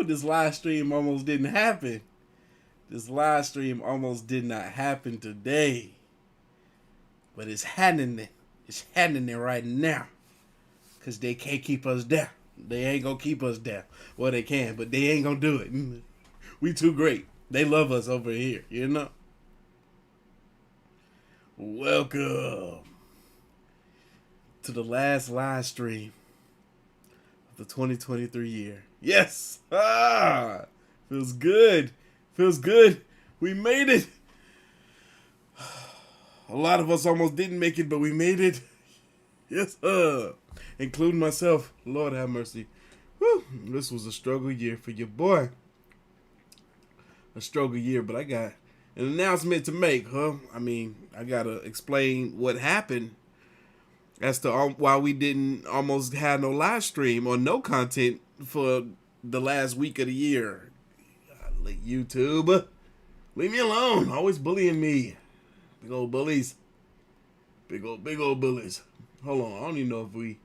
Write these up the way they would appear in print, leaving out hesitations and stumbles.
This live stream almost didn't happen. This live stream almost did not happen today. But it's happening. It's happening right now. Because they can't keep us down. They ain't going to keep us down. Well, they can, but they ain't going to do it. We too great. They love us over here, you know? Welcome to the last live stream of the 2023 year. Yes! Feels good. Feels good. We made it. A lot of us almost didn't make it, but we made it. Yes, including myself. Lord have mercy. Whew. This was a struggle year for your boy. A struggle year, but I got an announcement to make, huh? I mean, I gotta explain what happened as to why we didn't almost have no live stream or no content for the last week of the year. YouTube, leave me alone. Always bullying me. Big old bullies. Big old bullies. Hold on. I don't even know if we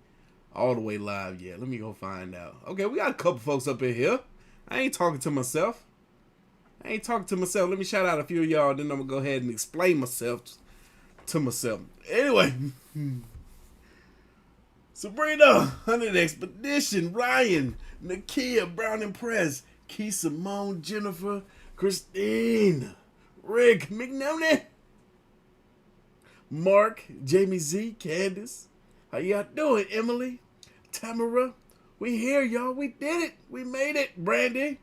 all the way live yet. Let me go find out. Okay, we got a couple folks up in here. I ain't talking to myself. Let me shout out a few of y'all, then I'm going to go ahead and explain myself to myself. Anyway. Sabrina, 100 Expedition, Ryan, Nakia, Brown and Press, Key Simone, Jennifer, Christine, Rick, McNamee, Mark, Jamie Z, Candace. How y'all doing, Emily? Tamara, we here, y'all. We did it. We made it. Brandy,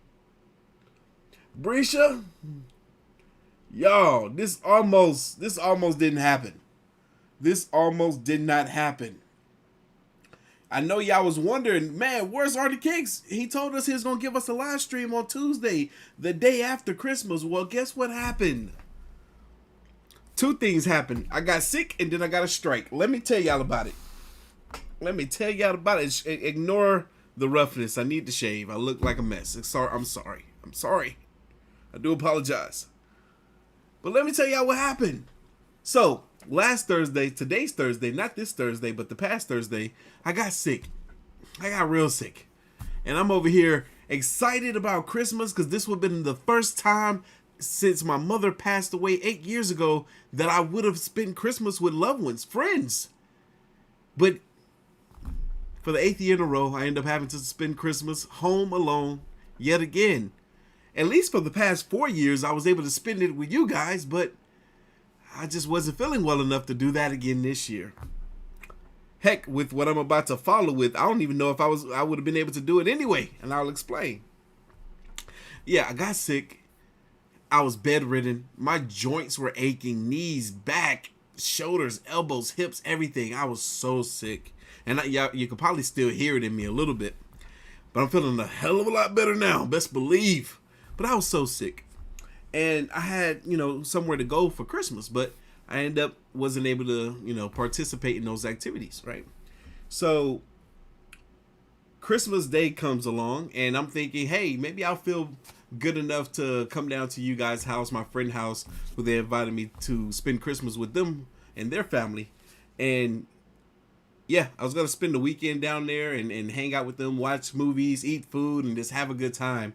Brisha, y'all. This almost didn't happen. This almost did not happen. I know y'all was wondering, man, where's Artofkickz? He told us he was going to give us a live stream on Tuesday, the day after Christmas. Well, guess what happened? Two things happened. I got sick and then I got a strike. Let me tell y'all about it. Ignore the roughness. I need to shave. I look like a mess. I'm sorry. I do apologize. But let me tell y'all what happened. So, today's Thursday, not this Thursday, but the past Thursday, I got sick. I got real sick. And I'm over here excited about Christmas because this would have been the first time since my mother passed away 8 years ago that I would have spent Christmas with loved ones, friends. But for the 8th year in a row, I end up having to spend Christmas home alone yet again. At least for the past 4 years, I was able to spend it with you guys, but I just wasn't feeling well enough to do that again this year. Heck, with what I'm about to follow with, I don't even know if I would have been able to do it anyway, and I'll explain. Yeah, I got sick. I was bedridden. My joints were aching, knees, back, shoulders, elbows, hips, everything. I was so sick. And you can probably still hear it in me a little bit. But I'm feeling a hell of a lot better now, best believe. But I was so sick. And I had, somewhere to go for Christmas, but I wasn't able to, participate in those activities, right? So Christmas Day comes along and I'm thinking, hey, maybe I'll feel good enough to come down to you guys' house, my friend's house, who they invited me to spend Christmas with them and their family. And yeah, I was going to spend the weekend down there and hang out with them, watch movies, eat food, and just have a good time.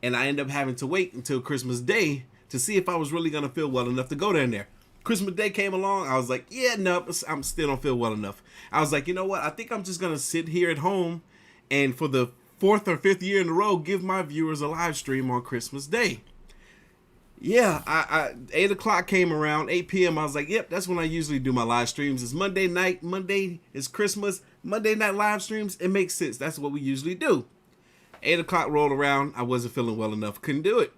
And I ended up having to wait until Christmas Day to see if I was really going to feel well enough to go down there. Christmas Day came along. I was like, yeah, no, I'm still don't feel well enough. I was like, you know what? I think I'm just going to sit here at home and for the 4th or 5th year in a row, give my viewers a live stream on Christmas Day. Yeah, 8 o'clock came around, 8 p.m. I was like, yep, that's when I usually do my live streams. It's Monday night. Monday is Christmas. Monday night live streams. It makes sense. That's what we usually do. 8 o'clock rolled around. I wasn't feeling well enough. Couldn't do it.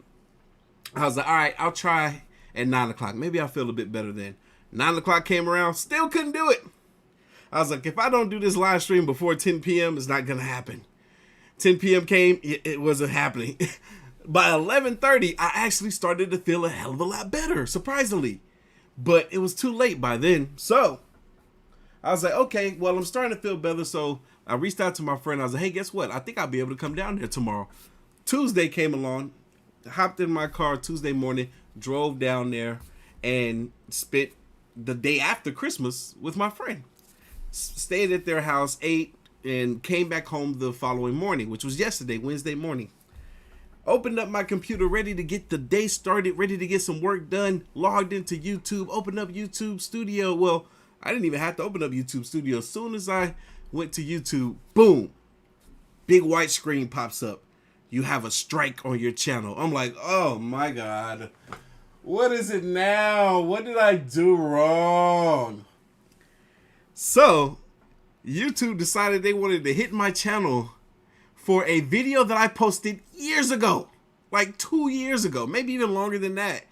I was like, all right, I'll try at 9 o'clock. Maybe I'll feel a bit better then. 9 o'clock came around. Still couldn't do it. I was like, if I don't do this live stream before 10 p.m., it's not going to happen. 10 p.m. came. It wasn't happening. By 11:30, I actually started to feel a hell of a lot better, surprisingly. But it was too late by then. So I was like, okay, well, I'm starting to feel better. So I reached out to my friend. I was like, hey, guess what? I think I'll be able to come down there tomorrow. Tuesday came along, hopped in my car Tuesday morning, drove down there, and spent the day after Christmas with my friend. Stayed at their house, ate, and came back home the following morning, which was yesterday, Wednesday morning. Opened up my computer, ready to get the day started, ready to get some work done, logged into YouTube, opened up YouTube Studio. Well, I didn't even have to open up YouTube Studio. As soon as I went to YouTube, boom, big white screen pops up. You have a strike on your channel. I'm like, oh my God. What is it now? What did I do wrong? So, YouTube decided they wanted to hit my channel for a video that I posted years ago. Like 2 years ago, maybe even longer than that.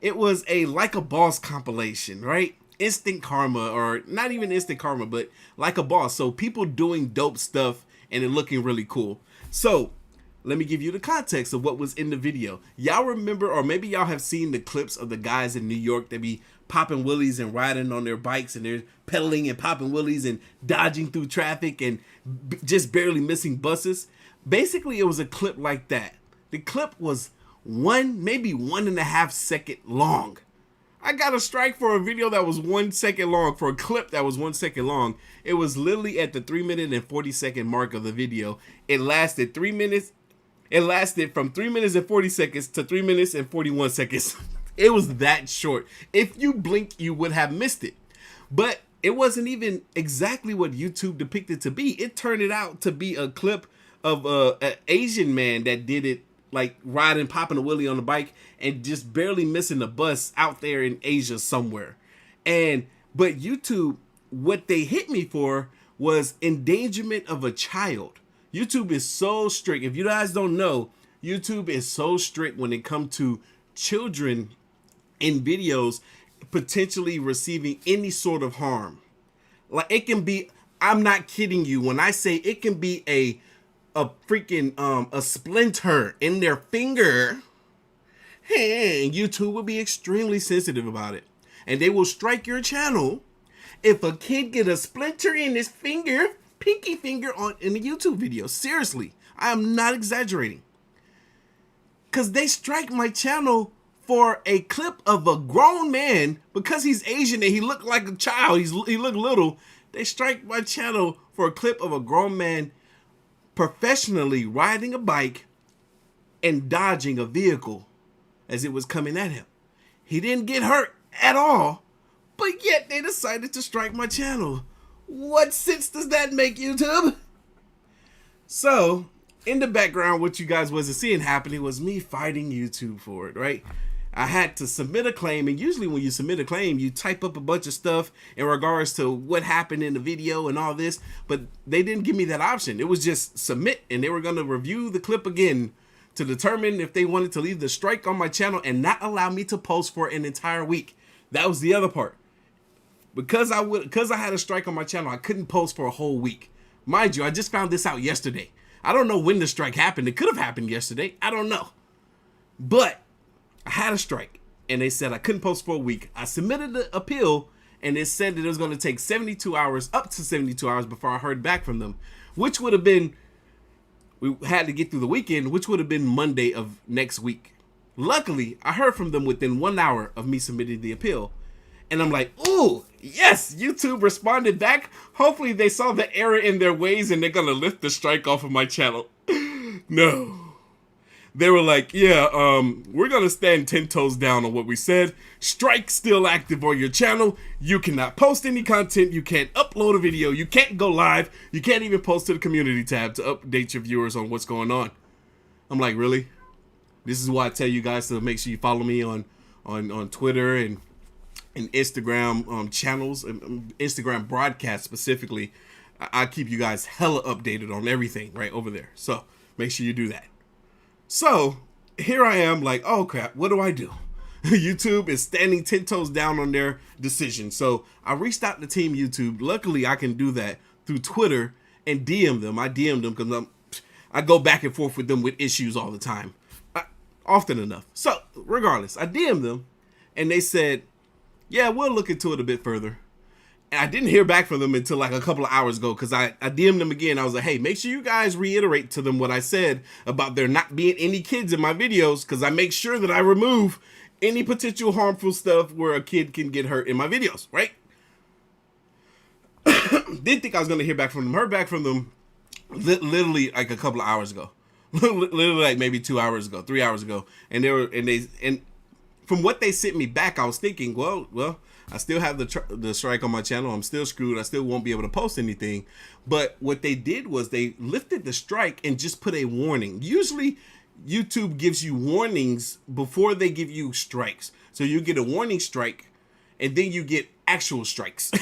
It was a Like a Boss compilation, right? Instant karma, or not even instant karma, but like a boss. So people doing dope stuff and it looking really cool. So let me give you the context of what was in the video. Y'all remember, or maybe y'all have seen the clips of the guys in New York that be popping wheelies and riding on their bikes, and they're pedaling and popping wheelies and dodging through traffic and just barely missing buses. Basically, it was a clip like that. The clip was maybe 1.5 second long. I got a strike for a video that was 1 second long, for a clip that was 1 second long. It was literally at the 3-minute and 40-second mark of the video. It lasted 3 minutes. It lasted from 3 minutes and 40 seconds to 3 minutes and 41 seconds. It was that short. If you blinked, you would have missed it. But it wasn't even exactly what YouTube depicted to be. It turned it out to be a clip of an Asian man that did it, like riding, popping a wheelie on the bike and just barely missing the bus out there in Asia somewhere. But YouTube, what they hit me for was endangerment of a child. YouTube is so strict. If you guys don't know, YouTube is so strict when it comes to children in videos potentially receiving any sort of harm. Like, it can be, I'm not kidding you when I say it can be a freaking a splinter in their finger. And YouTube will be extremely sensitive about it, and they will strike your channel if a kid get a splinter in his finger, pinky finger, in a YouTube video. Seriously, I am not exaggerating. Because they strike my channel for a clip of a grown man, because he's Asian and he looked like a child, he looked little. They strike my channel for a clip of a grown man professionally riding a bike and dodging a vehicle as it was coming at him. He didn't get hurt at all, but yet they decided to strike my channel. What sense does that make, YouTube? So, in the background, what you guys wasn't seeing happening was me fighting YouTube for it, right? I had to submit a claim, and usually when you submit a claim, you type up a bunch of stuff in regards to what happened in the video and all this, but they didn't give me that option. It was just submit, and they were going to review the clip again to determine if they wanted to leave the strike on my channel and not allow me to post for an entire week. That was the other part. Because I had a strike on my channel, I couldn't post for a whole week. Mind you, I just found this out yesterday. I don't know when the strike happened. It could have happened yesterday. I don't know. But I had a strike, and they said I couldn't post for a week. I submitted the appeal, and it said that it was going to take 72 hours, up to 72 hours before I heard back from them, which would have been, we had to get through the weekend, which would have been Monday of next week. Luckily, I heard from them within 1 hour of me submitting the appeal. And I'm like, ooh, yes, YouTube responded back. Hopefully they saw the error in their ways and they're going to lift the strike off of my channel. No. They were like, yeah, we're going to stand 10 toes down on what we said. Strike still active on your channel. You cannot post any content. You can't upload a video. You can't go live. You can't even post to the community tab to update your viewers on what's going on. I'm like, really? This is why I tell you guys to make sure you follow me on Twitter and Instagram channels, Instagram broadcasts specifically. I keep you guys hella updated on everything right over there. So make sure you do that. So here I am like, oh crap, what do I do? YouTube is standing 10 toes down on their decision. So I reached out to Team YouTube. Luckily, I can do that through Twitter and DM them. I DM them because I go back and forth with them with issues all the time. Often enough. So regardless, I DM them and they said, yeah, we'll look into it a bit further. And I didn't hear back from them until like a couple of hours ago because I DM'd them again. I was like, hey, make sure you guys reiterate to them what I said about there not being any kids in my videos, because I make sure that I remove any potential harmful stuff where a kid can get hurt in my videos, right? Didn't think I was going to hear back from them. Heard back from them literally like a couple of hours ago. literally like maybe 2 hours ago, 3 hours ago, and from what they sent me back, I was thinking, well, I still have the strike on my channel. I'm still screwed. I still won't be able to post anything. But what they did was they lifted the strike and just put a warning. Usually, YouTube gives you warnings before they give you strikes. So you get a warning strike, and then you get actual strikes.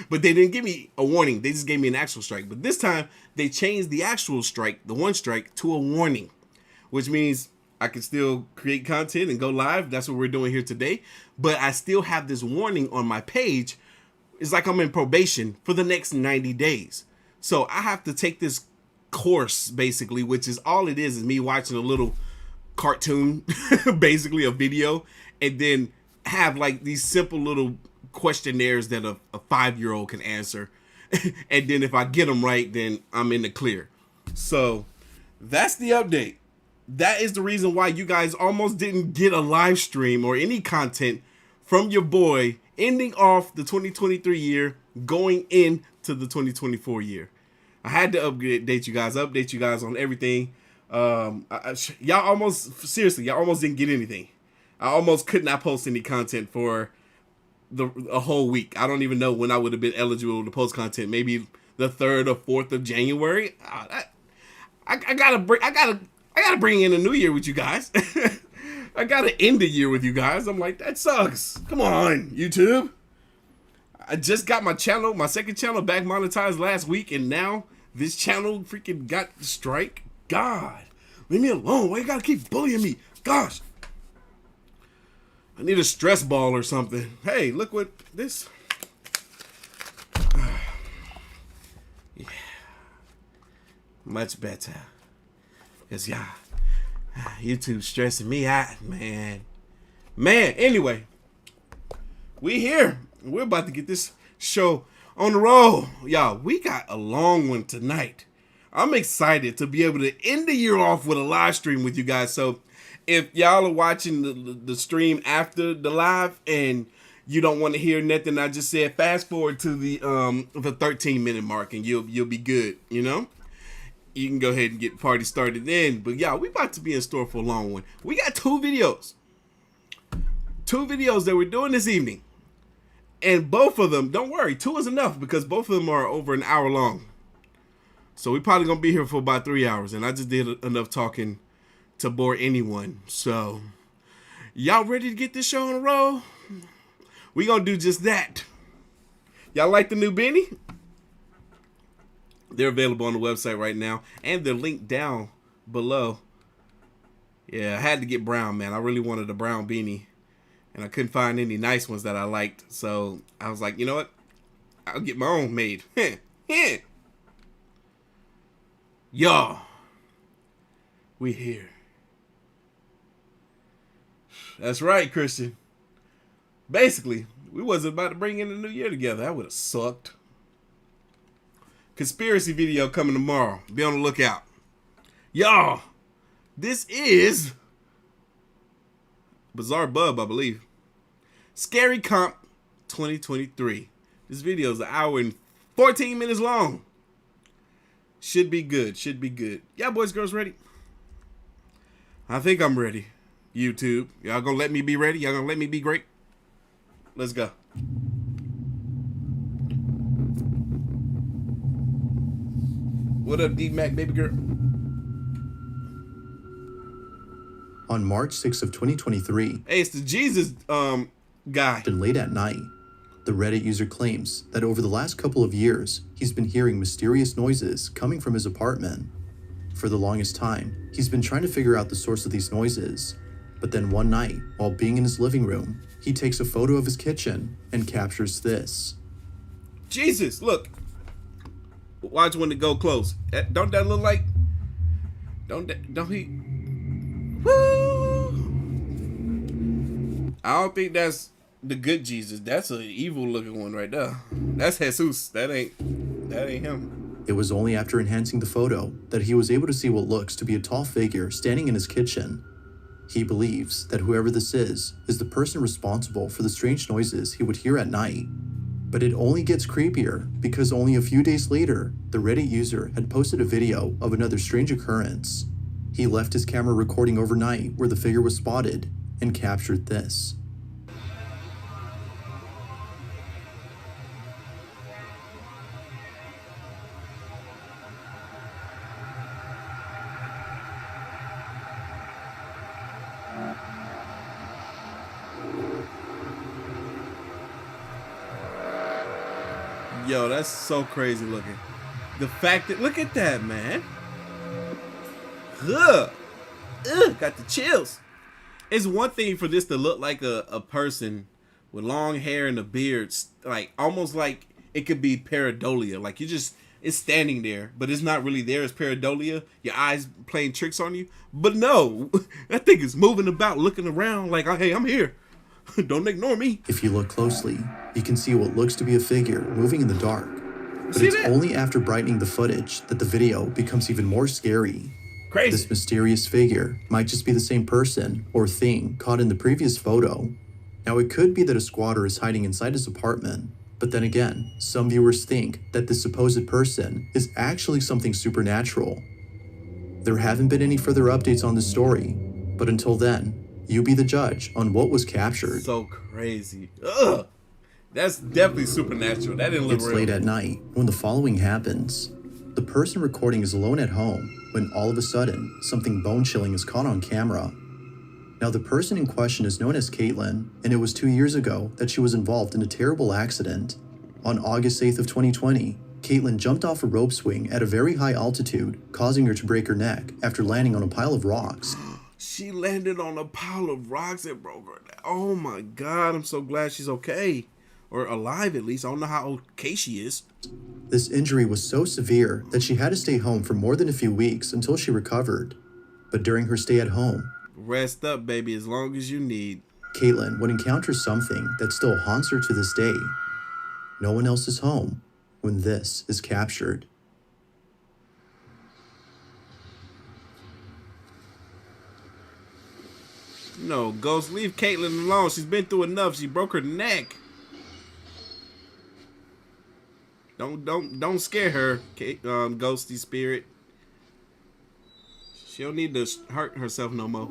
But they didn't give me a warning. They just gave me an actual strike. But this time, they changed the actual strike, the one strike, to a warning, which means I can still create content and go live. That's what we're doing here today. But I still have this warning on my page. It's like I'm in probation for the next 90 days. So I have to take this course, basically, which is all it is me watching a little cartoon, basically a video, and then have like these simple little questionnaires that a 5-year-old can answer. And then if I get them right, then I'm in the clear. So that's the update. That is the reason why you guys almost didn't get a live stream or any content from your boy ending off the 2023 year, going into the 2024 year. I had to update you guys on everything. Y'all almost didn't get anything. I almost could not post any content for a whole week. I don't even know when I would have been eligible to post content. Maybe the 3rd or 4th of January. I gotta bring in a new year with you guys. I gotta end the year with you guys. I'm like, that sucks. Come on, YouTube. I just got my second channel back monetized last week, and now this channel freaking got the strike. God, leave me alone. Why you gotta keep bullying me? Gosh. I need a stress ball or something. Hey, look what this. Yeah. Much better. Cause yeah, YouTube stressing me out, man. Anyway, we here. We're about to get this show on the road. Y'all, we got a long one tonight. I'm excited to be able to end the year off with a live stream with you guys. So if y'all are watching the stream after the live and you don't want to hear nothing I just said, fast forward to the 13-minute mark and you'll be good, you know? You can go ahead and get the party started then. But y'all, we about to be in store for a long one. We got 2 videos. 2 videos that we're doing this evening. And both of them, don't worry, 2 is enough because both of them are over an hour long. So we're probably going to be here for about 3 hours. And I just did enough talking to bore anyone. So y'all ready to get this show on the road? We going to do just that. Y'all like the new beanie? They're available on the website right now, and they're linked down below. Yeah, I had to get brown, man. I really wanted a brown beanie, and I couldn't find any nice ones that I liked. So I was like, you know what? I'll get my own made. Y'all, we here. That's right, Christian. Basically, we wasn't about to bring in the new year together. That would have sucked. Conspiracy video coming tomorrow. Be on the lookout. Y'all, this is Bizarre Bub, I believe. Scary Comp 2023. This video is an hour and 14 minutes long. Should be good. Y'all boys, girls ready? I think I'm ready. YouTube. Y'all gonna let me be ready? Y'all gonna let me be great? Let's go. What up, D-Mac, baby girl? On March 6th of 2023, hey, it's the Jesus guy. and late at night, the Reddit user claims that over the last couple of years, he's been hearing mysterious noises coming from his apartment. For the longest time, he's been trying to figure out the source of these noises. But then one night, while being in his living room, he takes a photo of his kitchen and captures this. Jesus, look. Watch when it go close. Don't that look like? Don't he? Woo! I don't think that's the good Jesus. That's an evil looking one right there. That's Jesus. That ain't him. It was only after enhancing the photo that he was able to see what looks to be a tall figure standing in his kitchen. He believes that whoever this is the person responsible for the strange noises he would hear at night. But it only gets creepier because only a few days later, the Reddit user had posted a video of another strange occurrence. He left his camera recording overnight where the figure was spotted and captured this. Yo, that's so crazy looking. The fact that, look at that, man. Ugh. Ugh, got the chills. It's one thing for this to look like a person with long hair and a beard, like almost like it could be pareidolia. Like it's standing there, but it's not really there. It's pareidolia. Your eyes playing tricks on you. But no, that thing is moving about, looking around like, hey, I'm here. Don't ignore me. If you look closely, you can see what looks to be a figure moving in the dark. But See it's that? only after brightening the footage that the video becomes even more scary. Crazy. This mysterious figure might just be the same person or thing caught in the previous photo. Now, it could be that a squatter is hiding inside his apartment, but then again, some viewers think that this supposed person is actually something supernatural. There haven't been any further updates on this story, but until then, you be the judge on what was captured. So crazy. Ugh. That's definitely supernatural. That didn't look It's real. late at night when the following happens. The person recording is alone at home when all of a sudden, something bone-chilling is caught on camera. Now, the person in question is known as Caitlin, and it was 2 years ago that she was involved in a terrible accident. On August 8th of 2020, Caitlin jumped off a rope swing at a very high altitude, causing her to break her neck after landing on a pile of rocks. She landed on a pile of rocks and broke her neck. Oh my God, I'm so glad she's okay. Or alive at least. I don't know how okay she is. This injury was so severe that she had to stay home for more than a few weeks until she recovered. But during her stay at home, Rest up, baby, as long as you need. Caitlin would encounter something that still haunts her to this day. No one else is home when this is captured. No, Ghost, leave Caitlin alone. She's been through enough. She broke her neck. Don't scare her, ghosty spirit. She don't need to hurt herself no more.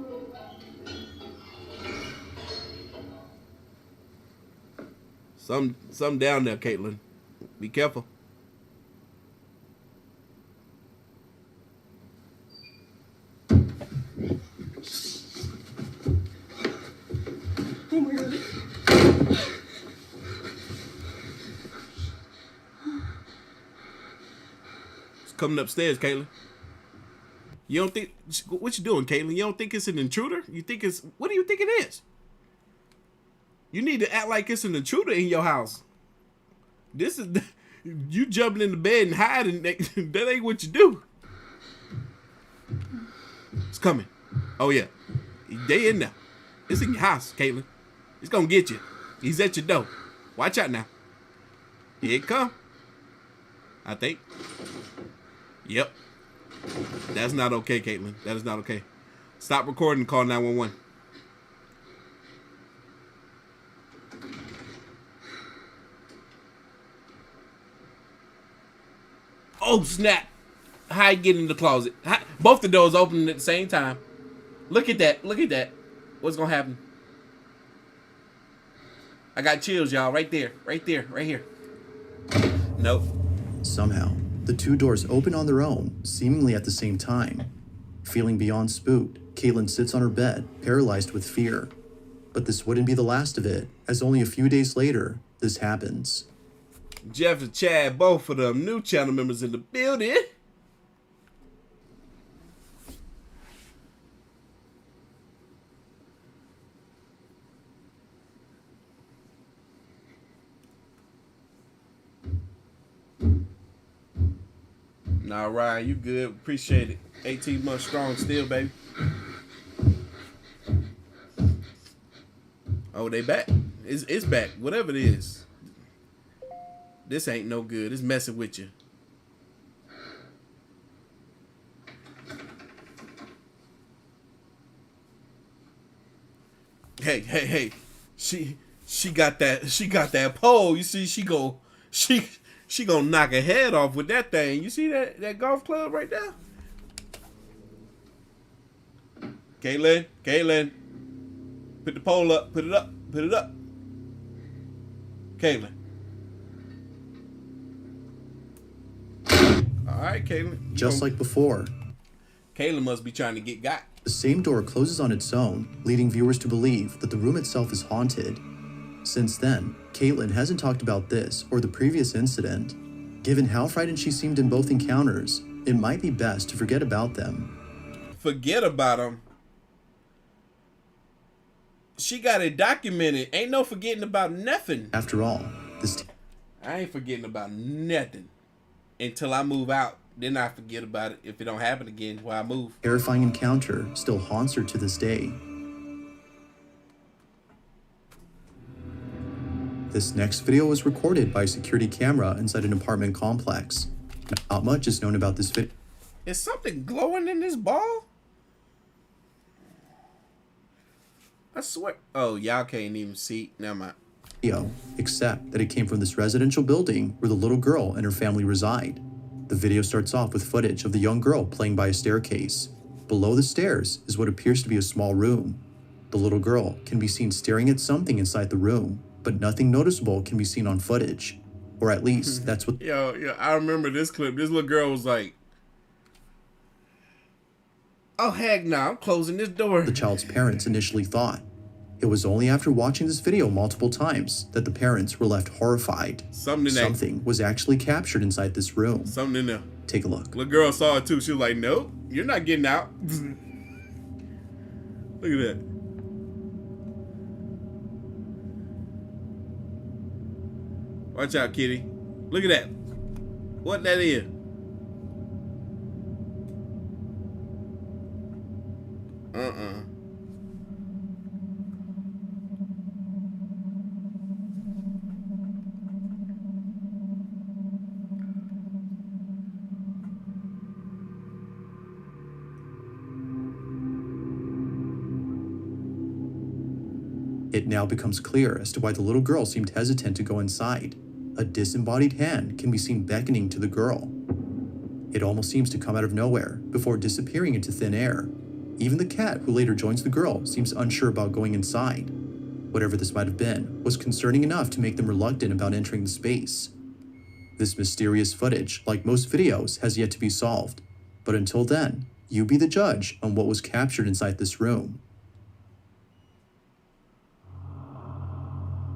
Something down there, Caitlin. Be careful. Oh my God. It's coming upstairs, Caitlin. You don't think, what you doing, Caitlin? You don't think it's an intruder? You think it's, what do you think it is? You need to act like it's an intruder in your house. This is, you jumping in the bed and hiding, that ain't what you do. It's coming. Oh yeah, they in there. It's in your house, Caitlin. It's gonna get you. He's at your door. Watch out now. Here it come. I think. Yep. That's not okay, Caitlin. That is not okay. Stop recording and call 911. Oh, snap. How you get in the closet? Both the doors open at the same time. Look at that. Look at that. What's going to happen? I got chills, y'all. Right there. Right there. Right here. Nope. Somehow, the two doors open on their own, seemingly at the same time. Feeling beyond spooked, Caitlin sits on her bed, paralyzed with fear. But this wouldn't be the last of it, as only a few days later, this happens. Jeff and Chad, both of them new channel members in the building. Nah, Ryan, you good. Appreciate it. 18 months strong still, baby. Oh, they back? It's back. Whatever it is. This ain't no good. It's messing with you. Hey. She got that pole. You see, she gonna knock her head off with that thing. You see that golf club right there? Caitlin. Put the pole up. Put it up. Caitlin. All right, Caitlin. Just like before, Caitlin must be trying to get got. the same door closes on its own, leading viewers to believe that the room itself is haunted. Since then, Caitlin hasn't talked about this or the previous incident. Given how frightened she seemed in both encounters, it might be best to forget about them. Forget about them. She got it documented. Ain't no forgetting about nothing. After all, this I ain't forgetting about nothing until I move out. Then I forget about it if it don't happen again while I move. terrifying encounter still haunts her to this day. This next video was recorded by a security camera inside an apartment complex. Not much is known about this video. Is something glowing in this ball? I swear. Oh, y'all can't even see. Never mind. Except that it came from this residential building where the little girl and her family reside. The video starts off with footage of the young girl playing by a staircase. Below the stairs is what appears to be a small room. The little girl can be seen staring at something inside the room, but nothing noticeable can be seen on footage. Or at least that's what Yo, I remember this clip. This little girl was like, oh, heck no, I'm closing this door. the child's parents initially thought. It was only after watching this video multiple times that the parents were left horrified. Something was actually captured inside this room. Something in there. Take a look. Little girl saw it too. She was like, nope, you're not getting out. Look at that. Watch out, kitty. Look at that. What that is? It now becomes clear as to why the little girl seemed hesitant to go inside. A disembodied hand can be seen beckoning to the girl. It almost seems to come out of nowhere before disappearing into thin air. Even the cat who later joins the girl seems unsure about going inside. Whatever this might have been was concerning enough to make them reluctant about entering the space. This mysterious footage, like most videos, has yet to be solved. But until then, you be the judge on what was captured inside this room.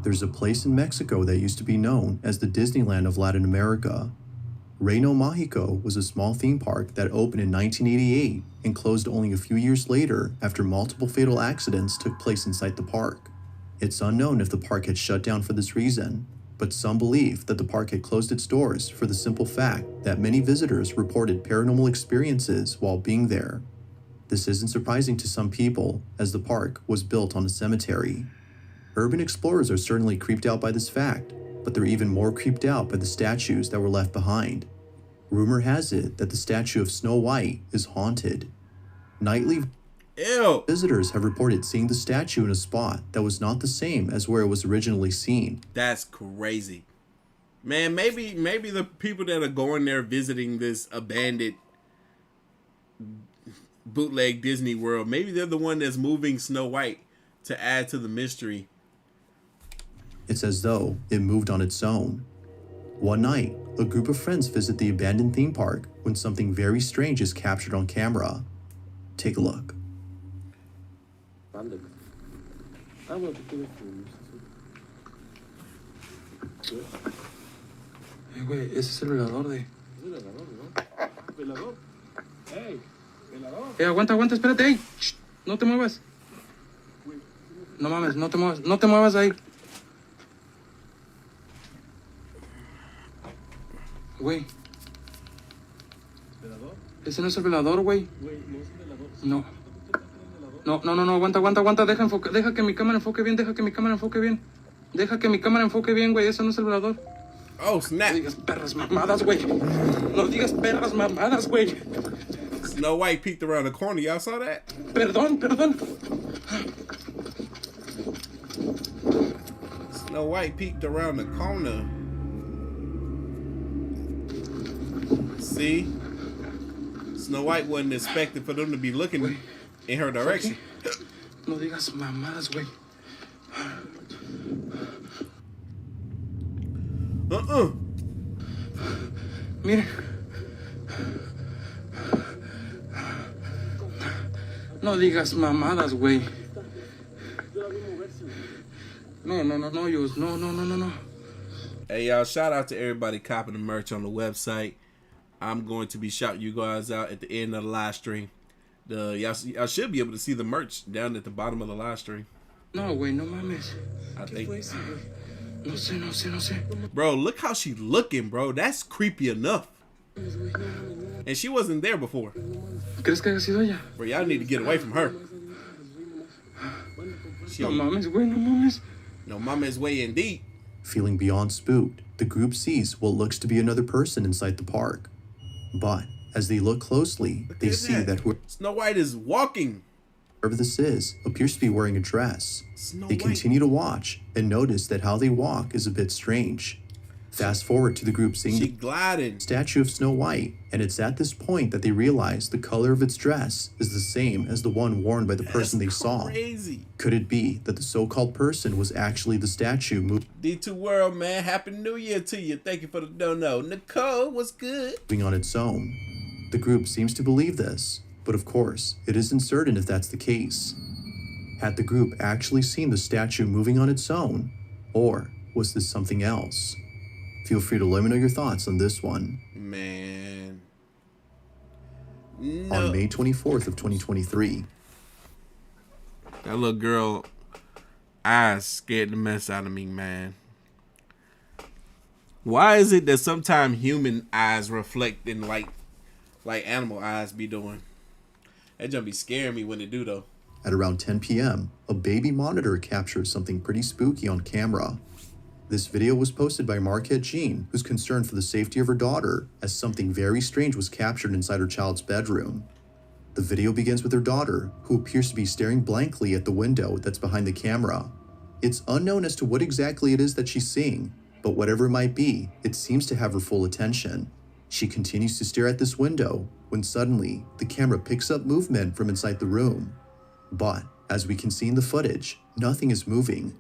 There's a place in Mexico that used to be known as the Disneyland of Latin America. Reino Mágico was a small theme park that opened in 1988 and closed only a few years later after multiple fatal accidents took place inside the park. It's unknown if the park had shut down for this reason, but some believe that the park had closed its doors for the simple fact that many visitors reported paranormal experiences while being there. This isn't surprising to some people, as the park was built on a cemetery. Urban explorers are certainly creeped out by this fact, but they're even more creeped out by the statues that were left behind. Rumor has it that the statue of Snow White is haunted. Nightly visitors have reported seeing the statue in a spot that was not the same as where it was originally seen. That's crazy. Man, maybe the people that are going there visiting this abandoned bootleg Disney World, maybe they're the one that's moving Snow White to add to the mystery. It's as though it moved on its own. One night, a group of friends visit the abandoned theme park when something very strange is captured on camera. Take a look. Güey, ese es el velador de... ¿Velador? ¡Ey! ¿Velador? Aguanta, espérate, ey. Shh, no te muevas. No mames, no te muevas ahí. Güey. ¿Velador? Ese no es el velador, güey. Güey, no es el velador. No. No, aguanta. Deja que mi cámara enfoque bien, Deja que mi cámara enfoque bien, güey. Ese no es el velador. Oh, snap. No digas perras mamadas, güey. Snow White peeked around the corner. Y'all saw that? Perdón. Snow White peeked around the corner. See? Snow White wasn't expecting for them to be looking in her direction. No digas mamadas, güey. Mire. No digas mamadas, güey. No, Yus. No. Hey, y'all, shout out to everybody copping the merch on the website. I'm going to be shouting you guys out at the end of the live stream. Y'all should be able to see the merch down at the bottom of the live stream. No, güey, no mames. I think. No sé. Bro, look how she looking, bro. That's creepy enough. And she wasn't there before. ¿Crees que haya sido ella? Bro, y'all need to get away from her. No mames, güey, no mames. No mama's way indeed. Feeling beyond spooked, the group sees what looks to be another person inside the park. But as they look closely, they see that Snow White is walking. whoever this is appears to be wearing a dress. Snow They White. continue to watch and notice that how they walk is a bit strange. Fast forward to the group seeing She the gliding. statue of Snow White, and it's at this point that they realize the color of its dress is the same as the one worn by the person they saw. Crazy. Could it be that the so-called person was actually the statue D2 World, man. Happy New Year to you. Thank you for the dono. Nicole, what's good? moving on its own? The group seems to believe this, but of course, it isn't certain if that's the case. Had the group actually seen the statue moving on its own, or was this something else? Feel free to let me know your thoughts on this one. Man. No. On May 24th of 2023, That little girl eyes scared the mess out of me, man. Why is it that sometimes human eyes reflect in like animal eyes be doing? That just be scaring me when they do though. at around 10 p.m., a baby monitor captures something pretty spooky on camera. This video was posted by Marquette Jean, who's concerned for the safety of her daughter, as something very strange was captured inside her child's bedroom. The video begins with her daughter, who appears to be staring blankly at the window that's behind the camera. It's unknown as to what exactly it is that she's seeing, but whatever it might be, it seems to have her full attention. She continues to stare at this window, when suddenly, the camera picks up movement from inside the room. But, as we can see in the footage, nothing is moving.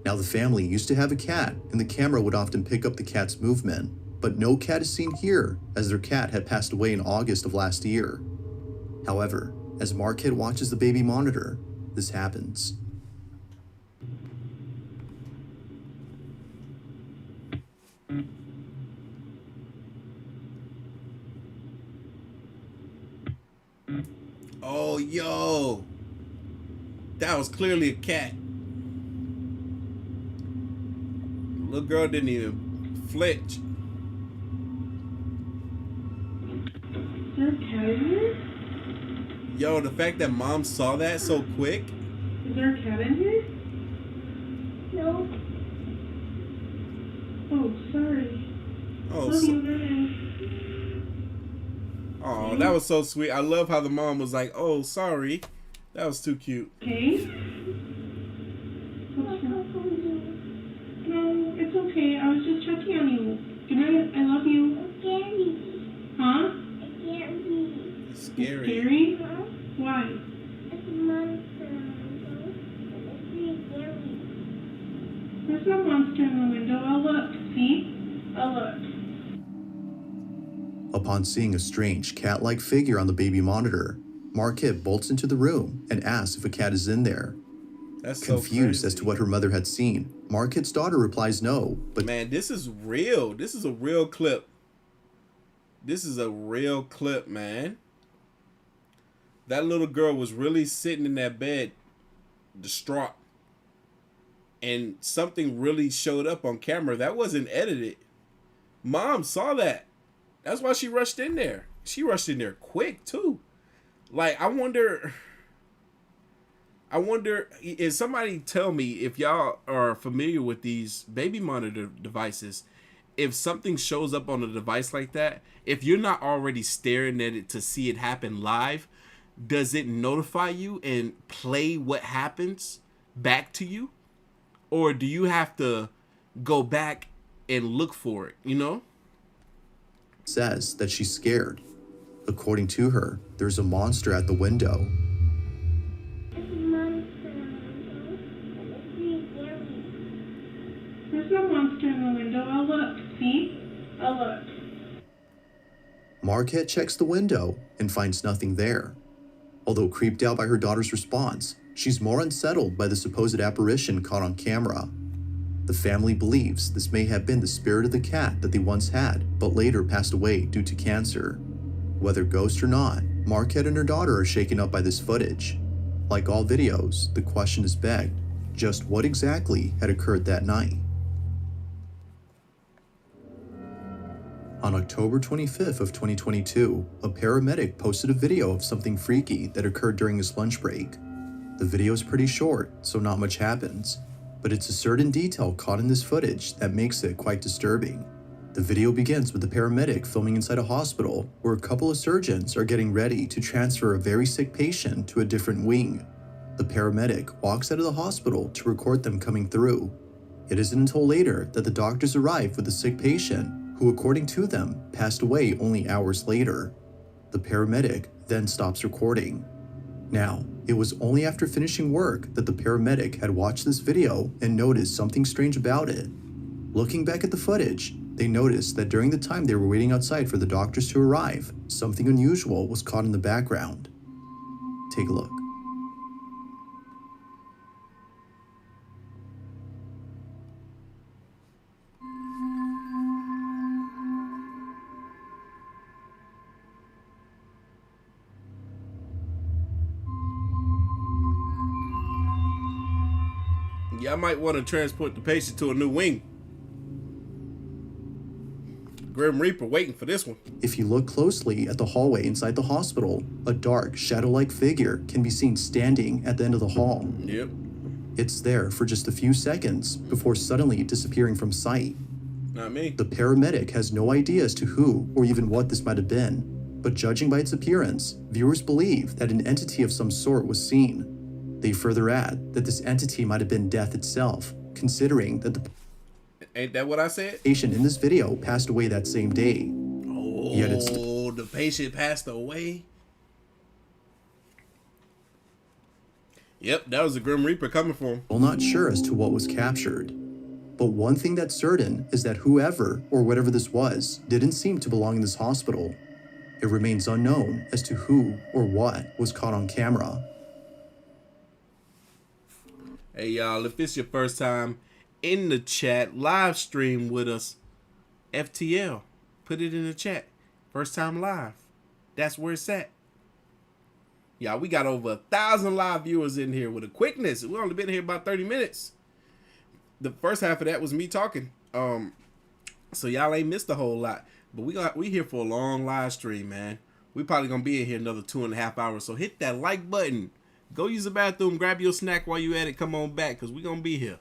Now, the family used to have a cat, and the camera would often pick up the cat's movement, but no cat is seen here, as their cat had passed away in August of last year. However, as Marquette watches the baby monitor, this happens. Oh, yo. That was clearly a cat. Little girl didn't even flinch. Is there a cat in here? Yo, the fact that mom saw that so quick. Is there a cat in here? No. Oh, sorry. Oh, Love so, you, man. oh, that was so sweet. I love how the mom was like, "Oh, sorry." That was too cute. Okay? What's wrong? No, it's okay. I was just checking on you. Good night. I love you. Huh? It's scary. Scary? Why? There's no monster in the window. I'll look. See? I'll look. Upon seeing a strange cat-like figure on the baby monitor, Marquette bolts into the room and asks if a cat is in there. That's so Confused crazy. as to what her mother had seen, Marquette's daughter replies no, but Man, this is real. This is a real clip. This is a real clip, man. That little girl was really sitting in that bed, distraught. And something really showed up on camera. That wasn't edited. Mom saw that. That's why she rushed in there. She rushed in there quick, too. Like, I wonder, is somebody tell me if y'all are familiar with these baby monitor devices, if something shows up on a device like that, if you're not already staring at it to see it happen live, does it notify you and play what happens back to you? Or do you have to go back and look for it, you know? says that she's scared. According to her, there's a monster at the window. There's no monster in the window. I'll look. See? I'll look. Marquette checks the window and finds nothing there. Although creeped out by her daughter's response, she's more unsettled by the supposed apparition caught on camera. The family believes this may have been the spirit of the cat that they once had, but later passed away due to cancer. Whether ghost or not, Marquette and her daughter are shaken up by this footage. Like all videos, the question is begged, just what exactly had occurred that night? On October 25th of 2022, a paramedic posted a video of something freaky that occurred during his lunch break. The video is pretty short, so not much happens, but it's a certain detail caught in this footage that makes it quite disturbing. The video begins with the paramedic filming inside a hospital where a couple of surgeons are getting ready to transfer a very sick patient to a different wing. The paramedic walks out of the hospital to record them coming through. It isn't until later that the doctors arrive with the sick patient, who according to them passed away only hours later. The paramedic then stops recording. Now, it was only after finishing work that the paramedic had watched this video and noticed something strange about it. Looking back at the footage, they noticed that during the time they were waiting outside for the doctors to arrive, something unusual was caught in the background. Take a look. Yeah, I might want to transport the patient to a new wing. Grim Reaper waiting for this one. If you look closely at the hallway inside the hospital, a dark, shadow-like figure can be seen standing at the end of the hall. Yep. It's there for just a few seconds before suddenly disappearing from sight. Not me. The paramedic has no idea as to who or even what this might have been, but judging by its appearance, viewers believe that an entity of some sort was seen. They further add that this entity might have been death itself, considering that the Ain't that what I said? patient in this video passed away that same day. Yet it's The patient passed away. Yep, that was a Grim Reaper coming for him. still not sure as to what was captured. But one thing that's certain is that whoever or whatever this was didn't seem to belong in this hospital. It remains unknown as to who or what was caught on camera. Hey y'all, if it's your first time in the chat, live stream with us, FTL, put it in the chat. First time live. That's where it's at. Y'all, we got over 1,000 live viewers in here with a quickness. We've only been here about 30 minutes. The first half of that was me talking. So y'all ain't missed a whole lot. But we here for a long live stream, man. We probably gonna be in here another 2.5 hours. So hit that like button. Go use the bathroom, grab your snack while you at it. Come on back, because we gonna be here.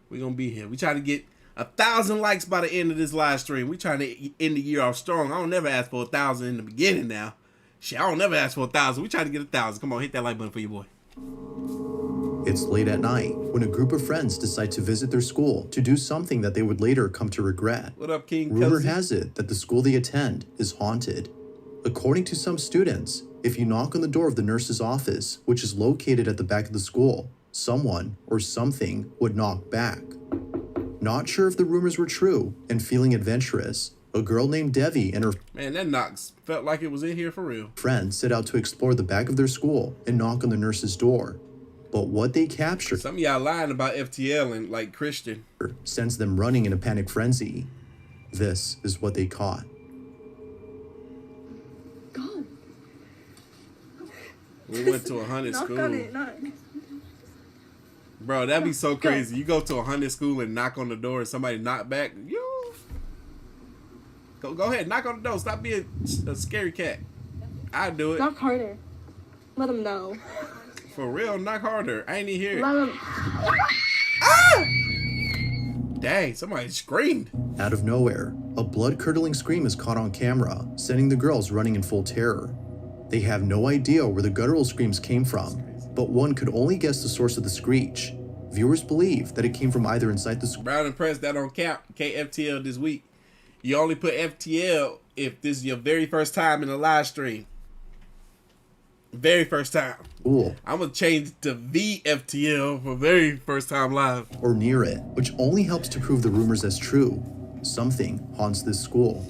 We gonna be here. We try to get 1,000 likes by the end of this live stream. We trying to end the year off strong. I don't never ask for 1,000 in the beginning now. Shit, I don't never ask for 1,000. We try to get 1,000. Come on, hit that like button for your boy. It's late at night when a group of friends decide to visit their school to do something that they would later come to regret. What up, King? Rumor Kelsey? has it that the school they attend is haunted. According to some students, if you knock on the door of the nurse's office, which is located at the back of the school, someone or something would knock back. Not sure if the rumors were true, and feeling adventurous, a girl named Devi and her Man, that knocks felt like it was in here for real. friends set out to explore the back of their school and knock on the nurse's door. But what they captured Some of y'all lying about FTL and like Christian. sends them running in a panic frenzy. This is what they caught. Go. We went to a haunted Knock school. on it. Knock. Bro, that'd be so crazy. You go to a haunted school and knock on the door and somebody knock back. Go ahead, knock on the door. Stop being a scary cat. I'd do it. Knock harder. Let them know. For real, knock harder. I ain't even hear Let it. them. Dang, somebody screamed. Out of nowhere, a blood-curdling scream is caught on camera, sending the girls running in full terror. They have no idea where the guttural screams came from, but one could only guess the source of the screech. Viewers believe that it came from either inside the school Brown and Press, that don't count. KFTL this week. You only put FTL if this is your very first time in a live stream. Very first time. School, I'm gonna change it to VFTL for very first time live. or near it, which only helps to prove the rumors as true. Something haunts this school.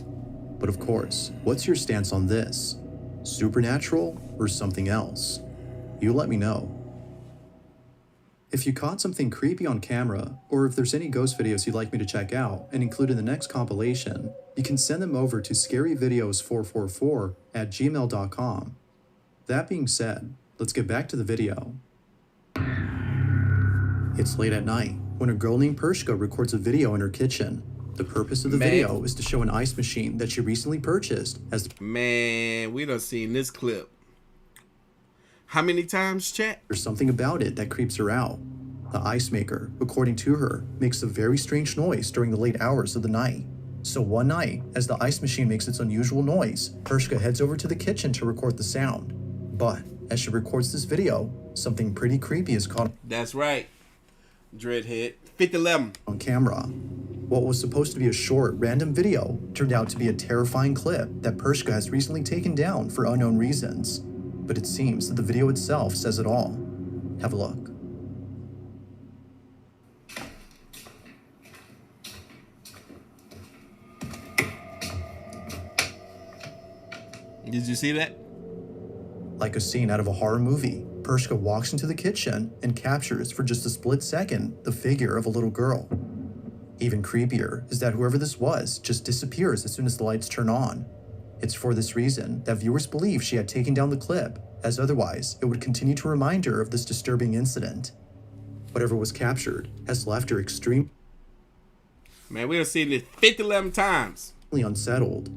But of course, what's your stance on this? Supernatural or something else? You let me know. If you caught something creepy on camera, or if there's any ghost videos you'd like me to check out and include in the next compilation, you can send them over to scaryvideos444@gmail.com. That being said, let's get back to the video. It's late at night when a girl named Pershka records a video in her kitchen. The purpose of the video is to show an ice machine that she recently purchased as the Man, we done seen this clip. How many times, chat? There's something about it that creeps her out. The ice maker, according to her, makes a very strange noise during the late hours of the night. So one night, as the ice machine makes its unusual noise, Pershka heads over to the kitchen to record the sound. But as she records this video, something pretty creepy is caught That's right. Dreadhead. 5011. on camera. What was supposed to be a short, random video turned out to be a terrifying clip that Pershka has recently taken down for unknown reasons. But it seems that the video itself says it all. Have a look. Did you see that? Like a scene out of a horror movie, Pershka walks into the kitchen and captures for just a split second the figure of a little girl. Even creepier is that whoever this was just disappears as soon as the lights turn on. It's for this reason that viewers believe she had taken down the clip, as otherwise it would continue to remind her of this disturbing incident. Whatever was captured has left her extremely Man, we done seen this 5011 times. unsettled.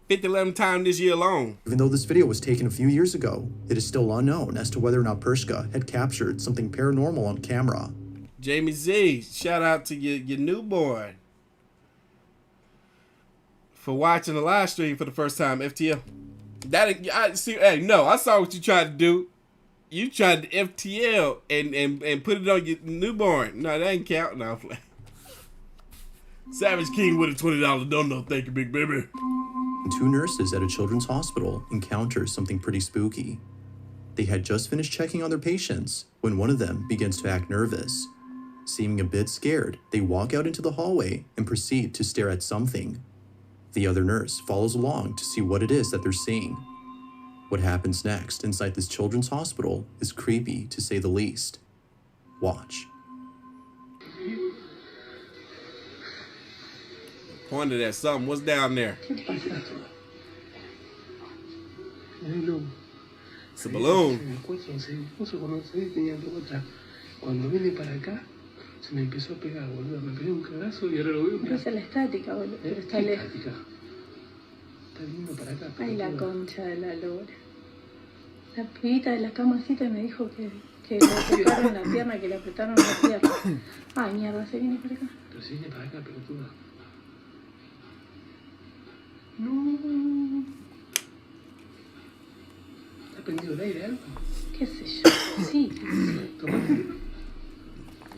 5011 times this year alone. Even though this video was taken a few years ago, it is still unknown as to whether or not Pershka had captured something paranormal on camera. Jamie Z, shout out to your newborn for watching the live stream for the first time, FTL. I see. Hey, no, I saw what you tried to do. You tried to FTL and put it on your newborn. No, that ain't count. No, Savage King with a $20 dono. Thank you, big baby. Two nurses at a children's hospital encounter something pretty spooky. They had just finished checking on their patients when one of them begins to act nervous. Seeming a bit scared, they walk out into the hallway and proceed to stare at something. The other nurse follows along to see what it is that they're seeing. What happens next inside this children's hospital is creepy to say the least. Watch. Pointed at something. What's down there? It's a balloon. Cuando vine para acá, se me empezó a pegar, boludo. Me pegué un cagazo y ahora lo veo. Esa es la estática, boludo. Pero está lejos. Estática. Está viniendo para acá. Ay, la concha de la lora. La pibita de la camasita me dijo que le tocaron la pierna, que le apretaron la pierna. Ay, mierda, se viene para acá. Pero se viene para acá, pelotuda. No. ¿Está prendido el aire algo? ¿Qué sé yo? Sí. Tomate.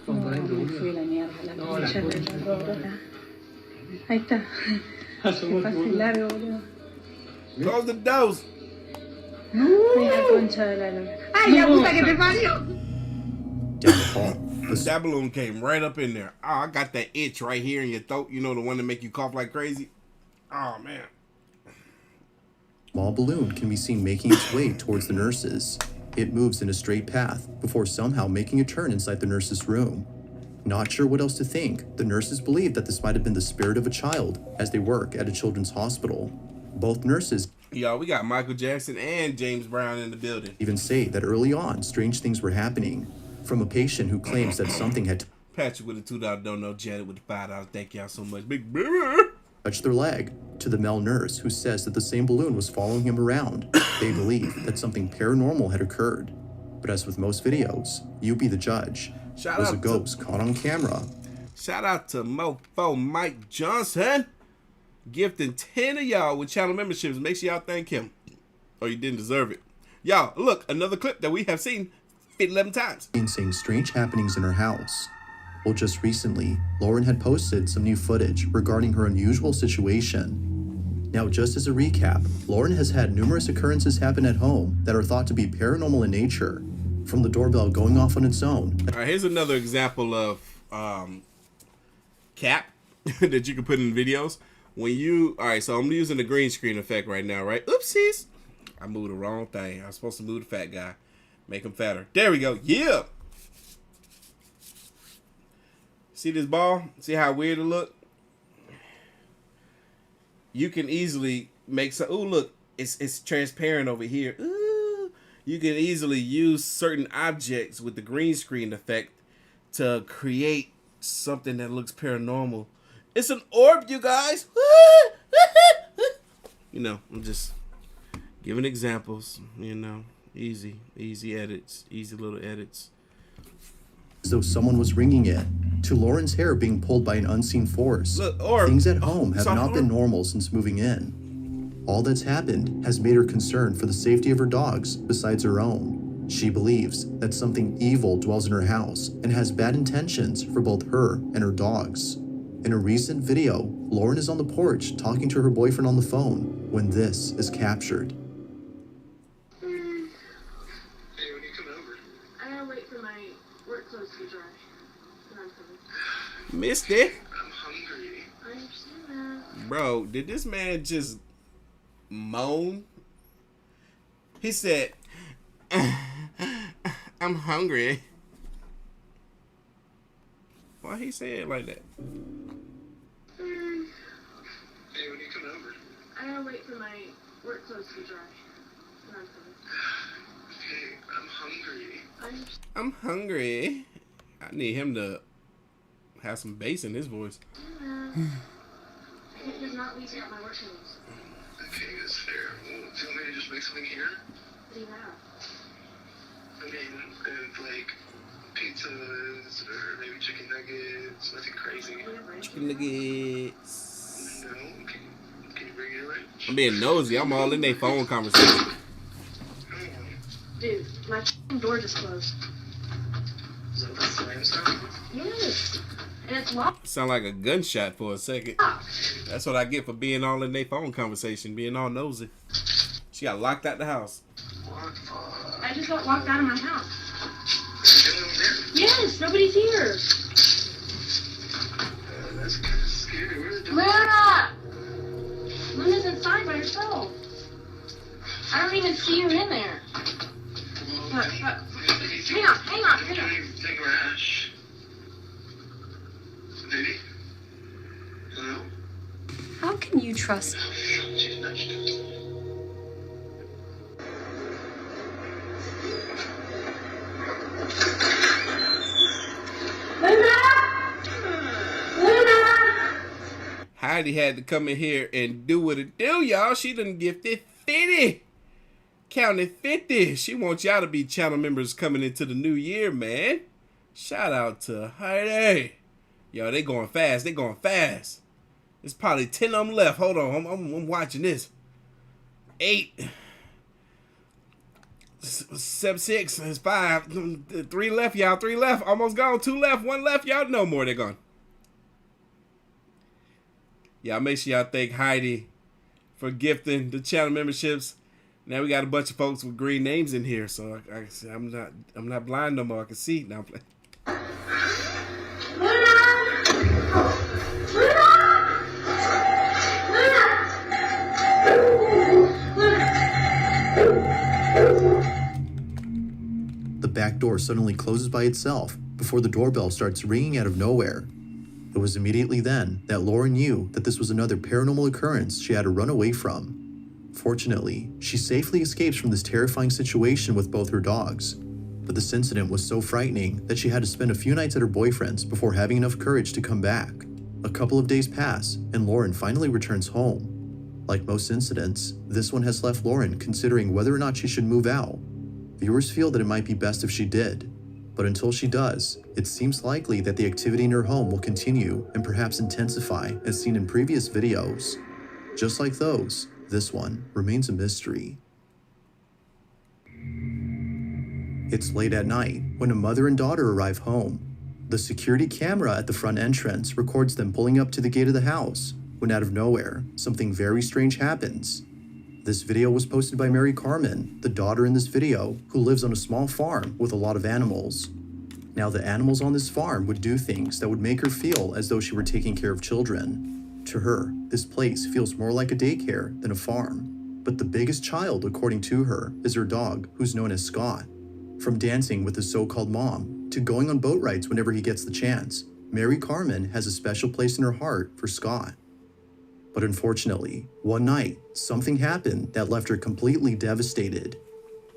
Vamos No, para adentro, me fui boludo. la mierda, la No, concha la de concha la de lora. Ahí está. Se Asomate, pasa boludo. largo, boludo. Close the doors. Ay, la concha de la lora. ¡Ay, la puta que te parió! Down the hall, That balloon came right up in there. Oh, I got that itch right here in your throat. You know, the one that make you cough like crazy? Oh, man. small balloon can be seen making its way towards the nurses. It moves in a straight path before somehow making a turn inside the nurse's room. Not sure what else to think, the nurses believe that this might have been the spirit of a child as they work at a children's hospital. Both nurses Y'all, we got Michael Jackson and James Brown in the building. even say that early on, strange things were happening. From a patient who claims that something had Patrick with a $2 dono, Janet with the $5. Thank y'all so much. Big baby. touched their leg, to the male nurse who says that the same balloon was following him around. They believe that something paranormal had occurred. But as with most videos, you be the judge. Shout Was a out to- ghost caught on camera? Shout out to Mofo Mike Johnson. Gifting 10 of y'all with channel memberships. Make sure y'all thank him. Or you didn't deserve it. Y'all, look, another clip that we have seen 11 times. Seeing strange happenings in her house. Well, just recently, Lauren had posted some new footage regarding her unusual situation. Now, just as a recap, Lauren has had numerous occurrences happen at home that are thought to be paranormal in nature, from the doorbell going off on its own. All right, here's another example of cap that you can put in videos. When you, all right, so I'm using the green screen effect right now, right? Oopsies. I moved the wrong thing. I was supposed to move the fat guy. Make him fatter. There we go. Yeah. See this ball? See how weird it look? You can easily make some, ooh, look, it's transparent over here. Ooh. You can easily use certain objects with the green screen effect to create something that looks paranormal. It's an orb, you guys. You know, I'm just giving examples, you know. Easy edits, easy little edits. As though someone was ringing it, to Lauren's hair being pulled by an unseen force. Look, orb. Things at home have not been orb. normal since moving in. All that's happened has made her concerned for the safety of her dogs besides her own. She believes that something evil dwells in her house and has bad intentions for both her and her dogs. In a recent video, Lauren is on the porch talking to her boyfriend on the phone when this is captured. Hey, when you coming over? I gotta wait for my work clothes to dry. And I'm coming. Missed it. I'm hungry. I understand that. Bro, did this man just moan? He said, I'm hungry. Why he say it like that? Hey, when you coming over? I gotta wait for my work clothes to dry. And I'm coming. Hey, I'm hungry. I understand. I'm hungry. I need him to have some bass in his voice. It does not leave out my work clothes. Okay, that's fair. Well, do you want me to just make something here? What do you have? I mean, like pizzas or maybe chicken nuggets, nothing crazy. Do you have ranch? Chicken nuggets. No? Can you bring it right? I'm being nosy. I'm all in their phone conversation. Dude, my door just closed. Is that the slam sound? Yes. And it's locked. Sound like a gunshot for a second. That's what I get for being all in their phone conversation, being all nosy. She got locked out the house. What the fuck? I just got locked out of my house. Is anyone there? Yes, nobody's here. That's kind of scary. Where's the door? Luna! Luna's inside by herself. I don't even see her in there. Look. Hang on. Take a rash. Baby? Hello? How can you trust? She's nudged us. Heidi had to come in here and do what it do, y'all. She done gifted 50. Counted 50. She wants y'all to be channel members coming into the new year, man. Shout out to Heidi. Yo, they going fast. They going fast. There's probably 10 of them left. Hold on. I'm watching this. 8. 7, 6. It's 5. 3 left, y'all. 3 left. Almost gone. 2 left. 1 left. Y'all no more. They're gone. Y'all make sure y'all thank Heidi for gifting the channel memberships. Now we got a bunch of folks with green names in here, so I'm not blind no more. I can see now. The back door suddenly closes by itself before the doorbell starts ringing out of nowhere. It was immediately then that Lauren knew that this was another paranormal occurrence she had to run away from. Fortunately, she safely escapes from this terrifying situation with both her dogs. But this incident was so frightening that she had to spend a few nights at her boyfriend's before having enough courage to come back. A couple of days pass, and Lauren finally returns home. Like most incidents, this one has left Lauren considering whether or not she should move out. Viewers feel that it might be best if she did. But until she does, it seems likely that the activity in her home will continue and perhaps intensify as seen in previous videos. Just like those, this one remains a mystery. It's late at night when a mother and daughter arrive home. The security camera at the front entrance records them pulling up to the gate of the house. when out of nowhere, something very strange happens. This video was posted by Mary Carmen, the daughter in this video, who lives on a small farm with a lot of animals. Now, the animals on this farm would do things that would make her feel as though she were taking care of children. To her, this place feels more like a daycare than a farm. But the biggest child, according to her, is her dog, who's known as Scott. From dancing with his so-called mom, to going on boat rides whenever he gets the chance, Mary Carmen has a special place in her heart for Scott. But unfortunately, one night, something happened that left her completely devastated.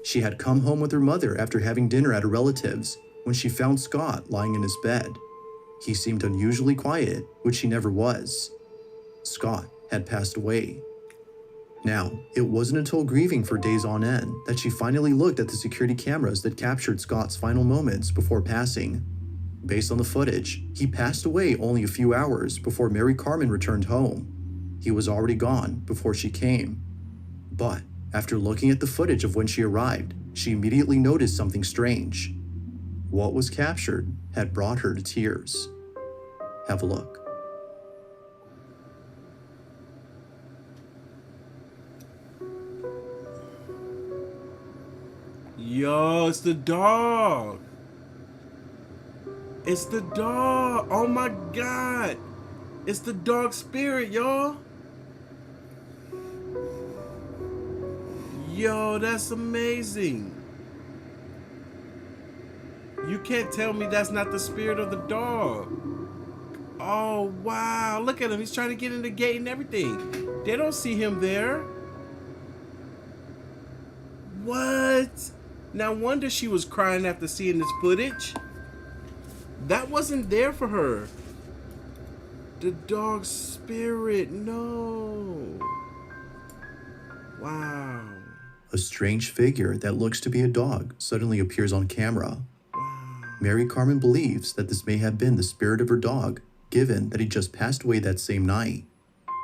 She had come home with her mother after having dinner at a relative's when she found Scott lying in his bed. He seemed unusually quiet, which he never was. Scott had passed away. Now, it wasn't until grieving for days on end that she finally looked at the security cameras that captured Scott's final moments before passing. Based on the footage, he passed away only a few hours before Mary Carmen returned home. He was already gone before she came. But after looking at the footage of when she arrived, she immediately noticed something strange. What was captured had brought her to tears. Have a look. Yo, it's the dog. It's the dog. Oh my God. It's the dog spirit, y'all. Yo, that's amazing. You can't tell me that's not the spirit of the dog. Oh, wow. Look at him. He's trying to get in the gate and everything. They don't see him there. What? No wonder she was crying after seeing this footage. That wasn't there for her. The dog spirit. No. Wow. A strange figure that looks to be a dog suddenly appears on camera. Mary Carmen believes that this may have been the spirit of her dog, given that he just passed away that same night.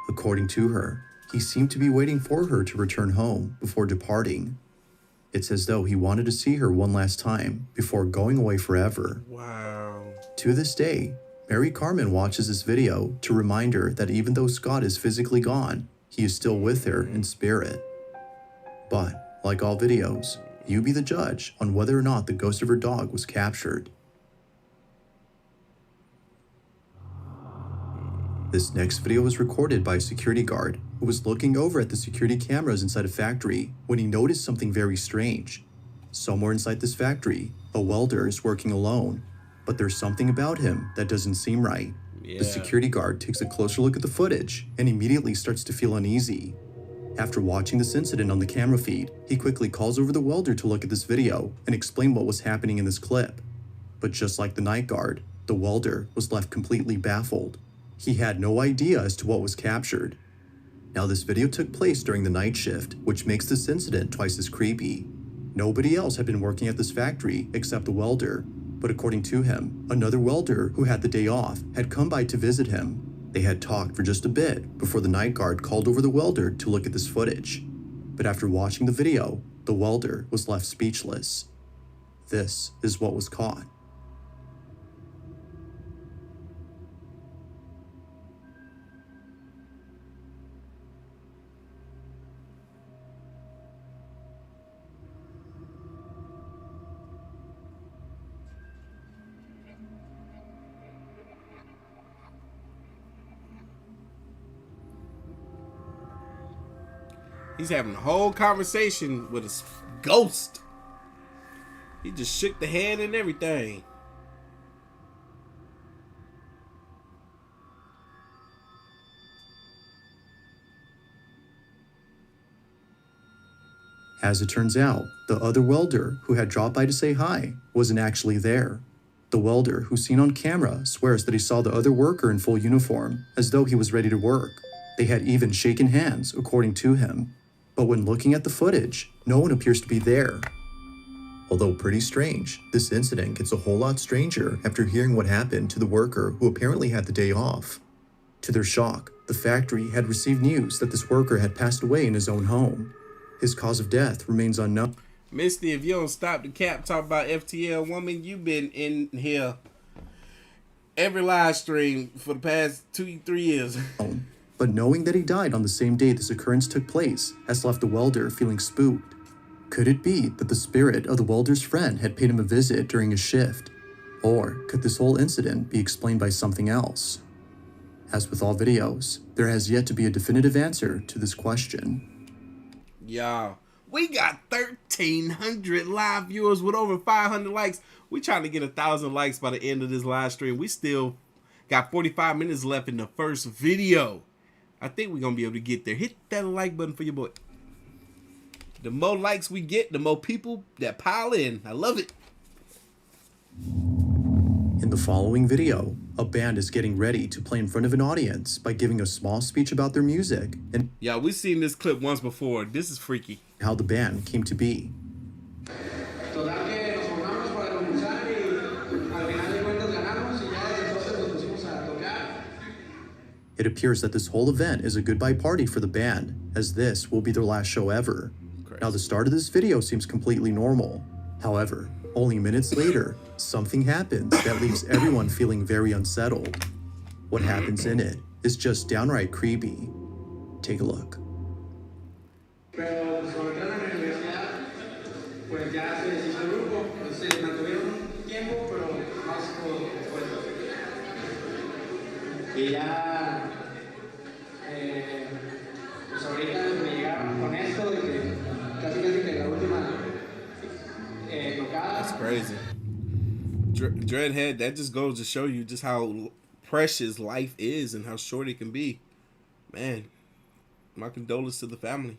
According to her, he seemed to be waiting for her to return home before departing. It's as though he wanted to see her one last time before going away forever. Wow. To this day, Mary Carmen watches this video to remind her that even though Scott is physically gone, he is still with her in spirit. But, like all videos, you be the judge on whether or not the ghost of her dog was captured. This next video was recorded by a security guard who was looking over at the security cameras inside a factory when he noticed something very strange. Somewhere inside this factory, a welder is working alone, but there's something about him that doesn't seem right. Yeah. The security guard takes a closer look at the footage and immediately starts to feel uneasy. After watching this incident on the camera feed, he quickly calls over the welder to look at this video and explain what was happening in this clip. But just like the night guard, the welder was left completely baffled. He had no idea as to what was captured. Now, this video took place during the night shift, which makes this incident twice as creepy. Nobody else had been working at this factory except the welder, but according to him, another welder who had the day off had come by to visit him. They had talked for just a bit before the night guard called over the welder to look at this footage. But after watching the video, the welder was left speechless. This is what was caught. He's having a whole conversation with a ghost. He just shook the hand and everything. As it turns out, the other welder who had dropped by to say hi wasn't actually there. The welder who's seen on camera swears that he saw the other worker in full uniform, as though he was ready to work. They had even shaken hands, according to him. But when looking at the footage, no one appears to be there. Although pretty strange, this incident gets a whole lot stranger after hearing what happened to the worker who apparently had the day off. To their shock, the factory had received news that this worker had passed away in his own home. His cause of death remains unknown. Misty, if you don't stop the cap talk about FTL woman, you've been in here every live stream for the past 2-3 years. But knowing that he died on the same day this occurrence took place has left the welder feeling spooked. Could it be that the spirit of the welder's friend had paid him a visit during his shift? Or could this whole incident be explained by something else? As with all videos, there has yet to be a definitive answer to this question. Y'all, we got 1,300 live viewers with over 500 likes. We trying to get 1,000 likes by the end of this live stream. We still got 45 minutes left in the first video. I think we're going to be able to get there. Hit that like button for your boy. The more likes we get, the more people that pile in. I love it. In the following video, a band is getting ready to play in front of an audience by giving a small speech about their music and Yeah, we've seen this clip once before. This is freaky. how the band came to be. It appears that this whole event is a goodbye party for the band, as this will be their last show ever. Crazy. Now, the start of this video seems completely normal. However, only minutes later, something happens that leaves everyone feeling very unsettled. What happens in it is just downright creepy. Take a look. Y ya, pues ahorita me llegaron con esto de que casi que la última tocada. That's crazy. Dreadhead, that just goes to show you just how precious life is and how short it can be. Man, my condolences to the family.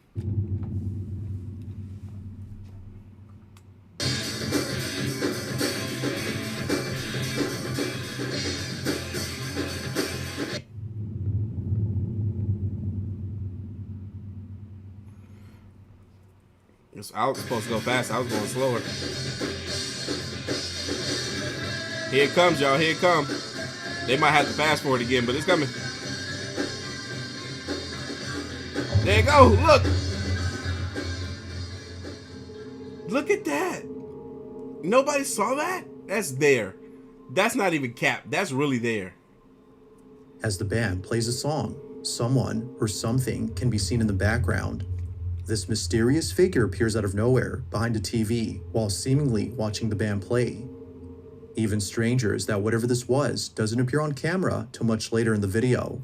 I was supposed to go fast. I was going slower. Here it comes, y'all. Here it comes. They might have to fast forward again, but it's coming. There you go. Look. Look at that. Nobody saw that? That's there. That's not even cap. That's really there. As the band plays a song, someone or something can be seen in the background. This mysterious figure appears out of nowhere behind a TV while seemingly watching the band play. Even stranger is that whatever this was doesn't appear on camera till much later in the video.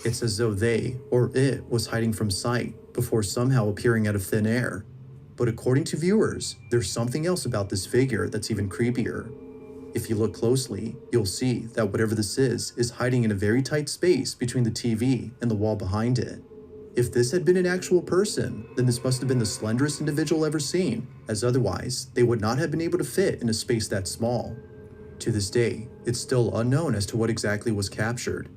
It's as though they or it was hiding from sight before somehow appearing out of thin air. But according to viewers, there's something else about this figure that's even creepier. If you look closely, you'll see that whatever this is hiding in a very tight space between the TV and the wall behind it. If this had been an actual person, then this must have been the slenderest individual ever seen, as otherwise, they would not have been able to fit in a space that small. To this day, it's still unknown as to what exactly was captured.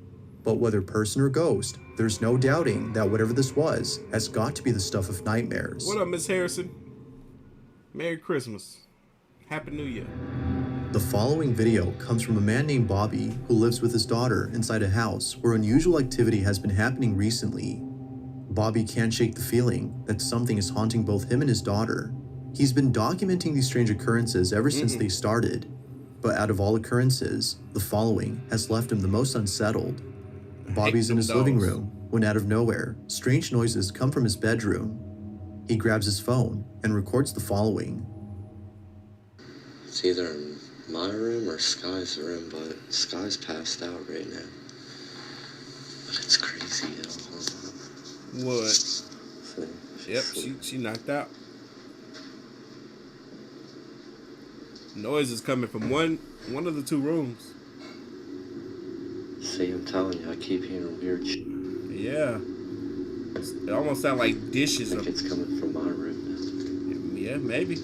But whether person or ghost, there's no doubting that whatever this was has got to be the stuff of nightmares. What up, Miss Harrison? Merry Christmas. Happy New Year. The following video comes from a man named Bobby who lives with his daughter inside a house where unusual activity has been happening recently. Bobby can't shake the feeling that something is haunting both him and his daughter. He's been documenting these strange occurrences ever since they started, but out of all occurrences, the following has left him the most unsettled. Bobby's in his living room when out of nowhere, strange noises come from his bedroom. He grabs his phone and records the following. It's either in my room or Sky's room, but Sky's passed out right now. But it's crazy, yo. What? Yep, she knocked out. Noise is coming from one of the two rooms. See, I'm telling you, I keep hearing weird shit. Yeah. It almost sounds like dishes. I think it's coming from my room now. Yeah, maybe.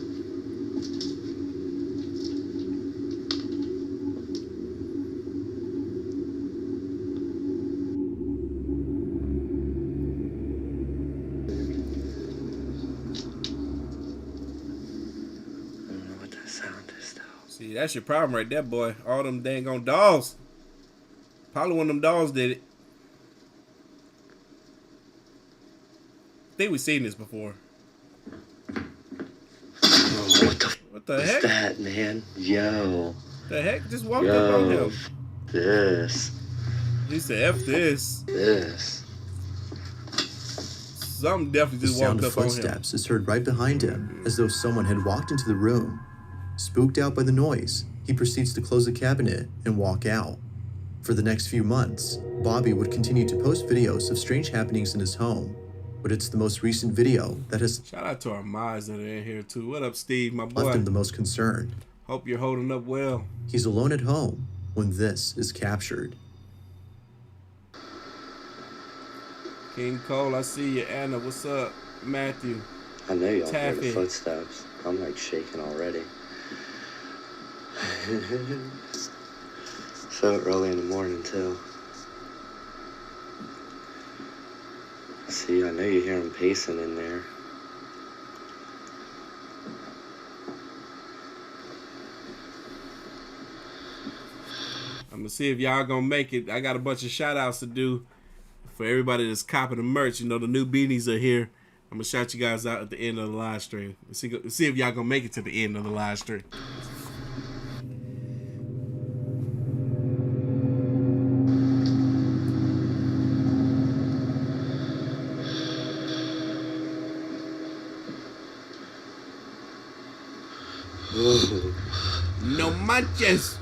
See, that's your problem right there, boy. All them dang on dolls. Probably one of them dolls did it. I think we've seen this before. Oh, What the what's heck? that, man? Yo. The heck? Just walked up on him. This. He said, F this. This. Something definitely The just sound walked of up on him. footsteps is heard right behind him, as though someone had walked into the room. Spooked out by the noise, he proceeds to close the cabinet and walk out. For the next few months, Bobby would continue to post videos of strange happenings in his home, but it's the most recent video that has Shout out to our mods that are in here too. What up, Steve, my boy? left him the most concerned. Hope you're holding up well. He's alone at home when this is captured. King Cole, I see you. Anna, what's up? Matthew. I know y'all hear the Taffy. footsteps. I'm like shaking already. So early in the morning too. See, I know you hear him pacing in there. I'm gonna see if y'all gonna make it. I got a bunch of shout outs to do for everybody that's copping the merch. You know, the new beanies are here. I'm gonna shout you guys out at the end of the live stream. Let's see if y'all gonna make it to the end of the live stream. No manches.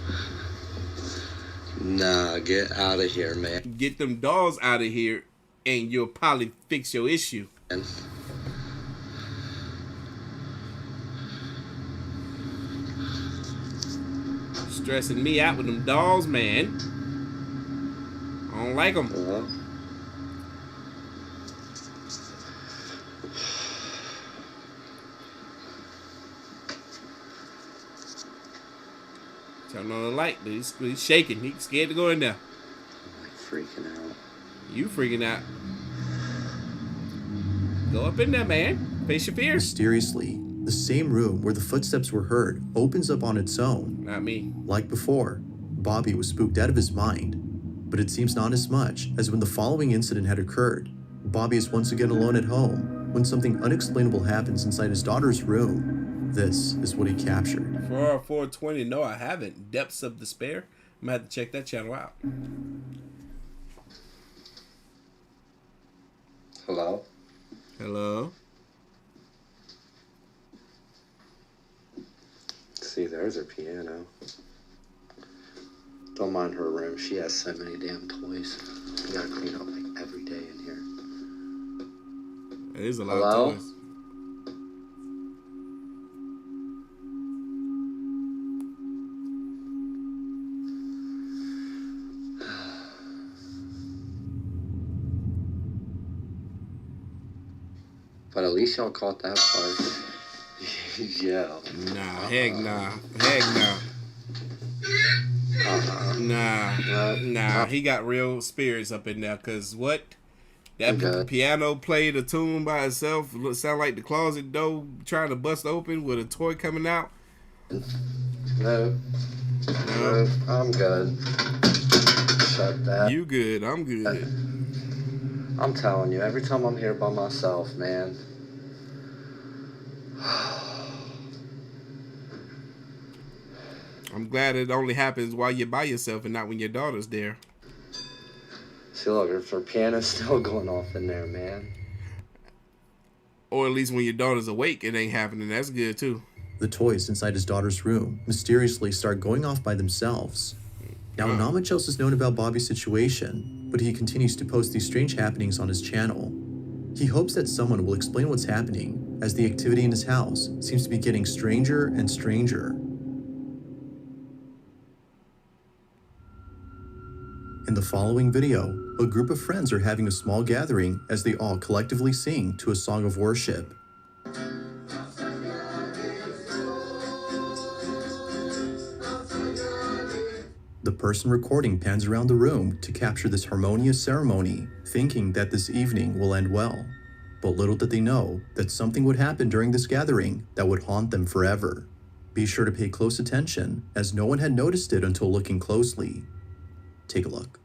Nah, get out of here, man. Get them dolls out of here and you'll probably fix your issue. Stressing me out with them dolls, man. I don't like them. Hello? Turn on the light, but he's shaking. He's scared to go in there. I'm like freaking out. You freaking out. Go up in there, man. Face your fears. Mysteriously, the same room where the footsteps were heard opens up on its own. Not me. Like before, Bobby was spooked out of his mind, but it seems not as much as when the following incident had occurred. Bobby is once again alone at home when something unexplainable happens inside his daughter's room. This is what he captured. For 420, no, I haven't. Depths of Despair. I'm gonna have to check that channel out. Hello? Hello. See, there's her piano. Don't mind her room. She has so many damn toys. You gotta clean up like every day in here. It is a lot Hello? of toys. But at least y'all caught that part. Yeah. Nah, heck nah. Heck nah. Nah. He got real spirits up in there. Cause what? That Okay. piano played a tune by itself. Sound like the closet door trying to bust open with a toy coming out. No. No, I'm good. Shut that. You good? I'm good. I'm telling you, every time I'm here by myself, man. I'm glad it only happens while you're by yourself and not when your daughter's there. See, look, if her piano's still going off in there, man. Or at least when your daughter's awake, it ain't happening. That's good too. The toys inside his daughter's room mysteriously start going off by themselves. Now, not much else is known about Bobby's situation, but he continues to post these strange happenings on his channel. He hopes that someone will explain what's happening, as the activity in his house seems to be getting stranger and stranger. In the following video, a group of friends are having a small gathering as they all collectively sing to a song of worship. The person recording pans around the room to capture this harmonious ceremony, thinking that this evening will end well. But little did they know that something would happen during this gathering that would haunt them forever. Be sure to pay close attention, as no one had noticed it until looking closely. Take a look.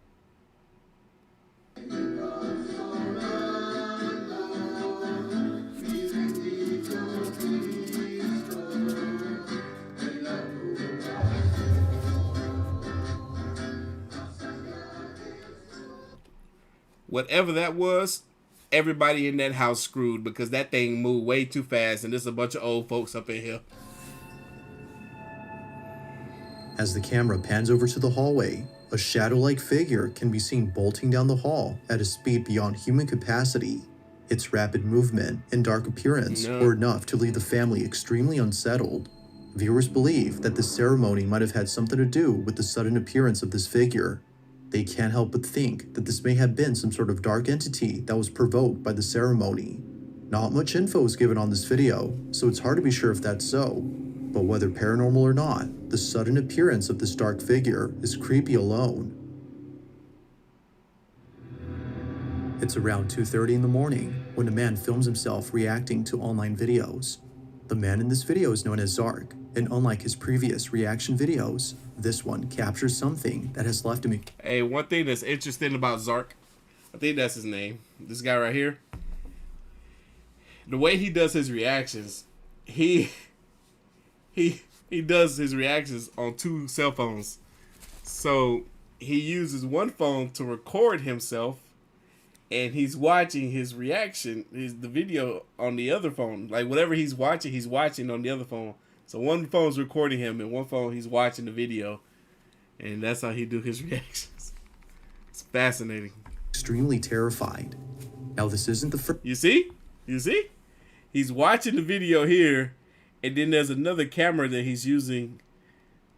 Whatever that was, everybody in that house screwed because that thing moved way too fast and there's a bunch of old folks up in here. As the camera pans over to the hallway, a shadow-like figure can be seen bolting down the hall at a speed beyond human capacity. Its rapid movement and dark appearance were enough to leave the family extremely unsettled. Viewers believe that the ceremony might have had something to do with the sudden appearance of this figure. They can't help but think that this may have been some sort of dark entity that was provoked by the ceremony. Not much info is given on this video, so it's hard to be sure if that's so. But whether paranormal or not, the sudden appearance of this dark figure is creepy alone. It's around 2:30 in the morning when a man films himself reacting to online videos. The man in this video is known as Zark, and unlike his previous reaction videos, this one captures something that has left him. Hey, one thing that's interesting about Zark, I think that's his name, this guy right here, the way he does his reactions, he does his reactions on 2 cell phones. So he uses one phone to record himself, and he's watching his reaction, the video on the other phone. Like whatever he's watching on the other phone. So one phone's recording him, and one phone he's watching the video, and that's how he do his reactions. It's fascinating. Extremely terrified. Now this isn't the first. You see? He's watching the video here, and then there's another camera that he's using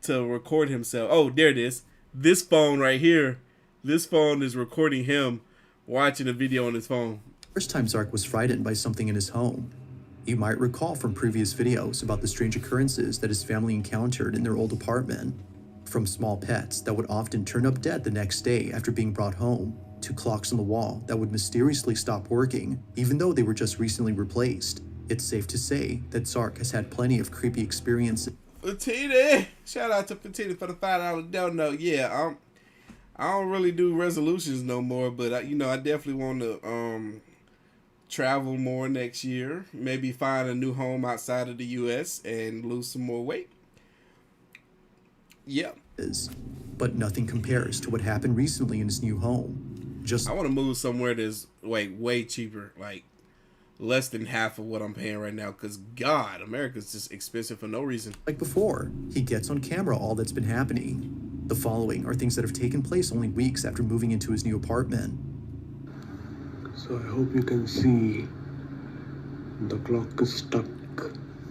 to record himself. Oh, there it is. This phone right here, this phone is recording him watching a video on his phone. First time Zark was frightened by something in his home. You might recall from previous videos about the strange occurrences that his family encountered in their old apartment. From small pets that would often turn up dead the next day after being brought home, to clocks on the wall that would mysteriously stop working even though they were just recently replaced. It's safe to say that Zark has had plenty of creepy experiences. Fatita! Shout out to Fatita for the $5 donut. Yeah, I don't really do resolutions no more, but I definitely want to travel more next year. Maybe find a new home outside of the U.S. and lose some more weight. Yeah. But nothing compares to what happened recently in his new home. I want to move somewhere that's way cheaper, like less than half of what I'm paying right now, because God, America's just expensive for no reason. Like before, he gets on camera all that's been happening. The following are things that have taken place only weeks after moving into his new apartment. So I hope you can see the clock is stuck.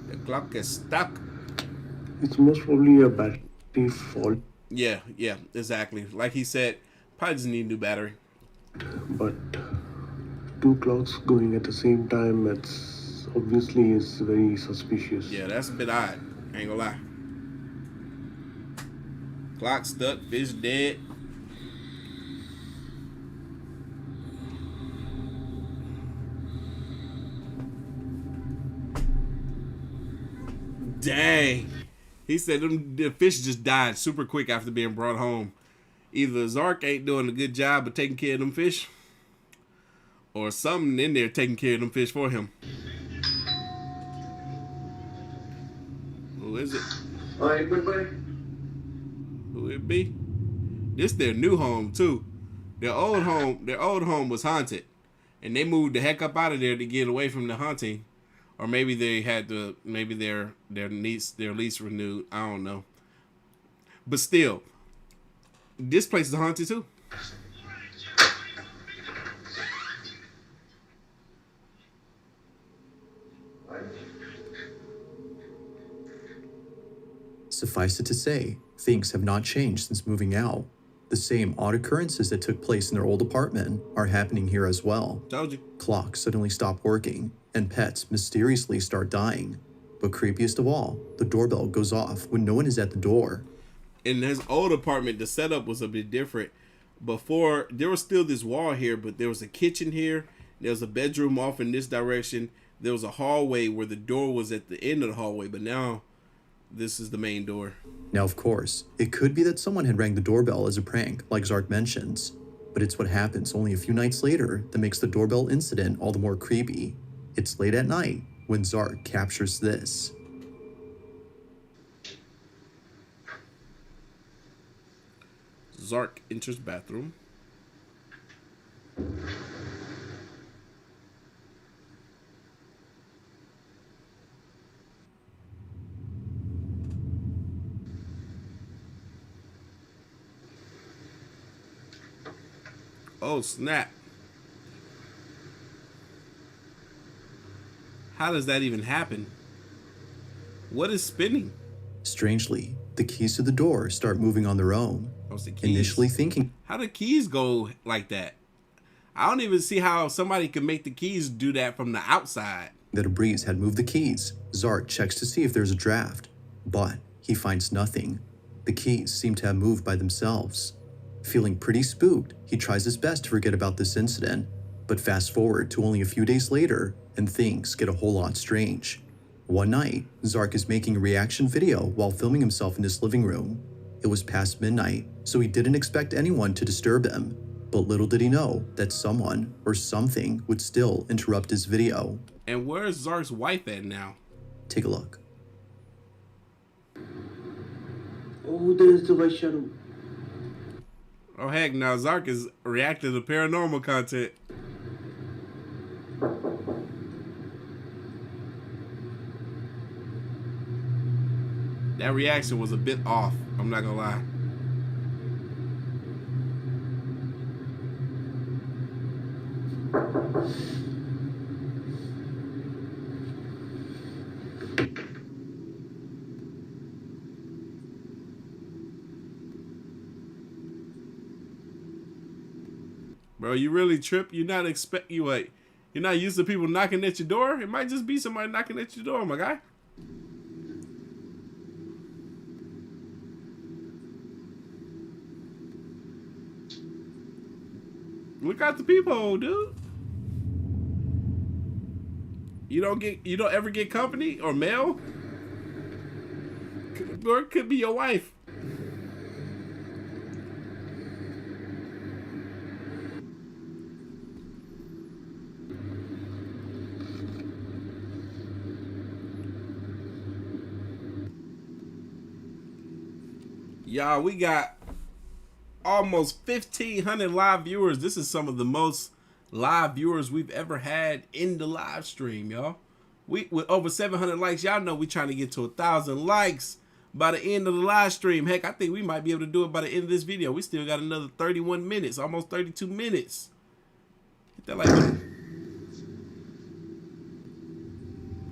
The clock is stuck. It's most probably a battery fault. Yeah, exactly. Like he said, probably just need a new battery. But 2 clocks going at the same time, that's obviously is very suspicious. Yeah, that's a bit odd. I ain't gonna lie. Clock stuck, fish dead. Dang. He said the fish just died super quick after being brought home. Either Zark ain't doing a good job of taking care of them fish, or something in there taking care of them fish for him. Who is it? All right, goodbye. Who it be? This their new home too. Their old home was haunted, and they moved the heck up out of there to get away from the haunting. Or maybe they had to. Maybe their lease renewed. I don't know. But still, this place is haunted too. Suffice it to say, things have not changed since moving out. The same odd occurrences that took place in their old apartment are happening here as well. Told you. Clocks suddenly stop working, and pets mysteriously start dying. But creepiest of all, the doorbell goes off when no one is at the door. In his old apartment, the setup was a bit different. Before, there was still this wall here, but there was a kitchen here. There was a bedroom off in this direction. There was a hallway where the door was at the end of the hallway, but now this is the main door. Now, of course, it could be that someone had rang the doorbell as a prank, like Zark mentions. But it's what happens only a few nights later that makes the doorbell incident all the more creepy. It's late at night when Zark captures this. Zark enters bathroom. Oh, snap. How does that even happen? What is spinning? Strangely, the keys to the door start moving on their own. Oh, the keys. Initially thinking, how do keys go like that? I don't even see how somebody could make the keys do that from the outside. That a breeze had moved the keys, Zark checks to see if there's a draft, but he finds nothing. The keys seem to have moved by themselves. Feeling pretty spooked, he tries his best to forget about this incident, but fast forward to only a few days later, and things get a whole lot strange. One night, Zark is making a reaction video while filming himself in his living room. It was past midnight, so he didn't expect anyone to disturb him, but little did he know that someone or something would still interrupt his video. And where's Zark's wife at now? Take a look. Oh, there's the white shadow. Oh heck, now Zark is reacting to paranormal content. That reaction was a bit off, I'm not gonna lie. Bro, you really trip? You're not you're not used to people knocking at your door? It might just be somebody knocking at your door, my guy. Look out the peephole, dude. You don't ever get company or mail? Or it could be your wife. Y'all, we got almost 1,500 live viewers. This is some of the most live viewers we've ever had in the live stream, y'all. With over 700 likes, y'all know we trying to get to 1,000 likes by the end of the live stream. Heck, I think we might be able to do it by the end of this video. We still got another 31 minutes, almost 32 minutes. Hit that like button.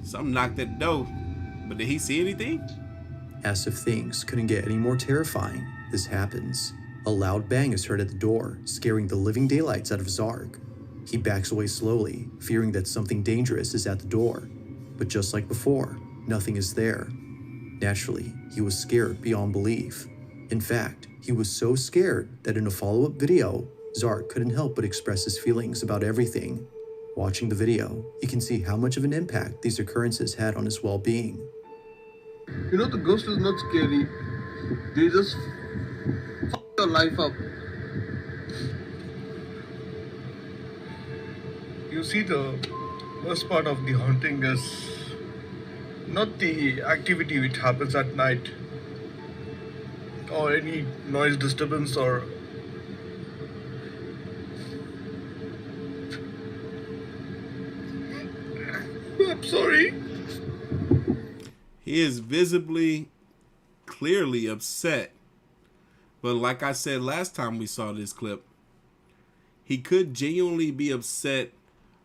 Something knocked at the door, but did he see anything? As if things couldn't get any more terrifying, this happens. A loud bang is heard at the door, scaring the living daylights out of Zark. He backs away slowly, fearing that something dangerous is at the door. But just like before, nothing is there. Naturally, he was scared beyond belief. In fact, he was so scared that in a follow-up video, Zark couldn't help but express his feelings about everything. Watching the video, you can see how much of an impact these occurrences had on his well-being. You know, the ghost is not scary. They just f your life up. You see, the worst part of the haunting is not the activity which happens at night or any noise disturbance or I'm sorry. He is visibly, clearly upset. But like I said last time we saw this clip, he could genuinely be upset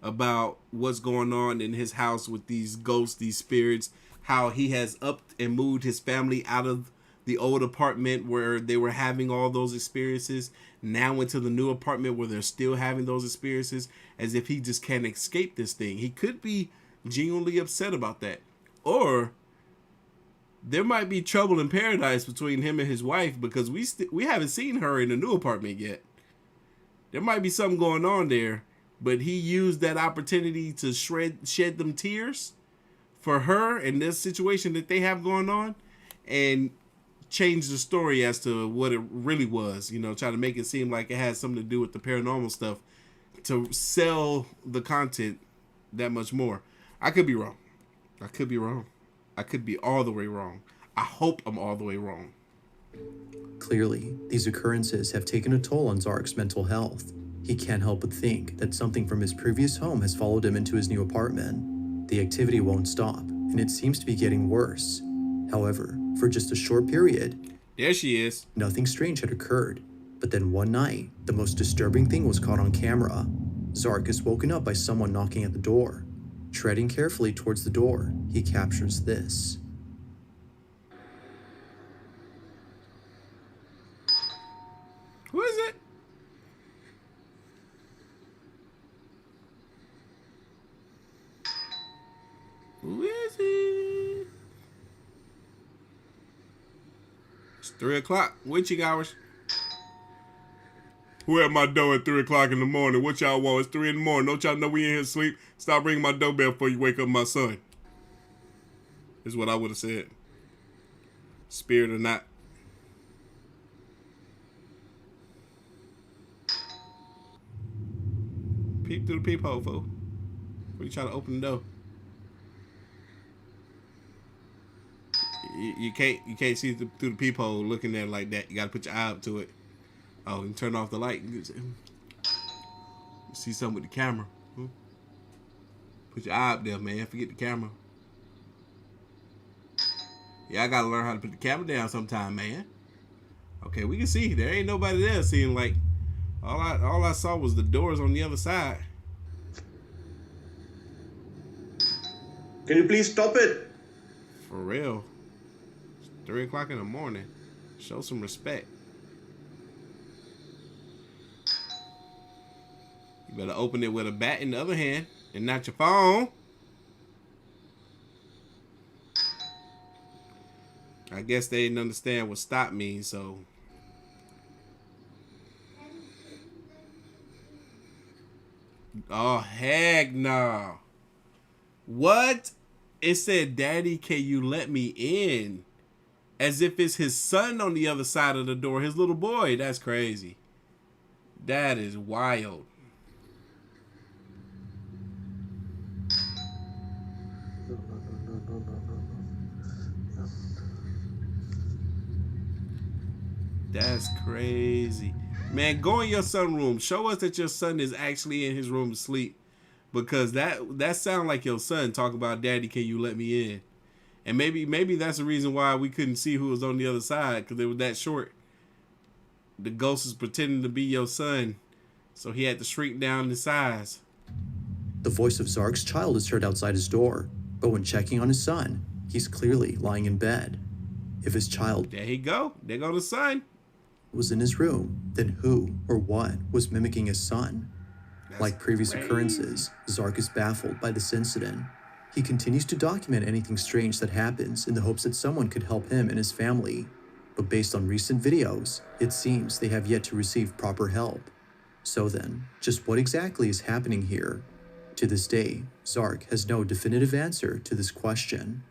about what's going on in his house with these ghosts, these spirits, how he has upped and moved his family out of the old apartment where they were having all those experiences, now into the new apartment where they're still having those experiences, as if he just can't escape this thing. He could be genuinely upset about that. Or there might be trouble in paradise between him and his wife, because we haven't seen her in the new apartment yet. There might be something going on there, but he used that opportunity to shed them tears for her and this situation that they have going on, and change the story as to what it really was. You know, try to make it seem like it has something to do with the paranormal stuff to sell the content that much more. I could be wrong. I could be wrong. I could be all the way wrong. I hope I'm all the way wrong. Clearly, these occurrences have taken a toll on Zark's mental health. He can't help but think that something from his previous home has followed him into his new apartment. The activity won't stop, and it seems to be getting worse. However, for just a short period, there she is. Nothing strange had occurred. But then one night, the most disturbing thing was caught on camera. Zark is woken up by someone knocking at the door. Treading carefully towards the door, he captures this. Who is it? Who is it? It's 3 o'clock. Witching hours. Who at my door at 3 o'clock in the morning? What y'all want? It's 3 in the morning. Don't y'all know we in here asleep? Stop ringing my doorbell before you wake up my son. Is what I would have said. Spirit or not. Peep through the peephole, fool. Before you try to open the door. You can't see through the peephole looking at it like that. You gotta put your eye up to it. Oh, and turn off the light. You see something with the camera. Put your eye up there, man. Forget the camera. Yeah, I gotta learn how to put the camera down sometime, man. Okay, we can see. There ain't nobody there seeing like all I saw was the doors on the other side. Can you please stop it? For real. It's 3 o'clock in the morning. Show some respect. You better open it with a bat in the other hand and not your phone. I guess they didn't understand what stop means, so. Oh, heck no. What? It said, Daddy, can you let me in? As if it's his son on the other side of the door, his little boy. That's crazy. That is wild. That's crazy. Man, go in your son's room. Show us that your son is actually in his room asleep. Because that sound like your son talking about, Daddy, can you let me in? And maybe that's the reason why we couldn't see who was on the other side, because they were that short. The ghost is pretending to be your son, so he had to shrink down in size. The voice of Zark's child is heard outside his door, but when checking on his son, he's clearly lying in bed. If his child There he go. There go the son. was in his room, then who or what was mimicking his son? Like previous occurrences, Zark is baffled by this incident. He continues to document anything strange that happens in the hopes that someone could help him and his family. But based on recent videos, it seems they have yet to receive proper help. So then, just what exactly is happening here? To this day, Zark has no definitive answer to this question.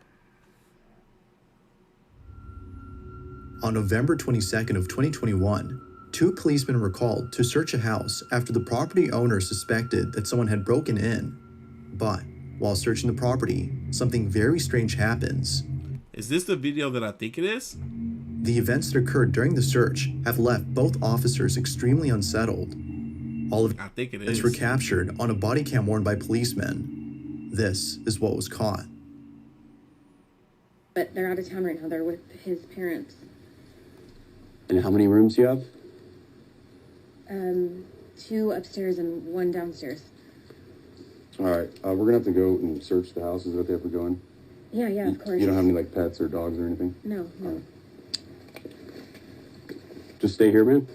On November 22nd of 2021, 2 policemen were called to search a house after the property owner suspected that someone had broken in. But while searching the property, something very strange happens. Is this the video that I think it is? The events that occurred during the search have left both officers extremely unsettled. All of I think it events is. were captured on a body cam worn by policemen. This is what was caught. But they're out of town right now. They're with his parents. And how many rooms do you have? 2 upstairs and 1 downstairs. All right, we're gonna have to go and search the house. Is it okay if we go in? Yeah, of course. You don't have any like pets or dogs or anything? No. Just stay here, man.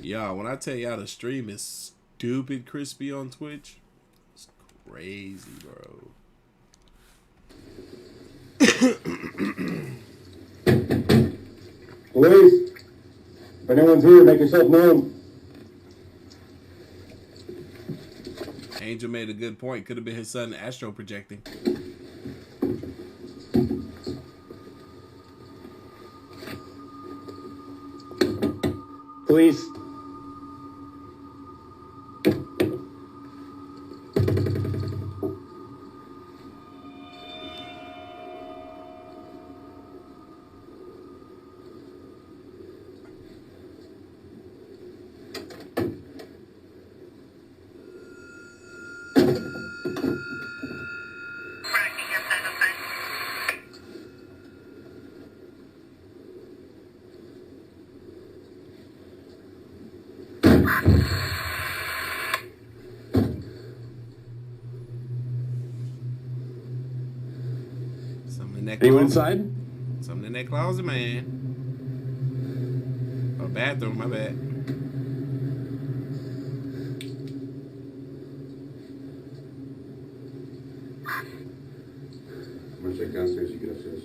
Y'all, when I tell y'all the stream is stupid crispy on Twitch, it's crazy, bro. Police, if anyone's here, make yourself known. Angel made a good point. Could have been his son astro projecting. Police. In that Anyone closet. inside? Something in that closet, man. Oh, bathroom, my bad. I'm gonna check downstairs, you get upstairs.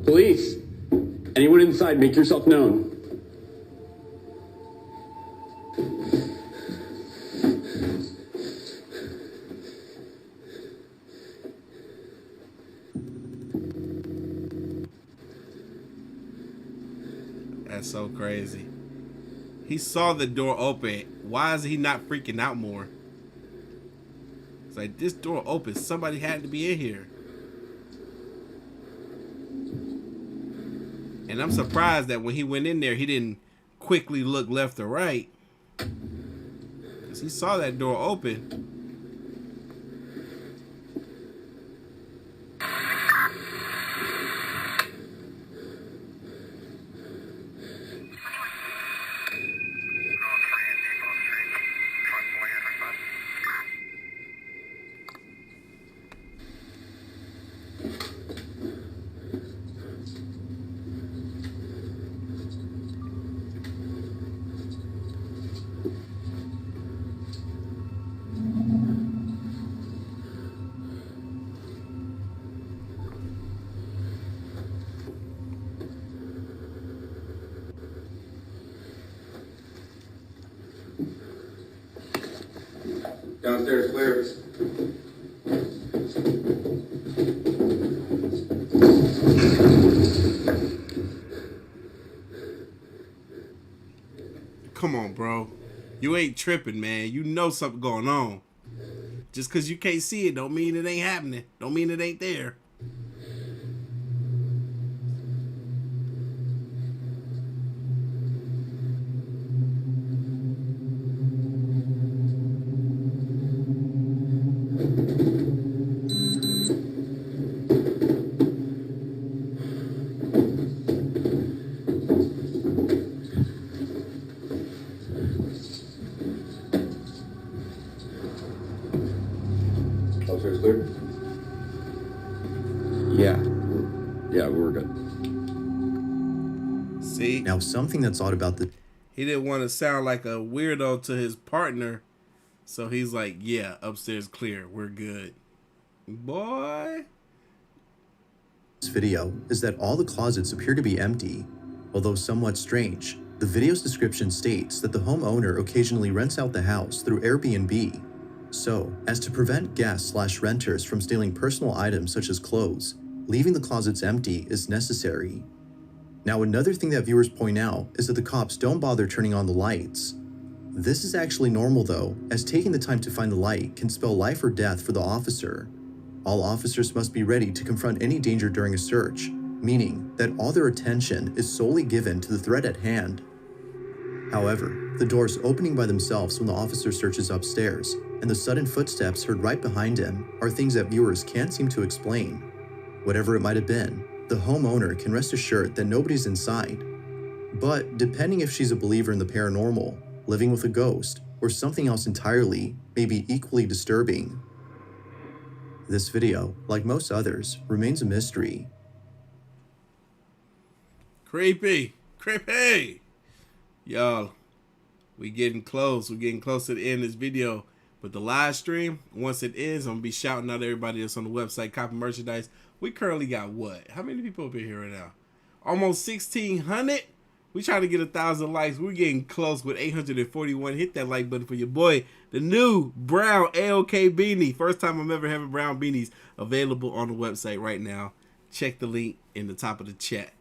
Police! Anyone inside, make yourself known. That's so crazy. He saw the door open. Why is he not freaking out more? It's like, this door open. Somebody had to be in here. And I'm surprised that when he went in there, he didn't quickly look left or right. Because he saw that door open. Downstairs clear. Come on, bro. You ain't tripping, man. You know something going on. Just because you can't see it don't mean it ain't happening. Don't mean it ain't there. Upstairs clear? Yeah. Yeah, we're good. See? Now, something that's odd about the He didn't want to sound like a weirdo to his partner. So he's like, yeah, upstairs clear. We're good. Boy. this video is that all the closets appear to be empty. Although somewhat strange, the video's description states that the homeowner occasionally rents out the house through Airbnb. So, as to prevent guests/renters from stealing personal items such as clothes, leaving the closets empty is necessary. Now, another thing that viewers point out is that the cops don't bother turning on the lights. This is actually normal though, as taking the time to find the light can spell life or death for the officer. All officers must be ready to confront any danger during a search, meaning that all their attention is solely given to the threat at hand. However, the doors opening by themselves when the officer searches upstairs, and the sudden footsteps heard right behind him are things that viewers can't seem to explain. Whatever it might have been, the homeowner can rest assured that nobody's inside. But depending if she's a believer in the paranormal, living with a ghost, or something else entirely, may be equally disturbing. This video, like most others, remains a mystery. Creepy. Creepy. Y'all, we getting close. We're getting close to the end of this video. But the live stream, once it ends, I'm going to be shouting out everybody that's on the website, copy merchandise. We currently got what? How many people up in here right now? Almost 1,600? We trying to get 1,000 likes. We're getting close with 841. Hit that like button for your boy. The new brown AOK beanie. First time I'm ever having brown beanies available on the website right now. Check the link in the top of the chat.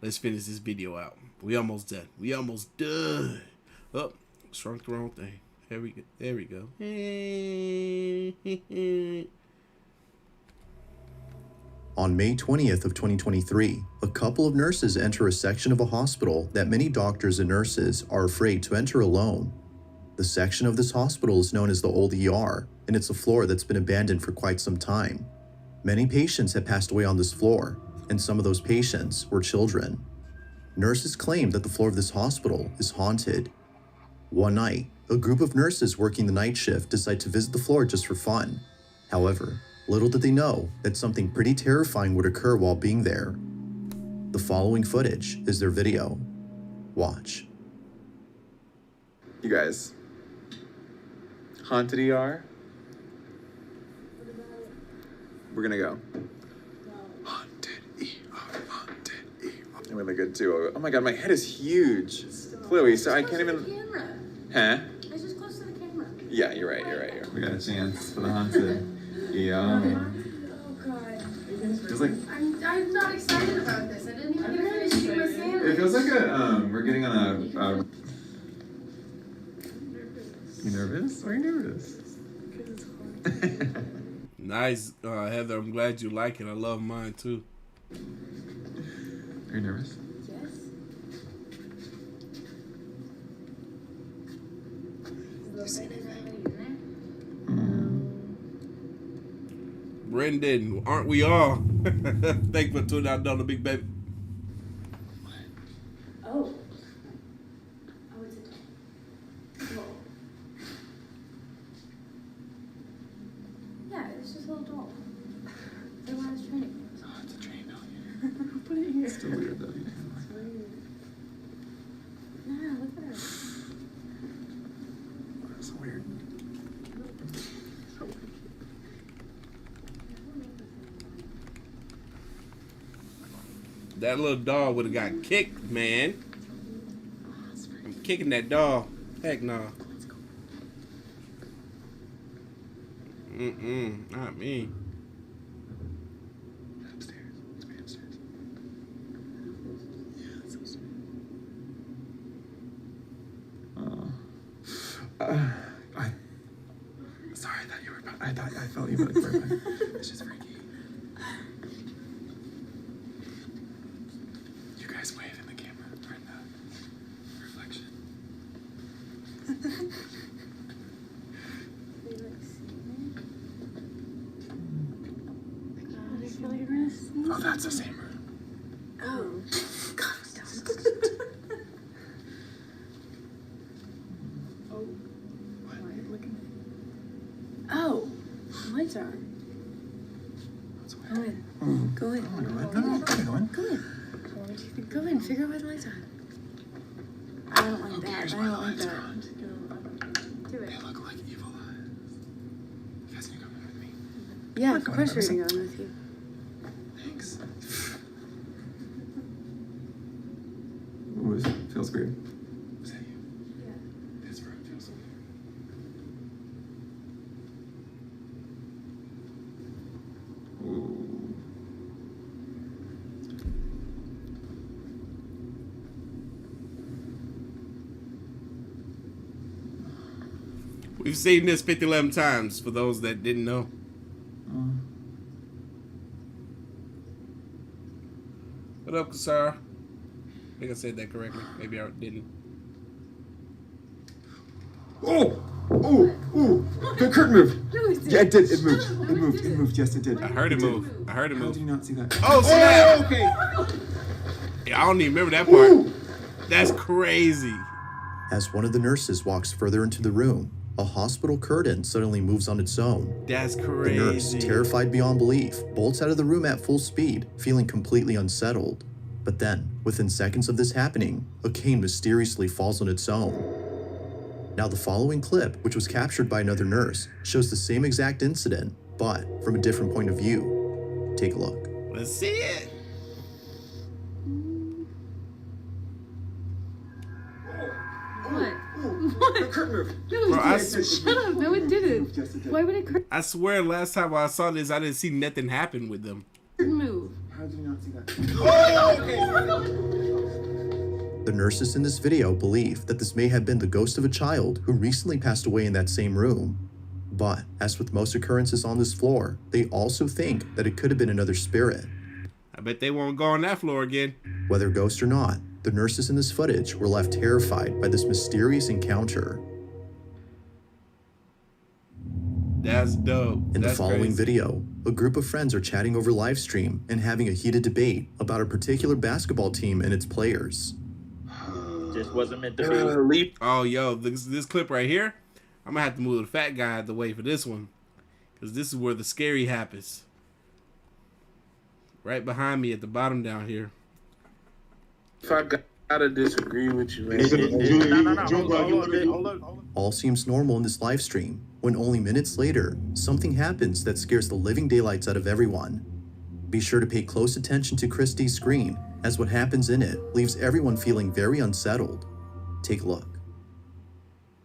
Let's finish this video out. We almost done. We almost done. Oh, shrunk the wrong thing. There we go. There we go. On May 20th of 2023, a couple of nurses enter a section of a hospital that many doctors and nurses are afraid to enter alone. The section of this hospital is known as the Old ER, and it's a floor that's been abandoned for quite some time. Many patients have passed away on this floor, and some of those patients were children. Nurses claim that the floor of this hospital is haunted. One night, a group of nurses working the night shift decide to visit the floor just for fun. However, little did they know that something pretty terrifying would occur while being there. The following footage is their video. Watch. You guys, haunted ER? We're gonna go. Haunted ER, haunted ER. I'm really good too. Oh my god, my head is huge. Chloe, so I can't even... Huh? It's just close to the camera. Yeah, you're right. We got a chance for the haunted ER. Oh god. It's like... I'm not excited about this. I didn't even get to finish eating my sandwich. It feels like we're getting on a... You nervous? Why are you nervous? Nice, Heather. I'm glad you like it. I love mine too. Are you nervous? Yes. Brendan, aren't we all? Thank you for tuning out, the big baby. Oh. Oh, it's a doll. Whoa. Yeah, it's just a little doll. That's why I was training. Oh, it's a train doll. Put it here. It's still weird though. It's weird. Nah, look at her. It's weird. That little dog would have got kicked, man. I'm kicking that dog. Heck no. Not me. Upstairs. It's way upstairs. Yeah, that's so sweet. Sorry, I thought you were about... I felt you were about... It's just freaky. You guys wave in the camera or in the reflection. Oh, that's the same room. Oh. Oh, the lights are on. Go in. Go in. Go in. Figure out why the lights are on. I don't like that. I don't like that. Do it. They look like evil eyes. You guys can come in with me. Yeah, of course we're gonna go with you. Thanks. Ooh, this feels weird. Was that you? Yeah. This room feels so weird. Ooh. We've seen this 50-11 times for those that didn't know. What up, Kasara? I think I said that correctly. Maybe I didn't. Oh! The curtain moved. No, it did. Yeah, it did. It moved. It moved. It moved. Yes, it did. I heard it move. I heard it How move. did you not see that? Oh, snap! Okay. Yeah, I don't even remember that part. That's crazy. As one of the nurses walks further into the room, a hospital curtain suddenly moves on its own. That's The crazy. nurse, terrified beyond belief, bolts out of the room at full speed, feeling completely unsettled. But then, within seconds of this happening, a cane mysteriously falls on its own. Now the following clip, which was captured by another nurse, shows the same exact incident, but from a different point of view. Take a look. Let's see it. What? The curtain moved. No, Bro, I it didn't. Shut up. No, it didn't. Yes, it did. Why would it I swear last time I saw this, I didn't see nothing happen with them. move? How did you not see that? The nurses in this video believe that this may have been the ghost of a child who recently passed away in that same room. But, as with most occurrences on this floor, they also think that it could have been another spirit. I bet they won't go on that floor again. Whether ghost or not, the nurses in this footage were left terrified by this mysterious encounter. That's dope. In the That's following crazy. video, a group of friends are chatting over live stream and having a heated debate about a particular basketball team and its players. Just wasn't meant to be. Oh, yo, this clip right here, I'm gonna have to move the fat guy out the way for this one, because this is where the scary happens. Right behind me at the bottom down here. If I gotta disagree with you, man. Hold on. All seems normal in this live stream, when only minutes later, something happens that scares the living daylights out of everyone. Be sure to pay close attention to Christie's screen, as what happens in it leaves everyone feeling very unsettled. Take a look.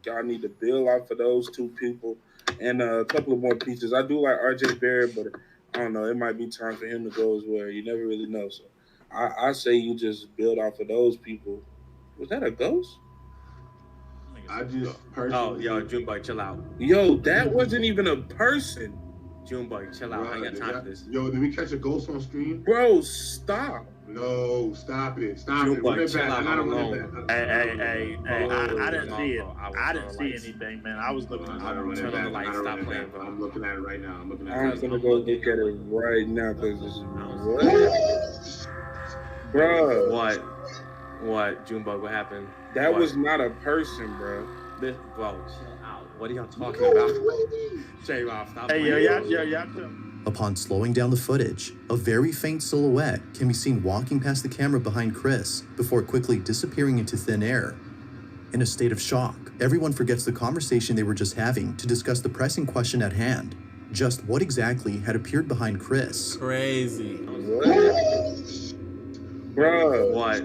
Y'all need to build off of those two people and a couple of more pieces. I do like RJ Barrett, but I don't know. It might be time for him to go as well. You never really know. So I say you just build off of those people. Was that a ghost? I just personally... Oh, yo, Junebug, chill out. Yo, that wasn't even a person. Junebug, chill out. I ain't got time for this. Yo, did we catch a ghost on stream? Bro, stop. No, stop it. Stop it. Junebug, chill out. I don't want it back. Hey, I didn't see it. I didn't see anything, man. I was looking at I don't turn on the lights. Stop playing, bro. I'm looking at it right now. I'm gonna go look at it right now because this is bro. What? Junebug, what happened? That was not a person, bro. Bro, chill out. What are y'all talking about? J-Rob, stop playing. Yeah. Upon slowing down the footage, a very faint silhouette can be seen walking past the camera behind Chris before quickly disappearing into thin air. In a state of shock, everyone forgets the conversation they were just having to discuss the pressing question at hand. Just what exactly had appeared behind Chris? Crazy. Bro. What?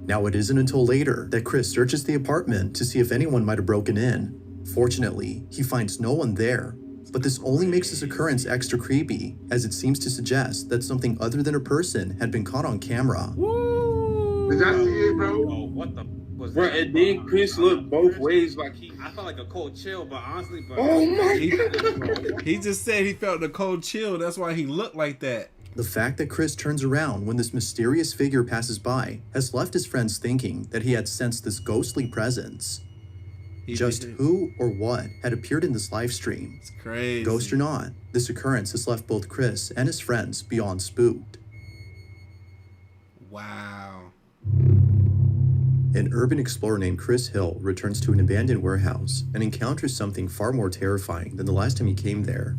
Now it isn't until later that Chris searches the apartment to see if anyone might have broken in. Fortunately, he finds no one there, but this only makes this occurrence extra creepy, as it seems to suggest that something other than a person had been caught on camera. Woo! Is that it, bro? Oh, what the was bro, that? and then Chris looked both ways like he... I felt like a cold chill, but honestly, bro. Oh my God. He just said he felt the cold chill. That's why he looked like that. The fact that Chris turns around when this mysterious figure passes by has left his friends thinking that he had sensed this ghostly presence. Just who or what had appeared in this live stream? It's crazy. Ghost or not, this occurrence has left both Chris and his friends beyond spooked. Wow. An urban explorer named Chris Hill returns to an abandoned warehouse and encounters something far more terrifying than the last time he came there.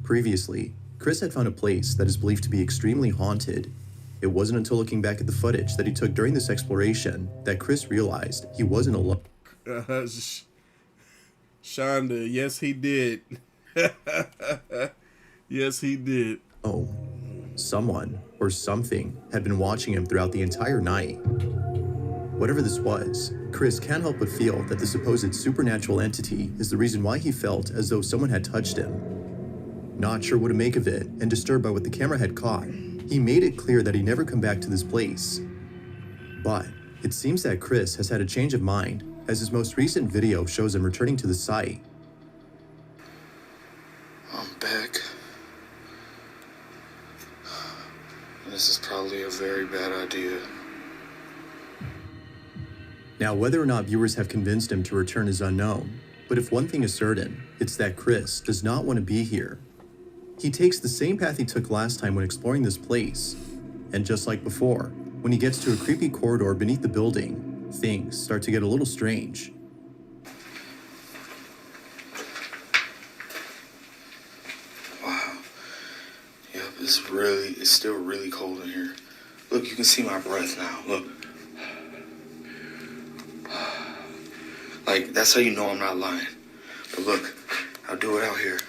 Previously, Chris had found a place that is believed to be extremely haunted. It wasn't until looking back at the footage that he took during this exploration that Chris realized he wasn't alone. Shonda, yes he did. Yes he did. Oh, someone or something had been watching him throughout the entire night. Whatever this was, Chris can't help but feel that the supposed supernatural entity is the reason why he felt as though someone had touched him. Not sure what to make of it, and disturbed by what the camera had caught, he made it clear that he'd never come back to this place. But it seems that Chris has had a change of mind, as his most recent video shows him returning to the site. I'm back. This is probably a very bad idea. Now, whether or not viewers have convinced him to return is unknown, but if one thing is certain, it's that Chris does not want to be here. He takes the same path he took last time when exploring this place, and just like before, when he gets to a creepy corridor beneath the building, things start to get a little strange. Wow. Yep, it's still really cold in here. Look, you can see my breath now. Look. Like, that's how you know I'm not lying. But look, I'll do it out here.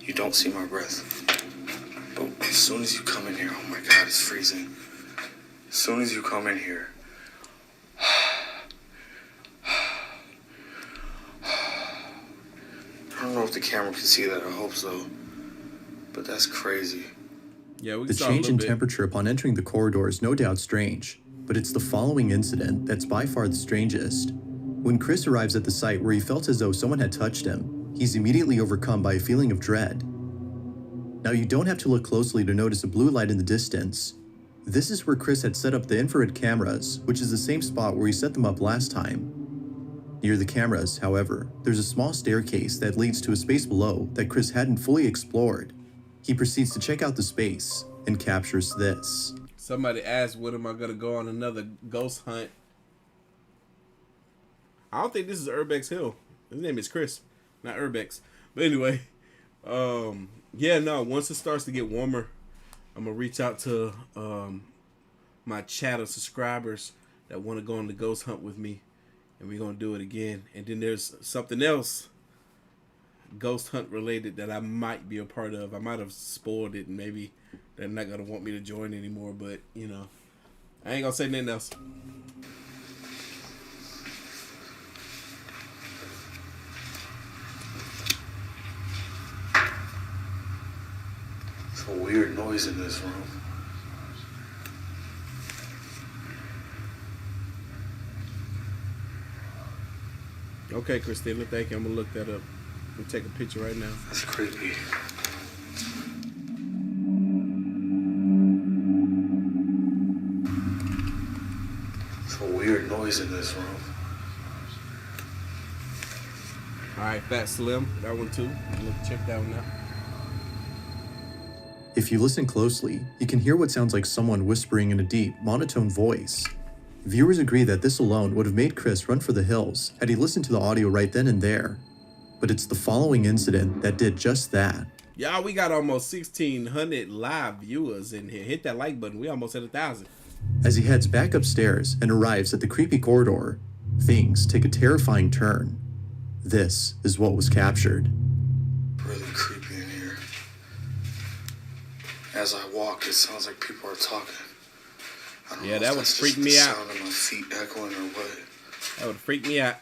You don't see my breath. But as soon as you come in here, oh my God, it's freezing. As soon as you come in here, I don't know if the camera can see that. I hope so. But that's crazy. Yeah, we The change in temperature upon entering the corridor is no doubt strange, but it's the following incident that's by far the strangest. When Chris arrives at the site where he felt as though someone had touched him, he's immediately overcome by a feeling of dread. Now, you don't have to look closely to notice a blue light in the distance. This is where Chris had set up the infrared cameras, which is the same spot where he set them up last time. Near the cameras, however, there's a small staircase that leads to a space below that Chris hadn't fully explored. He proceeds to check out the space and captures this. Somebody asked, when am I going to go on another ghost hunt? I don't think this is Urbex Hill. His name is Chris, not Urbex. But anyway, yeah, no, once it starts to get warmer, I'm going to reach out to my chat of subscribers that want to go on the ghost hunt with me. And we're going to do it again. And then there's something else ghost hunt related that I might be a part of. I might have spoiled it and maybe they're not going to want me to join anymore. But, you know, I ain't going to say nothing else. It's a weird noise in this room. Okay, Christina, thank you. I'm going to look that up. I'm going to take a picture right now. That's creepy. It's a weird noise in this room. All right, Fat Slim, that one too. Let's check that one out. If you listen closely, you can hear what sounds like someone whispering in a deep, monotone voice. Viewers agree that this alone would have made Chris run for the hills had he listened to the audio right then and there. But it's the following incident that did just that. Y'all, we got almost 1,600 live viewers in here. Hit that like button. We almost at 1,000. As he heads back upstairs and arrives at the creepy corridor, things take a terrifying turn. This is what was captured. Really creepy in here. As I walk, it sounds like people are talking. I don't know that if would that's freak just me the out. sound of my feet echoing or what. That would freak me out.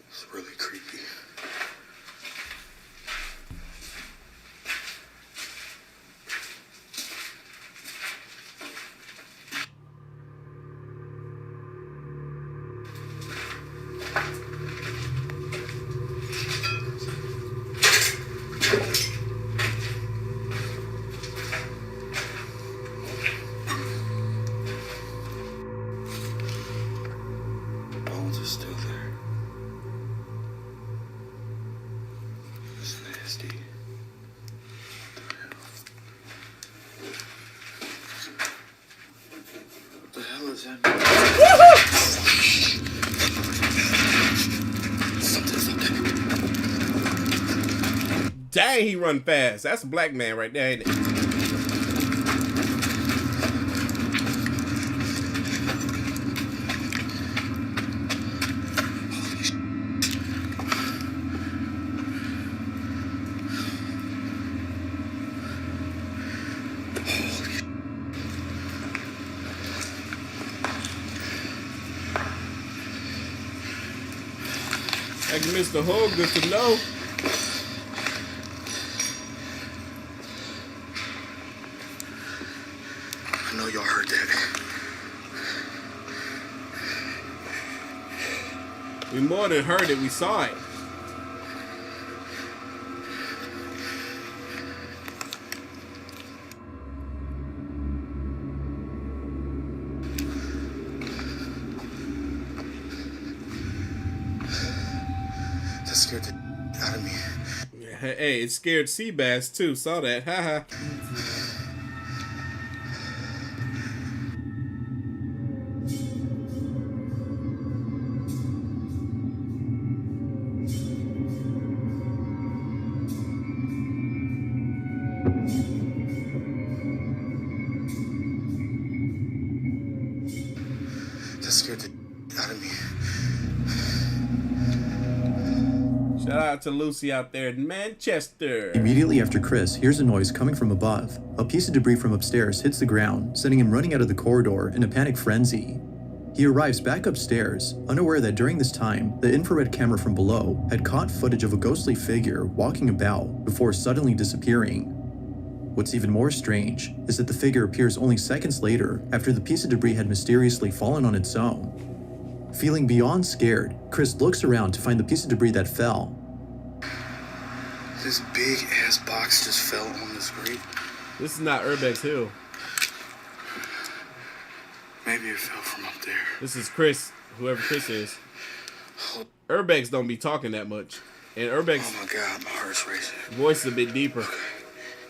It's really creepy. Bones are still there. It's nasty. What the hell is that? Dang, he run fast. That's a black man right there, ain't it? Thank you, Mr. Ho. Good to know. I know y'all heard that. We more than heard it, we saw it. That scared the out of me. Hey, it scared sea bass too. Saw that. Haha. That scared the out of me. Shout out to Lucy out there in Manchester. Immediately after Chris hears a noise coming from above, a piece of debris from upstairs hits the ground, sending him running out of the corridor in a panic frenzy. He arrives back upstairs, unaware that during this time, the infrared camera from below had caught footage of a ghostly figure walking about before suddenly disappearing. What's even more strange is that the figure appears only seconds later after the piece of debris had mysteriously fallen on its own. Feeling beyond scared, Chris looks around to find the piece of debris that fell. This big ass box just fell on this grate. This is not Urbex Hill. Maybe it fell from up there. This is Chris, whoever Chris is. Urbex don't be talking that much. And Urbex, Oh my God, my heart's racing. voice is a bit deeper.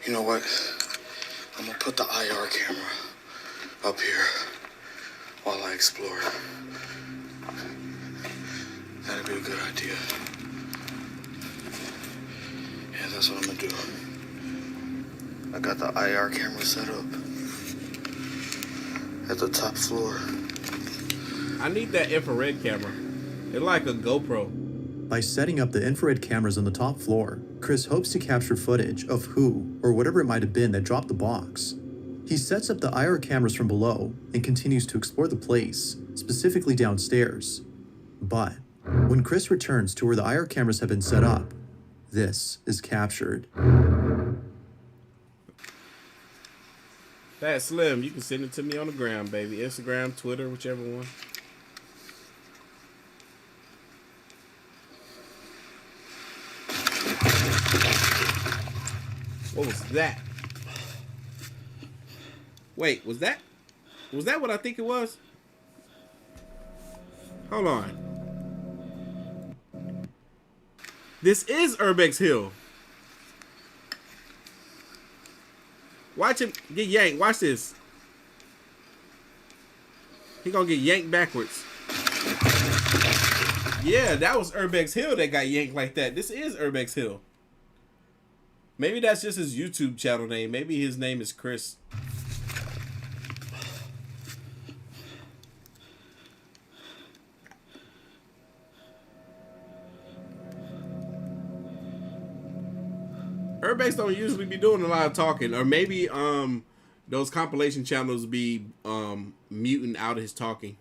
You know what? I'm gonna put the IR camera up here while I explore. That'd be a good idea. Yeah, that's what I'm gonna do. I got the IR camera set up at the top floor. I need that infrared camera. It's like a GoPro. By setting up the infrared cameras on the top floor, Chris hopes to capture footage of who or whatever it might have been that dropped the box. He sets up the IR cameras from below and continues to explore the place, specifically downstairs. But when Chris returns to where the IR cameras have been set up, this is captured. Fat Slim, you can send it to me on the ground, baby. Instagram, Twitter, whichever one. What was that? Wait, was that what I think it was? Hold on. This is Urbex Hill. Watch him get yanked. Watch this. He gonna get yanked backwards. Yeah, that was Urbex Hill that got yanked like that. This is Urbex Hill. Maybe that's just his YouTube channel name. Maybe his name is Chris. Urbex don't usually be doing a lot of talking, or maybe those compilation channels be muting out his talking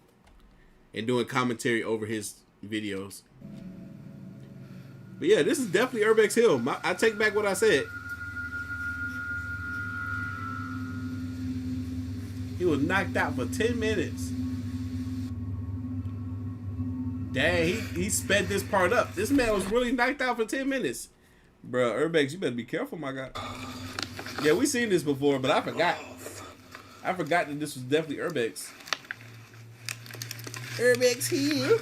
and doing commentary over his videos. But yeah, this is definitely Urbex Hill. I take back what I said. He was knocked out for 10 minutes. Dang, he sped this part up. This man was really knocked out for 10 minutes. Bruh, Urbex, you better be careful, my guy. Yeah, we seen this before, but I forgot. I forgot that this was definitely Urbex. Urbex Hill.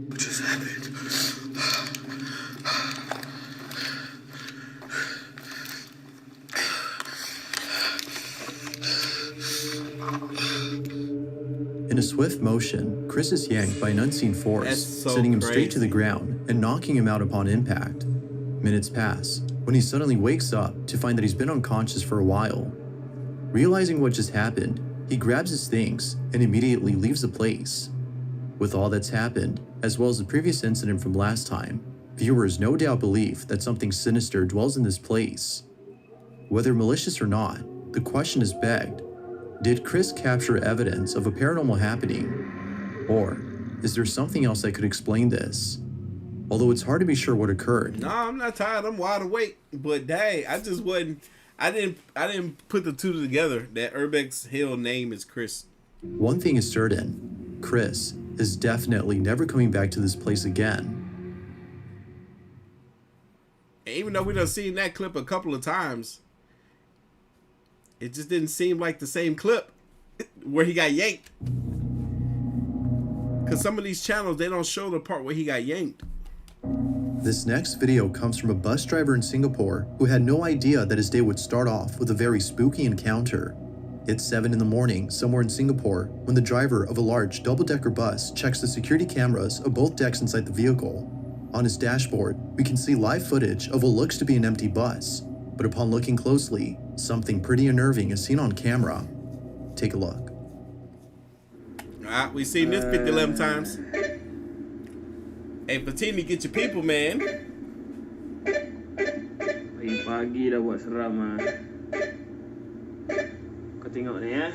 What just happened? In a swift motion, Chris is yanked by an unseen force, so sending him straight to the crazy. ground and knocking him out upon impact. Minutes pass, when he suddenly wakes up to find that he's been unconscious for a while. Realizing what just happened, he grabs his things and immediately leaves the place. With all that's happened, as well as the previous incident from last time, viewers no doubt believe that something sinister dwells in this place. Whether malicious or not, the question is begged: did Chris capture evidence of a paranormal happening? Or is there something else that could explain this? Although it's hard to be sure what occurred. No, I'm not tired. I'm wide awake. But dang, I just wasn't. I didn't put the two together. That Urbex Hill name is Chris. One thing is certain: Chris is definitely never coming back to this place again. And even though we done seen that clip a couple of times, it just didn't seem like the same clip where he got yanked. Because some of these channels, they don't show the part where he got yanked. This next video comes from a bus driver in Singapore who had no idea that his day would start off with a very spooky encounter. It's 7 in the morning somewhere in Singapore when the driver of a large double-decker bus checks the security cameras of both decks inside the vehicle. On his dashboard, we can see live footage of what looks to be an empty bus, but upon looking closely, something pretty unnerving is seen on camera. Take a look. Alright, we seen this 50-11 times. Hey, Patini, get your people, man. Pagi-pagi dah buat seram ah. Kau tengok ni ya.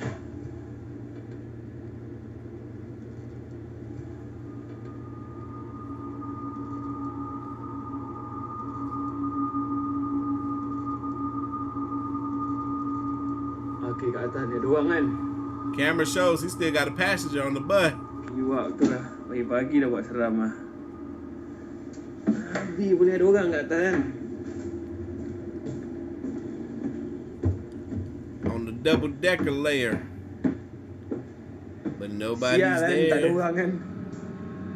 Okey, kat kat atas dia doang kan. Camera shows he still got a passenger on the bus. Jiwa tu lah. Pagi-pagi dah buat seram lah. Habis boleh ada orang kat atas kan. On the double-decker layer. But nobody's Sial kan, tak ada there. orang kan.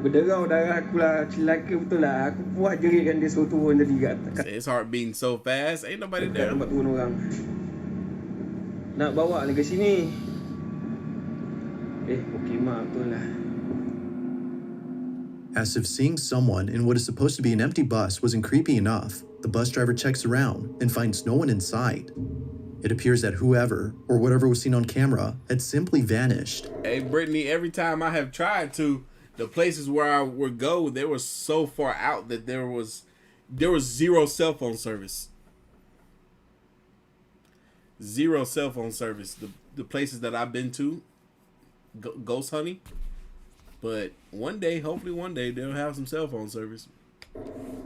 Berderau darah aku lah. Celaka betul lah. Aku puas jeritkan dia suruh turun tadi kat His heart beating so fast, ain't nobody there. tempat turun orang. Nak bawa ni ke sini. Okey mak betul lah. As if seeing someone in what is supposed to be an empty bus wasn't creepy enough, the bus driver checks around and finds no one inside. It appears that whoever, or whatever was seen on camera, had simply vanished. Hey, Brittany, every time I have tried to, the places where I would go, they were so far out that there was zero cell phone service. Zero cell phone service. The places that I've been to, ghost hunting. But one day, hopefully one day, they'll have some cell phone service.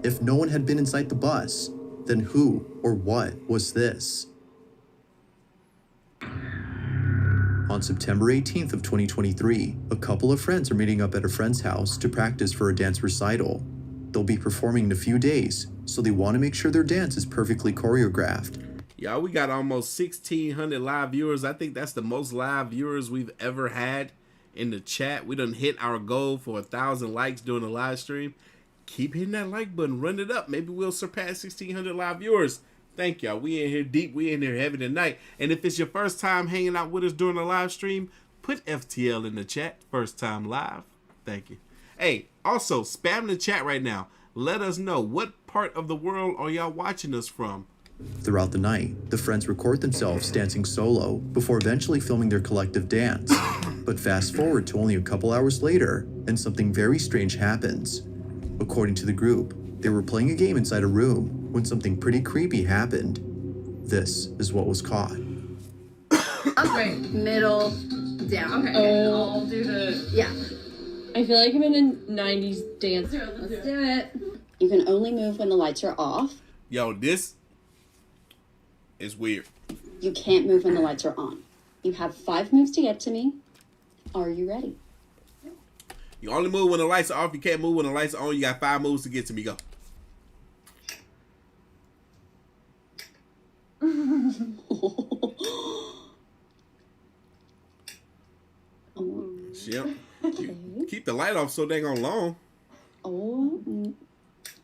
If no one had been inside the bus, then who or what was this? On September 18th of 2023, a couple of friends are meeting up at a friend's house to practice for a dance recital. They'll be performing in a few days, so they want to make sure their dance is perfectly choreographed. Y'all, we got almost 1,600 live viewers. I think that's the most live viewers we've ever had in the chat. We done hit our goal for 1,000 likes during the live stream. Keep hitting that like button, run it up. Maybe we'll surpass 1,600 live viewers. Thank y'all. We in here deep. We in here heavy tonight. And if it's your first time hanging out with us during the live stream, put FTL in the chat. First time live. Thank you. Hey, also spam the chat right now. Let us know what part of the world are y'all watching us from. Throughout the night, the friends record themselves dancing solo before eventually filming their collective dance. But fast forward to only a couple hours later, and something very strange happens. According to the group, they were playing a game inside a room when something pretty creepy happened. This is what was caught. Right, middle, down. Okay, I'll do the... Yeah. I feel like I'm in a 90s dance. Let's do it. You can only move when the lights are off. Yo, this is weird. You can't move when the lights are on. You have 5 moves to get to me. Are you ready? You only move when the lights are off. You can't move when the lights are on. You got 5 moves to get to me. Go. Yep. Keep the light off so dang on long. Oh,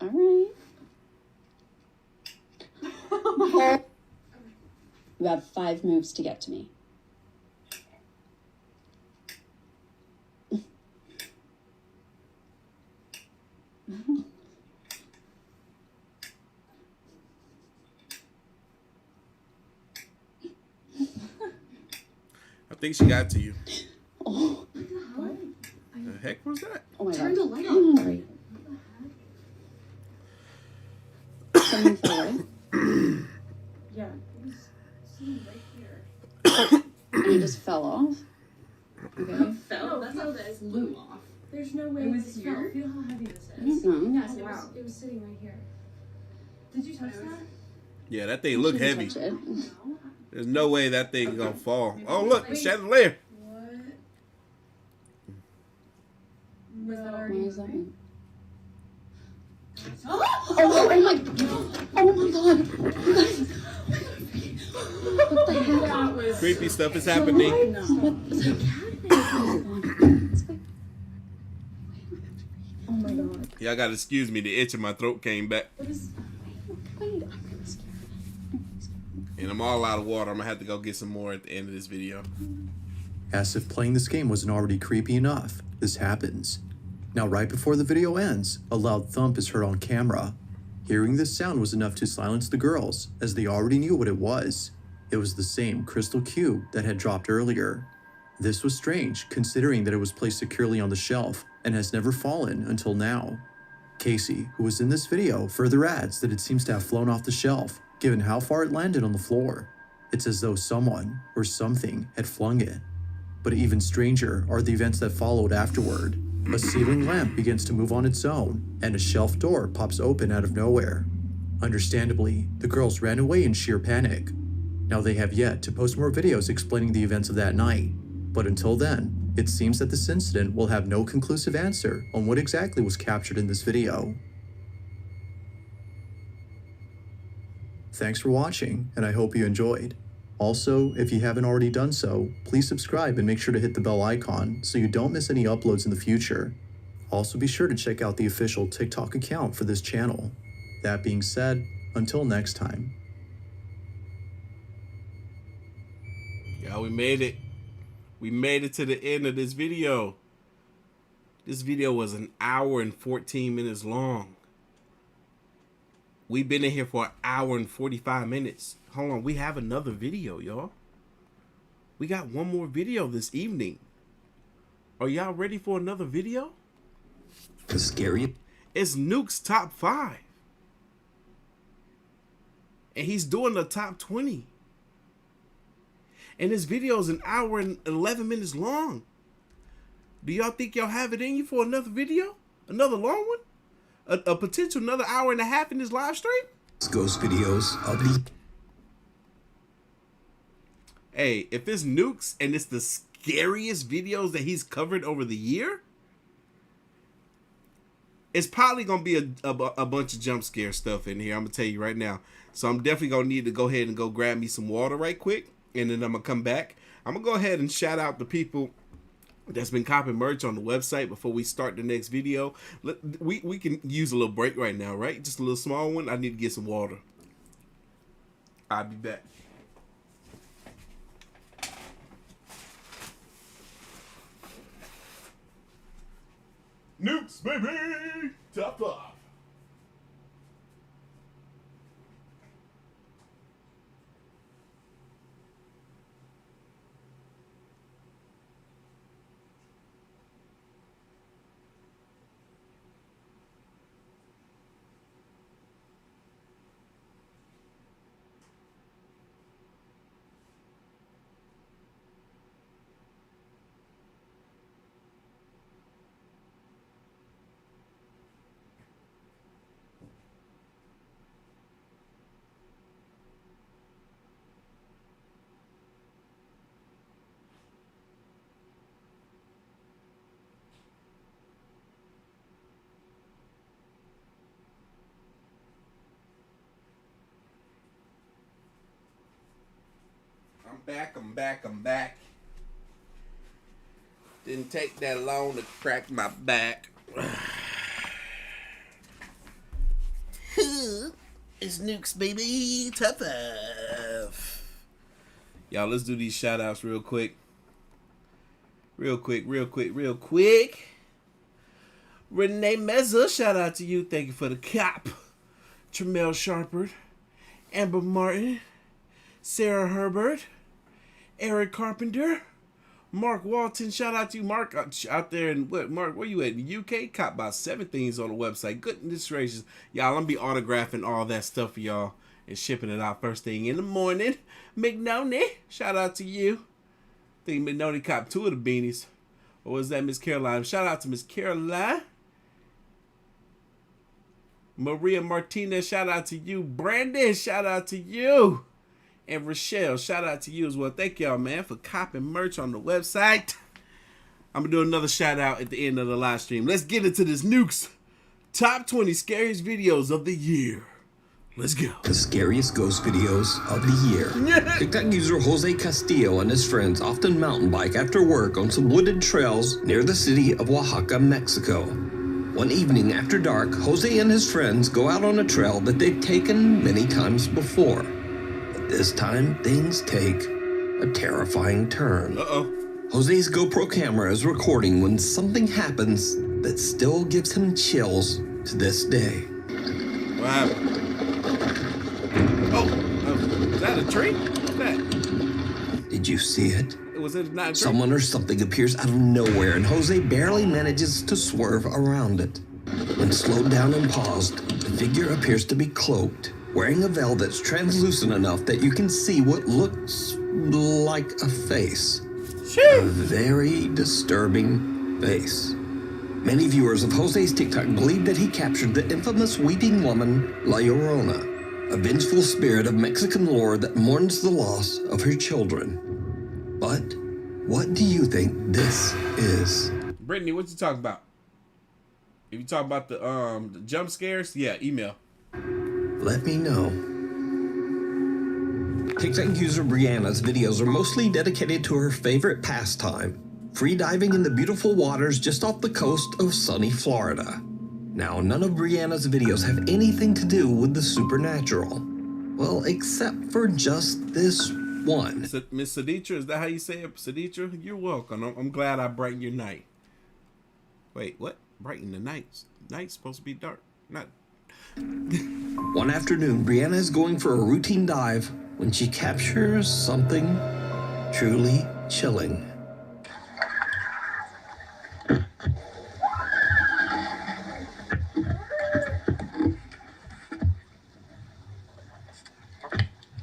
all right. You have 5 moves to get to me. I think she got to you. Oh. What? The heck was that? Oh my Turn God. the light on. Sorry. Something fell away. Yeah, it was sitting right here. And it just fell off. Okay. Fell? That's not that. It flew off. There's no way It was this here? fell. Feel how heavy this I is. don't know. Yes, it was sitting right here. Did you touch that? Yeah, that thing look heavy. Touch it. There's no way that thing gonna fall. Oh look, the chandelier. What? Was that What already does that mean? Oh! Oh my God! Oh my God! You guys! What the heck? That was... Creepy stuff is happening. What is that? Oh my God. Y'all gotta excuse me, the itch in my throat came back. Wait, I'm really scared. And I'm all out of water. I'm gonna have to go get some more at the end of this video. As if playing this game wasn't already creepy enough, this happens. Now, right before the video ends, a loud thump is heard on camera. Hearing this sound was enough to silence the girls, as they already knew what it was. It was the same crystal cube that had dropped earlier. This was strange, considering that it was placed securely on the shelf and has never fallen until now. Casey, who was in this video, further adds that it seems to have flown off the shelf, given how far it landed on the floor. It's as though someone or something had flung it. But even stranger are the events that followed afterward. A ceiling lamp begins to move on its own, and a shelf door pops open out of nowhere. Understandably, the girls ran away in sheer panic. Now, they have yet to post more videos explaining the events of that night, but until then, it seems that this incident will have no conclusive answer on what exactly was captured in this video. Thanks for watching, and I hope you enjoyed. Also, if you haven't already done so, please subscribe and make sure to hit the bell icon so you don't miss any uploads in the future. Also, be sure to check out the official TikTok account for this channel. That being said, until next time. Yeah, we made it. We made it to the end of this video. This video was an hour and 14 minutes long. We've been in here for an hour and 45 minutes. Hold on, we have another video, y'all. We got one more video this evening. Are y'all ready for another video? It's scary. It's Nuke's top 5. And he's doing the top 20. And this video is an hour and 11 minutes long. Do y'all think y'all have it in you for another video? Another long one? A potential another hour and a half in this live stream? Ghost videos of the... Hey, if it's Nukes and it's the scariest videos that he's covered over the year, it's probably going to be a bunch of jump scare stuff in here. I'm going to tell you right now. So I'm definitely going to need to go ahead and go grab me some water right quick. And then I'm going to come back. I'm going to go ahead and shout out the people that's been copying merch on the website before we start the next video. We can use a little break right now, right? Just a little small one. I need to get some water. I'll be back. Nukes, baby! Top 5. I'm back. Didn't take that long to crack my back. It's Nukes, baby. Top 5. Y'all, let's do these shout outs real quick. Real quick. Renee Meza, shout out to you. Thank you for the cap. Tremel Sharpard. Amber Martin. Sarah Herbert. Eric Carpenter, Mark Walton, shout out to you, Mark, out there in Mark, where you at? In the UK? Caught about 7 things on the website. Goodness gracious. Y'all, I'm gonna be autographing all that stuff for y'all and shipping it out first thing in the morning. McNoney, shout out to you. I think McNoney copped 2 of the beanies. Or was that Miss Caroline? Shout out to Miss Caroline. Maria Martinez, shout out to you. Brandon, shout out to you. And Rochelle, shout out to you as well. Thank y'all, man, for copping merch on the website. I'm going to do another shout out at the end of the live stream. Let's get into this Nukes top 20 scariest videos of the year. Let's go. The scariest ghost videos of the year. TikTok user Jose Castillo and his friends often mountain bike after work on some wooded trails near the city of Oaxaca, Mexico. One evening after dark, Jose and his friends go out on a trail that they've taken many times before. This time, things take a terrifying turn. Jose's GoPro camera is recording when something happens that still gives him chills to this day. Wow. Oh, is that a tree? What's that? Did you see it? Was it not a tree? Someone or something appears out of nowhere, and Jose barely manages to swerve around it. When slowed down and paused, the figure appears to be cloaked, wearing a veil that's translucent enough that you can see what looks like a face. A very disturbing face. Many viewers of Jose's TikTok believe that he captured the infamous weeping woman, La Llorona, a vengeful spirit of Mexican lore that mourns the loss of her children. But what do you think this is? Brittany, what you talking about? If you talk about the jump scares, yeah, email. Let me know. TikTok user Brianna's videos are mostly dedicated to her favorite pastime, free diving in the beautiful waters just off the coast of sunny Florida. Now, none of Brianna's videos have anything to do with the supernatural. Well, except for just this one. Miss Saditra, is that how you say it? Saditra? You're welcome. I'm glad I brightened your night. Wait, what? Brighten the night? Night's supposed to be dark. Not. One afternoon, Brianna is going for a routine dive when she captures something truly chilling.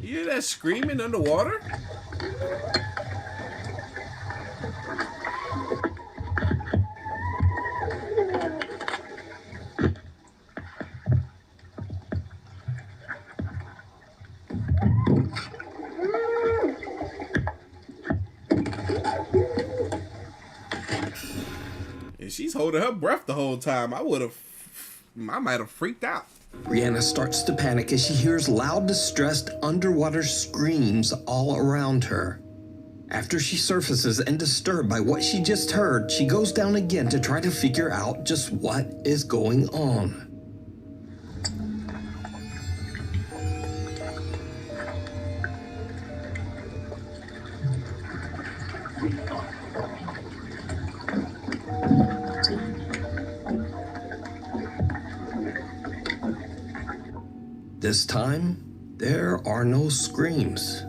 You hear that screaming underwater? And she's holding her breath the whole time. I might have freaked out. Brianna starts to panic as she hears loud, distressed underwater screams all around her. After she surfaces and disturbed by what she just heard, she goes down again to try to figure out just what is going on. This time, there are no screams.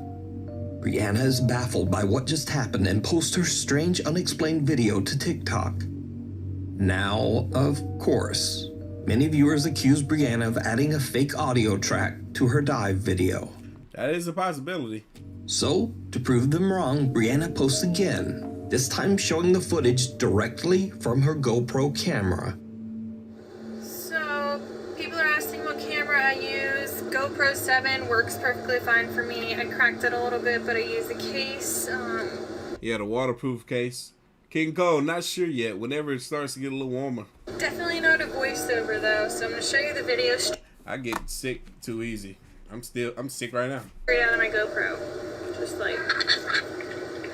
Brianna is baffled by what just happened and posts her strange, unexplained video to TikTok. Now, of course, many viewers accuse Brianna of adding a fake audio track to her dive video. That is a possibility. So, to prove them wrong, Brianna posts again, this time showing the footage directly from her GoPro camera. So, people are asking what camera I use. GoPro 7 works perfectly fine for me. I cracked it a little bit, but I use a case. Yeah, the waterproof case. King Cole, not sure yet. Whenever it starts to get a little warmer. Definitely not a voiceover though, so I'm gonna show you the video I get sick too easy. I'm sick right now. straight out of my GoPro. Just like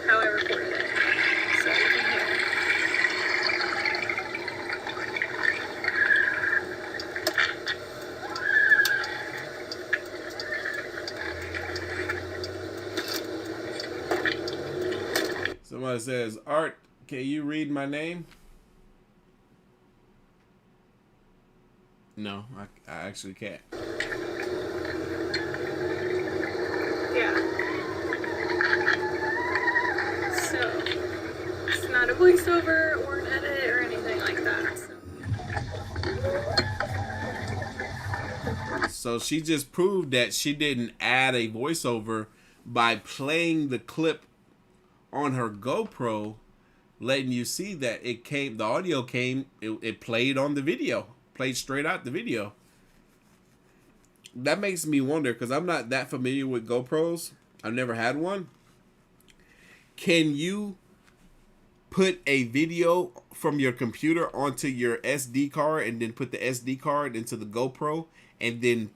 how I recorded it. So you can hear it. Somebody says, Art, can you read my name? No, I actually can't. Yeah. So it's not a voiceover or an edit or anything like that. So she just proved that she didn't add a voiceover by playing the clip on her GoPro, letting you see that the audio came, it played on the video, played straight out the video. That makes me wonder, because I'm not that familiar with GoPros. I've never had one. Can you put a video from your computer onto your SD card and then put the SD card into the GoPro, and then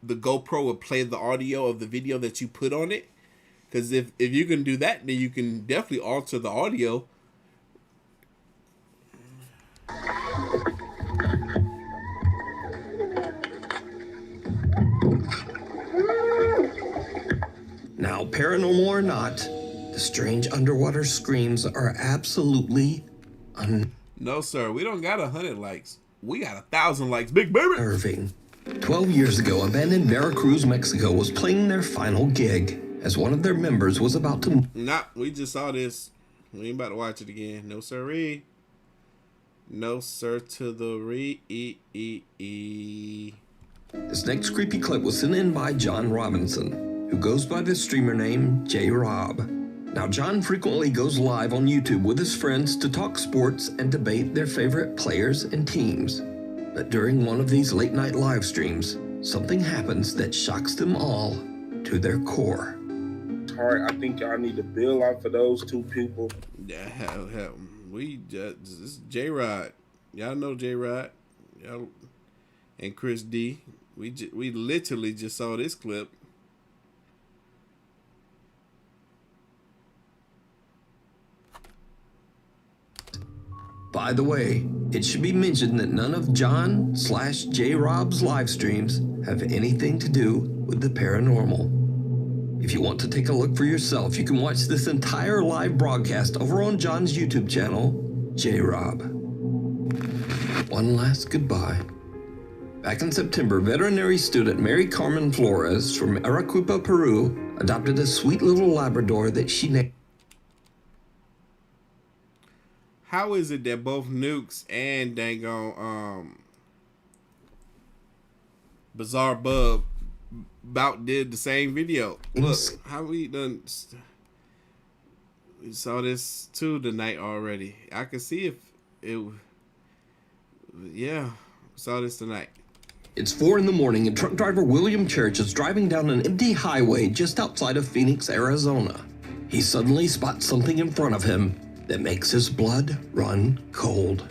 the GoPro will play the audio of the video that you put on it? Because if you can do that, then you can definitely alter the audio. Now, paranormal or not, the strange underwater screams are absolutely No, sir. We don't got 100 likes. We got 1,000 likes. Big baby. unnerving. 12 years ago, a band in Veracruz, Mexico was playing their final gig as one of their members was about to... Nah, we just saw this. We ain't about to watch it again. No, sirree. No, sir, to the re. This next creepy clip was sent in by John Robinson, who goes by the streamer name J-Rob. Now, John frequently goes live on YouTube with his friends to talk sports and debate their favorite players and teams. But during one of these late-night live streams, something happens that shocks them all to their core. Hard. I think y'all need to build out for those two people. Yeah, hell, we just this is J-Rod. Y'all know J-Rod. Y'all and Chris D. We literally just saw this clip. By the way, it should be mentioned that none of John/J-Rob's live streams have anything to do with the paranormal. If you want to take a look for yourself, you can watch this entire live broadcast over on John's YouTube channel, J-Rob. One last goodbye. Back in September, veterinary student Mary Carmen Flores from Arequipa, Peru, adopted a sweet little Labrador that she named. How is it that both Nukes and dang Bizarre Bub about did the same video? Look, how we done. We saw this too tonight already. I could see if it. Yeah, saw this tonight. It's 4 in the morning and truck driver William Church is driving down an empty highway just outside of Phoenix, Arizona. He suddenly spots something in front of him that makes his blood run cold.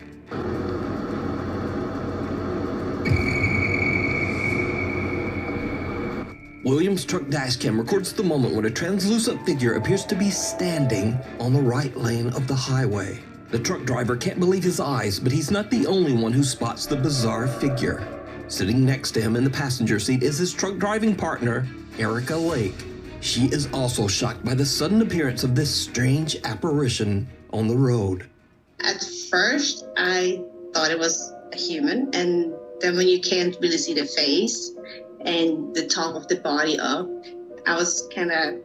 William's truck dashcam records the moment when a translucent figure appears to be standing on the right lane of the highway. The truck driver can't believe his eyes, but he's not the only one who spots the bizarre figure. Sitting next to him in the passenger seat is his truck driving partner, Erica Lake. She is also shocked by the sudden appearance of this strange apparition on the road. At first, I thought it was a human, and then when you can't really see the face and the top of the body up, I was kind of,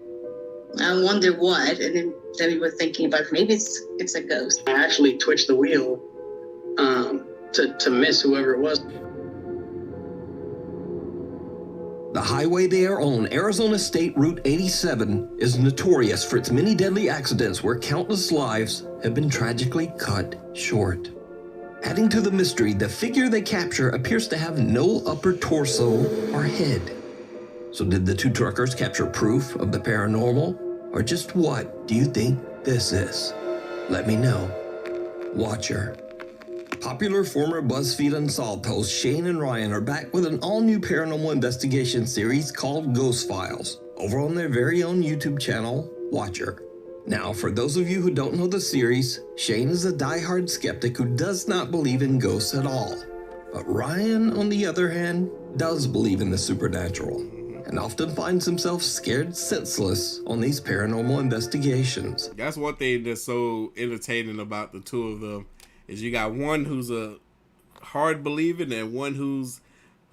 I wonder what, and then we were thinking about maybe it's a ghost. I actually twitched the wheel to miss whoever it was. The highway they are on, Arizona State Route 87, is notorious for its many deadly accidents where countless lives have been tragically cut short. Adding to the mystery, the figure they capture appears to have no upper torso or head. So did the two truckers capture proof of the paranormal? Or just what do you think this is? Let me know. Watcher. Popular former BuzzFeed Unsolved hosts Shane and Ryan are back with an all-new paranormal investigation series called Ghost Files, over on their very own YouTube channel, Watcher. Now, for those of you who don't know the series, Shane is a die-hard skeptic who does not believe in ghosts at all. But Ryan, on the other hand, does believe in the supernatural, and often finds himself scared senseless on these paranormal investigations. That's one thing that's so entertaining about the two of them, is you got one who's a hard believer and one who's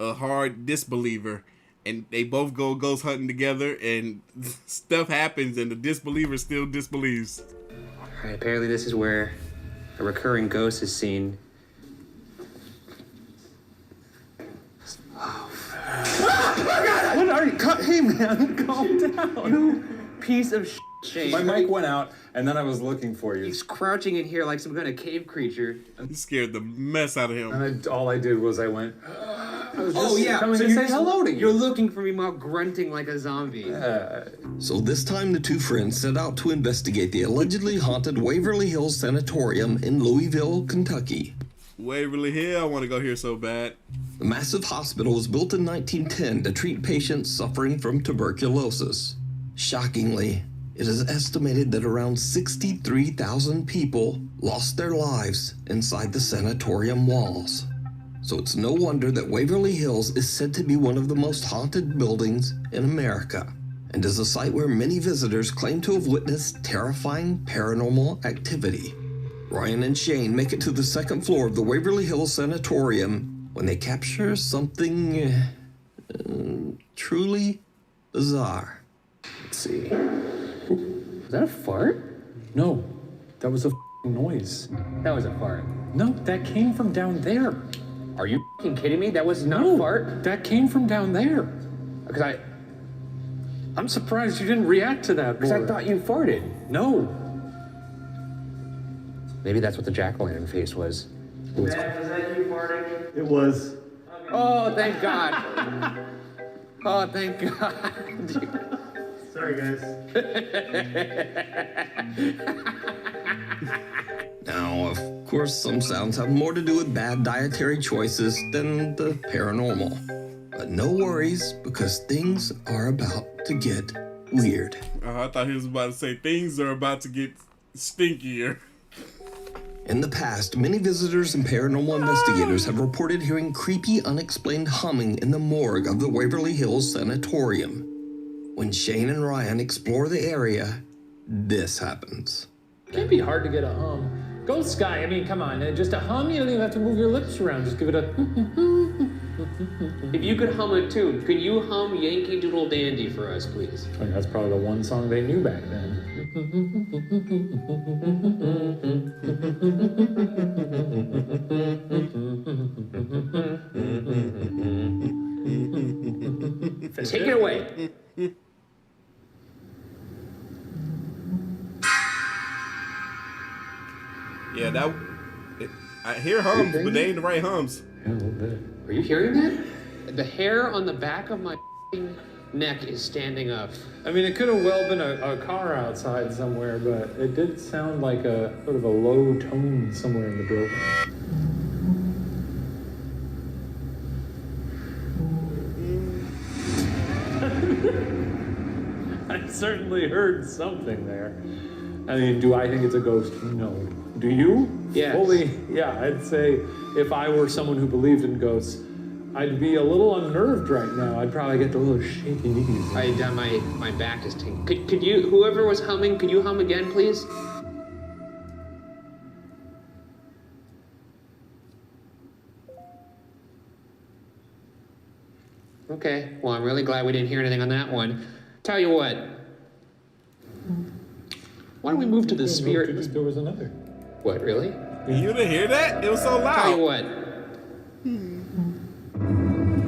a hard disbeliever, and they both go ghost hunting together, and stuff happens, and the disbeliever still disbelieves. All right, apparently this is where a recurring ghost is seen. What are you? Hey, man, calm down. You piece of shit, Shane. My mic went out, and then I was looking for you. He's crouching in here like some kind of cave creature. You scared the mess out of him. And all I did was I went, I was oh, yeah. coming So to say hello to you. You're looking for me while grunting like a zombie. So this time the two friends set out to investigate the allegedly haunted Waverly Hills Sanatorium in Louisville, Kentucky. Waverly Hill, I want to go here so bad. The massive hospital was built in 1910 to treat patients suffering from tuberculosis. Shockingly, it is estimated that around 63,000 people lost their lives inside the sanatorium walls. So it's no wonder that Waverly Hills is said to be one of the most haunted buildings in America, and is a site where many visitors claim to have witnessed terrifying paranormal activity. Ryan and Shane make it to the second floor of the Waverly Hills Sanatorium when they capture something truly bizarre. Let's see. Was that a fart? No, that was a noise. That was a fart. No, that came from down there. Are you kidding me? That was not a fart? That came from down there. Because I'm surprised you didn't react to that. Because I thought you farted. No. Maybe that's what the jack-o'-lantern face was. Was that you farting? It was. Oh, thank God. Oh, thank God. Sorry, guys. Now, of course, some sounds have more to do with bad dietary choices than the paranormal. But no worries, because things are about to get weird. I thought he was about to say things are about to get stinkier. In the past, many visitors and paranormal investigators have reported hearing creepy, unexplained humming in the morgue of the Waverly Hills Sanatorium. When Shane and Ryan explore the area, this happens. It can't be hard to get a hum. Ghost guy, I mean, come on, just a hum, you don't even have to move your lips around, just give it a... If you could hum a tune, could you hum Yankee Doodle Dandy for us, please? I think that's probably the one song they knew back then. Take it away. Yeah, I hear hums, but they ain't the right hums. Yeah, a little bit. Are you hearing that? The hair on the back of my neck is standing up. I mean, it could have well been a car outside somewhere, but it did sound like a sort of a low tone somewhere in the building. I certainly heard something there. I mean, do I think it's a ghost? No. Do you? Yes. Fully, yeah, I'd say if I were someone who believed in ghosts, I'd be a little unnerved right now. I'd probably get a little shaky knees. My back is tingling. Could you, whoever was humming, could you hum again, please? Okay, well, I'm really glad we didn't hear anything on that one. Tell you what, why don't we move to the spirit? There was another. What, really? You didn't hear that? It was so loud. Tell you what.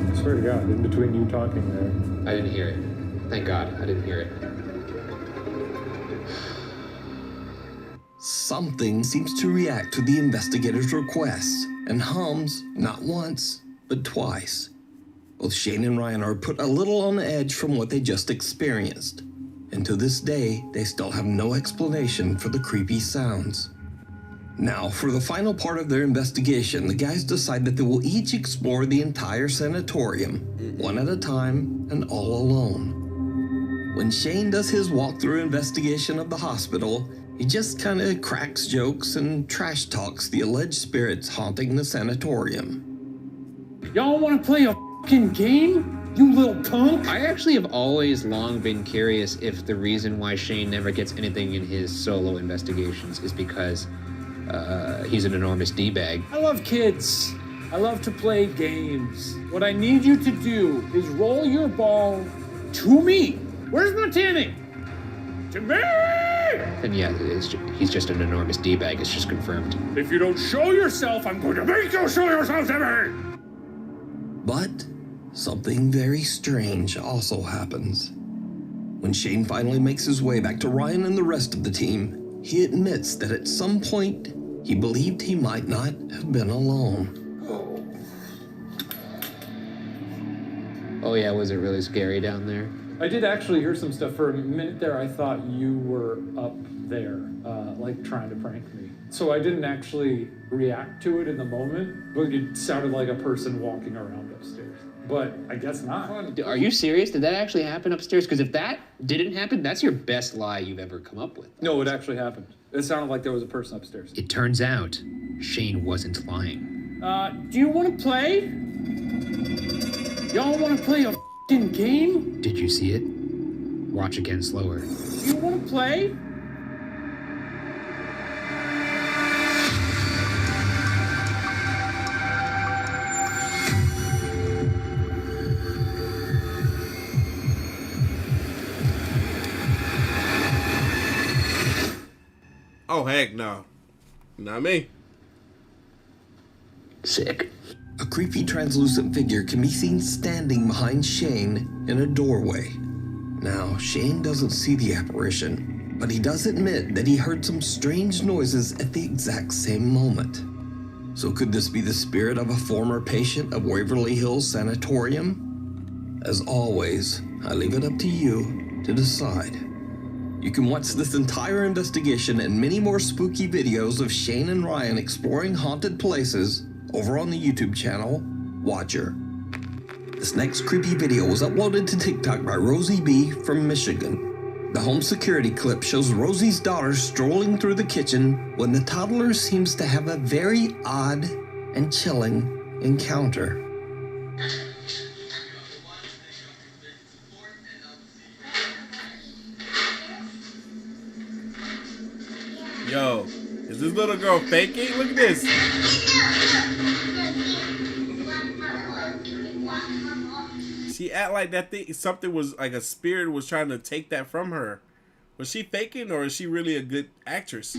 I swear to God, in between you talking there. I didn't hear it. Thank God, I didn't hear it. Something seems to react to the investigator's requests and hums not once, but twice. Both Shane and Ryan are put a little on edge from what they just experienced. And to this day, they still have no explanation for the creepy sounds. Now, for the final part of their investigation, the guys decide that they will each explore the entire sanatorium, one at a time and all alone. When Shane does his walkthrough investigation of the hospital, he just kinda cracks jokes and trash talks the alleged spirits haunting the sanatorium. Y'all wanna play a fucking game? You little punk! I actually have always long been curious if the reason why Shane never gets anything in his solo investigations is because he's an enormous D-bag. I love kids. I love to play games. What I need you to do is roll your ball to me. Where's my tinny? To me! And yeah, he's just an enormous D-bag. It's just confirmed. If you don't show yourself, I'm going to make you show yourself to me! But something very strange also happens. When Shane finally makes his way back to Ryan and the rest of the team, he admits that at some point, he believed he might not have been alone. Oh yeah, was it really scary down there? I did actually hear some stuff. For a minute there, I thought you were up there, like trying to prank me. So I didn't actually react to it in the moment, but it sounded like a person walking around upstairs. But I guess not. Are you serious? Did that actually happen upstairs? Because if that didn't happen, that's your best lie you've ever come up with. No, it actually happened. It sounded like there was a person upstairs. It turns out, Shane wasn't lying. Do you want to play? Y'all want to play a f***ing game? Did you see it? Watch again slower. Do you want to play? Oh, heck no. Not me. Sick. A creepy translucent figure can be seen standing behind Shane in a doorway. Now, Shane doesn't see the apparition, but he does admit that he heard some strange noises at the exact same moment. So could this be the spirit of a former patient of Waverly Hills Sanatorium? As always, I leave it up to you to decide. You can watch this entire investigation and many more spooky videos of Shane and Ryan exploring haunted places over on the YouTube channel, Watcher. This next creepy video was uploaded to TikTok by Rosie B from Michigan. The home security clip shows Rosie's daughter strolling through the kitchen when the toddler seems to have a very odd and chilling encounter. Yo, is this little girl faking? Look at this. She act like that thing, something was like a spirit was trying to take that from her. Was she faking or is she really a good actress?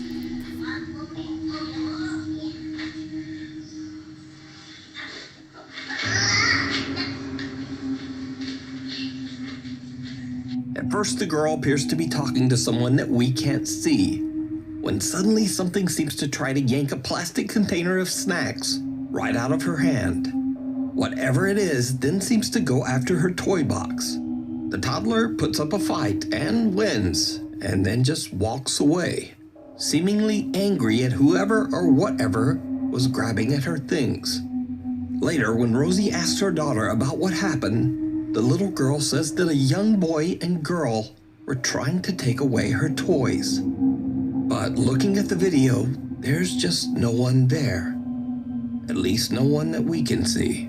At first, the girl appears to be talking to someone that we can't see, when suddenly something seems to try to yank a plastic container of snacks right out of her hand. Whatever it is then seems to go after her toy box. The toddler puts up a fight and wins, and then just walks away, seemingly angry at whoever or whatever was grabbing at her things. Later, when Rosie asks her daughter about what happened, the little girl says that a young boy and girl were trying to take away her toys. But looking at the video, there's just no one there. At least no one that we can see.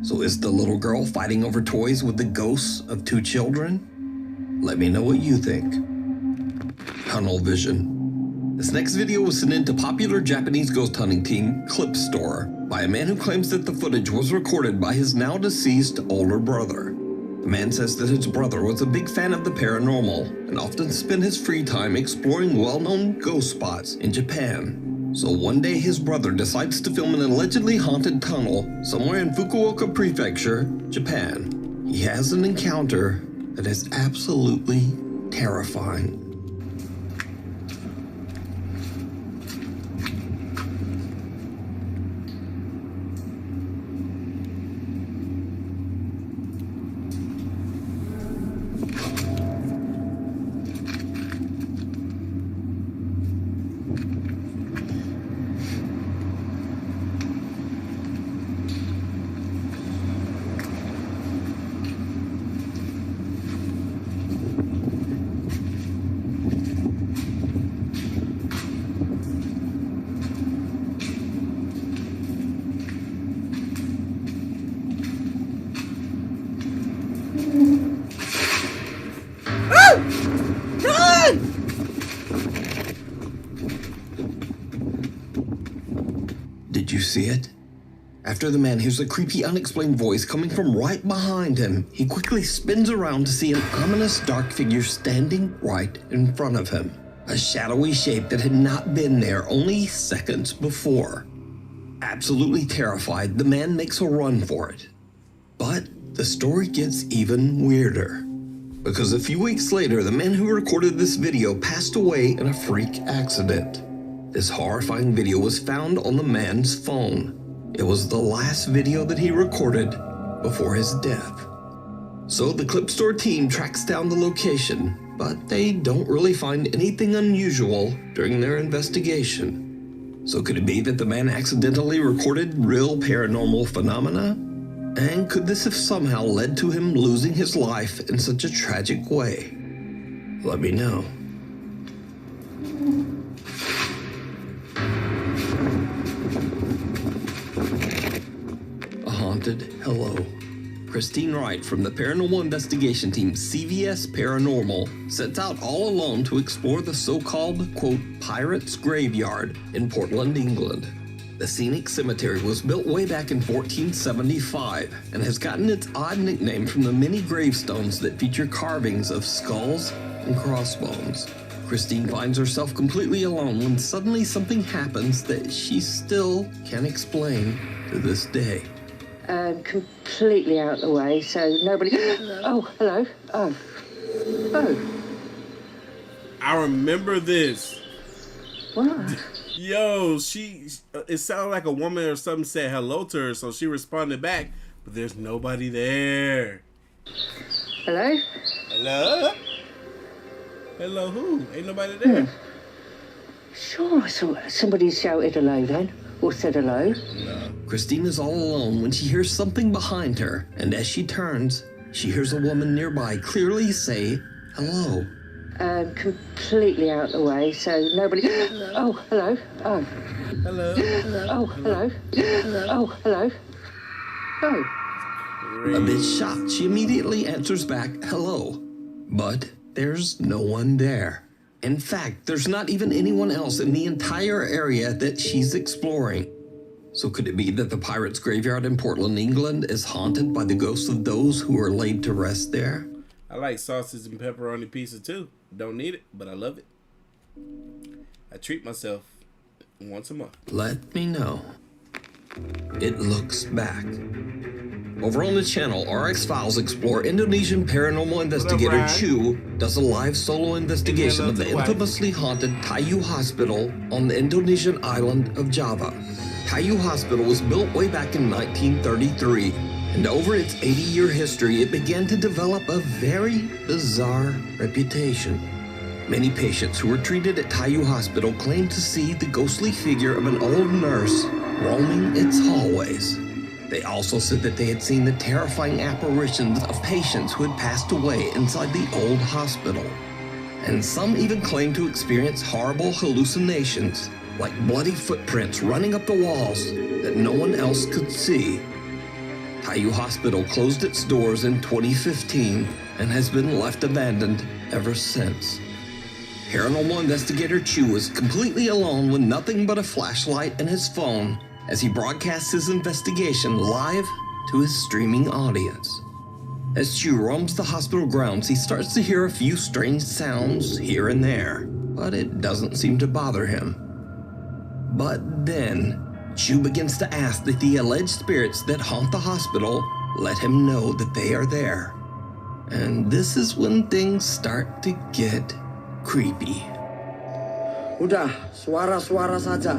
So is the little girl fighting over toys with the ghosts of two children? Let me know what you think. Tunnel vision. This next video was sent in to popular Japanese ghost hunting team Clipstore by a man who claims that the footage was recorded by his now deceased older brother. The man says that his brother was a big fan of the paranormal and often spent his free time exploring well-known ghost spots in Japan. So one day his brother decides to film an allegedly haunted tunnel somewhere in Fukuoka Prefecture, Japan. He has an encounter that is absolutely terrifying. Did you see it? After the man hears a creepy, unexplained voice coming from right behind him, he quickly spins around to see an ominous dark figure standing right in front of him. A shadowy shape that had not been there only seconds before. Absolutely terrified, the man makes a run for it. But the story gets even weirder. Because a few weeks later, the man who recorded this video passed away in a freak accident. This horrifying video was found on the man's phone. It was the last video that he recorded before his death. So the Clipstore team tracks down the location, but they don't really find anything unusual during their investigation. So could it be that the man accidentally recorded real paranormal phenomena? And could this have somehow led to him losing his life in such a tragic way? Let me know. A haunted hello. Christine Wright from the paranormal investigation team CVS Paranormal sets out all alone to explore the so-called, quote, Pirates Graveyard in Portland, England. The scenic cemetery was built way back in 1475 and has gotten its odd nickname from the many gravestones that feature carvings of skulls and crossbones. Christine finds herself completely alone when suddenly something happens that she still can't explain to this day. Completely out of the way, so nobody... Oh, hello. Oh. Oh. I remember this. What? Yo, it sounded like a woman or something said hello to her, so she responded back, but there's nobody there. Hello? Hello? Hello who? Ain't nobody there. Sure, somebody shouted hello then, or said hello. Christina's all alone when she hears something behind her, and as she turns, she hears a woman nearby clearly say hello. Completely out the way, so nobody... Oh, hello. Oh. Hello. Oh, hello. Oh, hello. Oh. A bit shocked, she immediately answers back, hello. But there's no one there. In fact, there's not even anyone else in the entire area that she's exploring. So could it be that the Pirates' Graveyard in Portland, England is haunted by the ghosts of those who are laid to rest there? I like sausage and pepperoni pizza too. Don't need it, but I love it. I treat myself once a month. Let me know. It looks back. Over on the channel, RX Files explore Indonesian paranormal investigator Chu does a live solo investigation of the infamously haunted Tayu Hospital on the Indonesian island of Java. Tayu Hospital was built way back in 1933, and over its 80-year history, it began to develop a very bizarre reputation. Many patients who were treated at Tayu Hospital claimed to see the ghostly figure of an old nurse roaming its hallways. They also said that they had seen the terrifying apparitions of patients who had passed away inside the old hospital. And some even claimed to experience horrible hallucinations, like bloody footprints running up the walls that no one else could see. Tayu Hospital closed its doors in 2015 and has been left abandoned ever since. Paranormal investigator Chu is completely alone with nothing but a flashlight and his phone as he broadcasts his investigation live to his streaming audience. As Chu roams the hospital grounds, he starts to hear a few strange sounds here and there, but it doesn't seem to bother him. But then, Chu begins to ask that the alleged spirits that haunt the hospital let him know that they are there. And this is when things start to get creepy. Udah, suara-suara saja.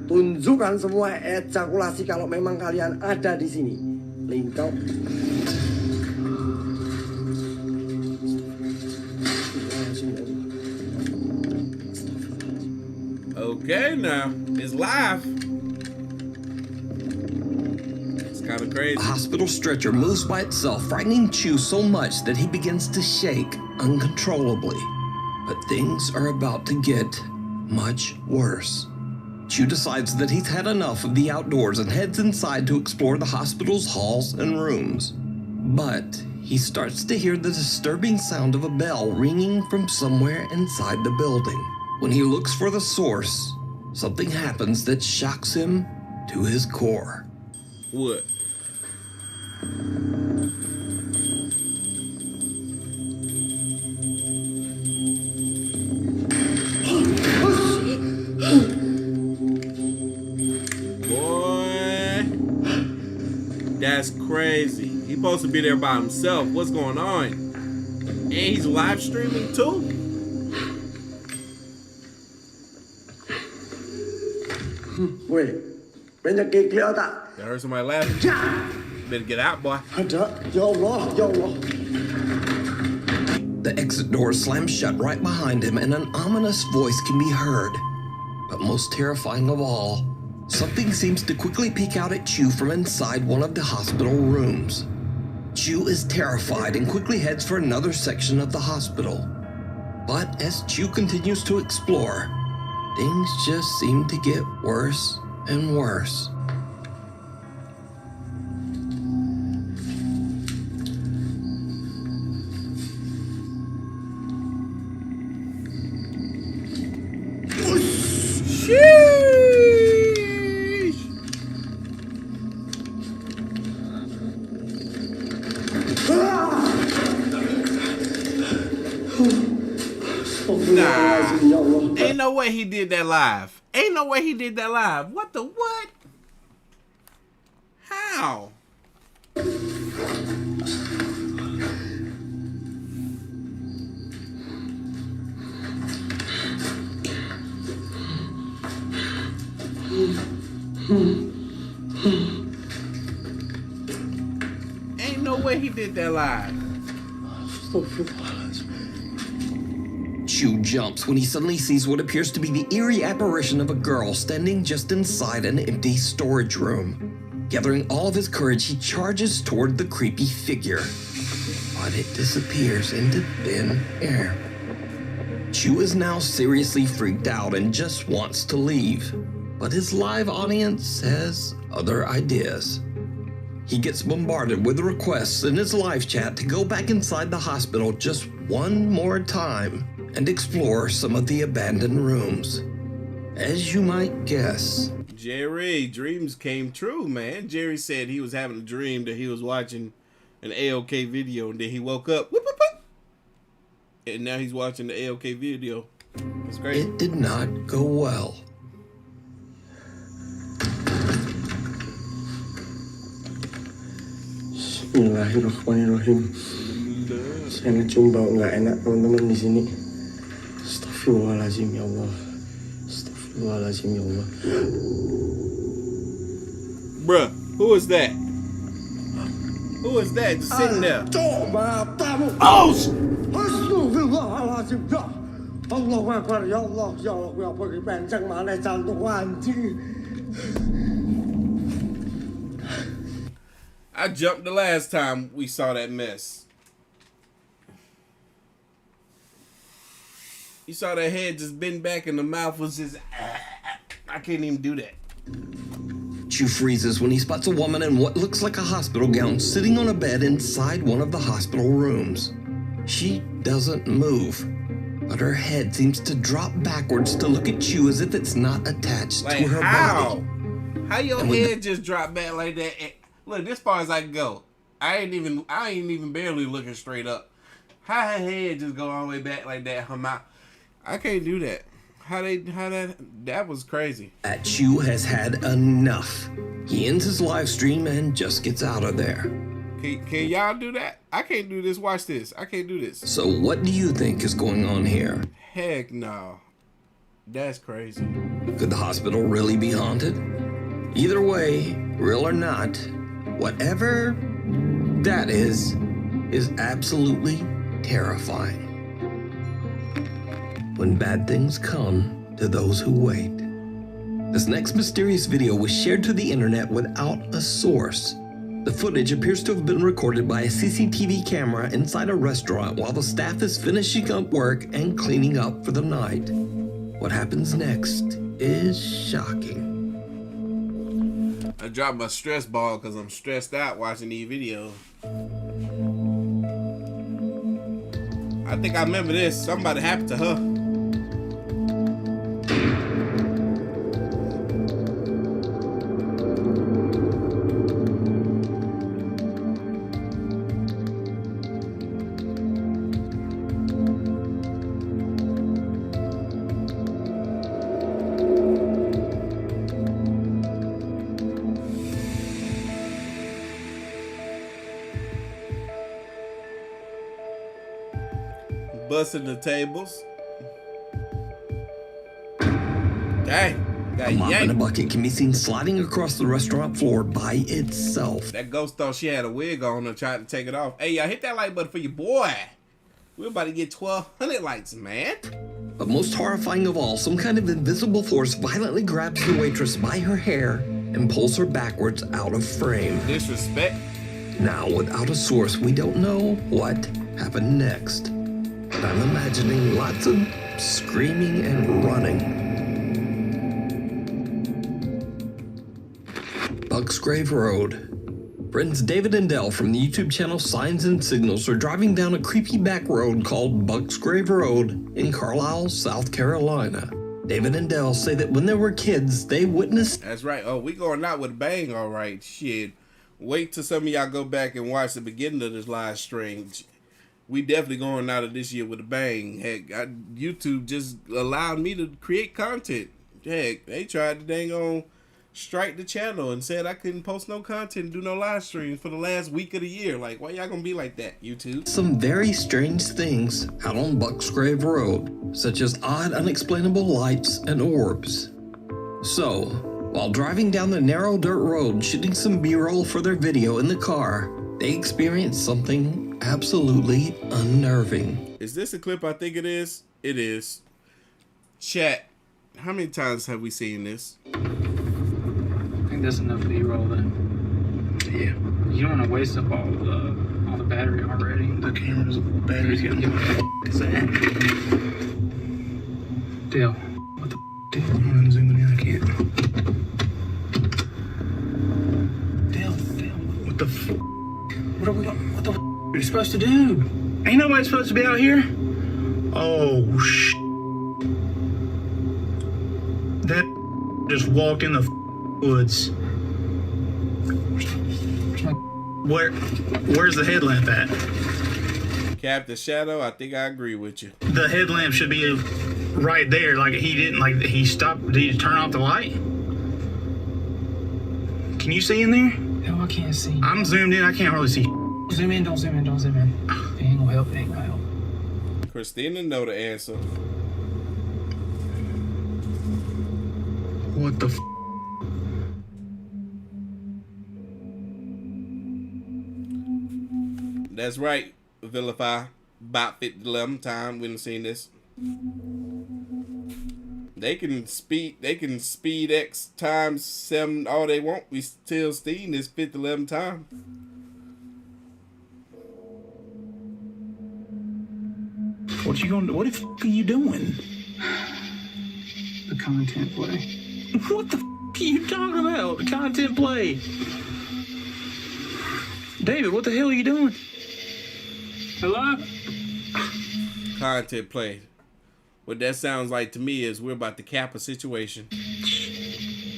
Tunjukkan semua ejakulasi kalau memang kalian ada di sini. Lingkau. Okay, now it's live. It's kind of crazy. The hospital stretcher moves by itself, frightening Chu so much that he begins to shake uncontrollably. But things are about to get much worse. Chu decides that he's had enough of the outdoors and heads inside to explore the hospital's halls and rooms. But he starts to hear the disturbing sound of a bell ringing from somewhere inside the building. When he looks for the source, something happens that shocks him to his core. What? That's crazy. He's supposed to be there by himself. What's going on? And he's live streaming too? Weh, banyak gigil tak? I heard somebody laughing. Better get out, boy. Ada, ya Allah, ya Allah. The exit door slams shut right behind him and an ominous voice can be heard. But most terrifying of all, something seems to quickly peek out at Chu from inside one of the hospital rooms. Chu is terrified and quickly heads for another section of the hospital. But as Chu continues to explore, things just seem to get worse and worse. Nah, ain't no way he did that live. Ain't no way he did that live. What the what? How? no way he did that live. Chu jumps when he suddenly sees what appears to be the eerie apparition of a girl standing just inside an empty storage room. Gathering all of his courage, he charges toward the creepy figure, but it disappears into thin air. Chu is now seriously freaked out and just wants to leave, but his live audience has other ideas. He gets bombarded with requests in his live chat to go back inside the hospital just one more time and explore some of the abandoned rooms. As you might guess, Jerry, dreams came true, man. Jerry said he was having a dream that he was watching an AOK video, and then he woke up, whoop, whoop, whoop, and now he's watching the AOK video. It's great. It did not go well. Bismillahirrahmanirrahim. Saya ngecium bau nggak enak teman-teman di sini. Astagfirullahaladzim ya Allah. Astagfirullahaladzim ya Allah. Bruh, who is that? Who is that just sitting there? Coba tamu. Oh! Astagfirullahaladzim ya. Allahu Akbar ya Allah. Ya Allah, ya pergi penceng mana jantung anjing. I jumped the last time we saw that mess. You saw that head just bend back and the mouth was just... I can't even do that. Chu freezes when he spots a woman in what looks like a hospital gown sitting on a bed inside one of the hospital rooms. She doesn't move, but her head seems to drop backwards to look at Chu as if it's not attached Like to her how? body. How your head just dropped back like that? Look, this far as I can go. I ain't even barely looking straight up. How her head just go all the way back like that? Her mouth. I can't do that. That was crazy. That Chu has had enough. He ends his live stream and just gets out of there. Can y'all do that? I can't do this. Watch this. I can't do this. So what do you think is going on here? Heck no. That's crazy. Could the hospital really be haunted? Either way, real or not, whatever that is absolutely terrifying. When bad things come to those who wait. This next mysterious video was shared to the internet without a source. The footage appears to have been recorded by a CCTV camera inside a restaurant while the staff is finishing up work and cleaning up for the night. What happens next is shocking. I dropped my stress ball because I'm stressed out watching these videos. I think I remember this. Somebody happened to her. Busting the tables. Dang. A mop and a bucket can be seen sliding across the restaurant floor by itself. That ghost thought she had a wig on and tried to take it off. Hey, y'all hit that like button for your boy. We're about to get 1,200 likes, man. But most horrifying of all, some kind of invisible force violently grabs the waitress by her hair and pulls her backwards out of frame. Disrespect. Now, without a source, we don't know what happened next. But I'm imagining lots of screaming and running. Bucksgrave Road. Friends David and Dell from the YouTube channel Signs and Signals are driving down a creepy back road called Bucksgrave Road in Carlisle, South Carolina. David and Dell say that when they were kids, they witnessed... That's right. Oh, we going out with a bang, all right. Shit. Wait till some of y'all go back and watch the beginning of this live stream. We definitely going out of this year with a bang. Heck, YouTube just allowed me to create content. Heck, they tried to dang on strike the channel and said I couldn't post no content and do no live streams for the last week of the year. Like, why y'all gonna be like that, YouTube? Some very strange things out on Bucksgrave Road, such as odd, unexplainable lights and orbs. So, while driving down the narrow dirt road shooting some B-roll for their video in the car, they experienced something absolutely unnerving. Is this a clip I think it is? It is. Chat, how many times have we seen this? I think that's enough B-roll then. Yeah. You don't want to waste up all the battery already. The camera's battery's getting is that? Dale, what the Dale? I'm zooming in, I can't. Dale, what the what are we what the are you supposed to do? Ain't nobody supposed to be out here? Oh that just walked in the woods. Where's the headlamp at? Captain Shadow, I think I agree with you. The headlamp should be right there. Like he didn't, like he stopped. Did he turn off the light? Can you see in there? No, I can't see. I'm zoomed in. I can't hardly see. Zoom in. Don't zoom in. Don't zoom in. It ain't gonna help. It ain't gonna help. Christina know the answer. What the? That's right, Vilify. About 50 time we done seen this. They can speed X times 7 all they want. We still seen this 50 time. What you gonna do? What the f are you doing? The content play. What the f are you talking about? The content play. David, what the hell are you doing? Hello? Content play. What that sounds like to me is we're about to cap a situation.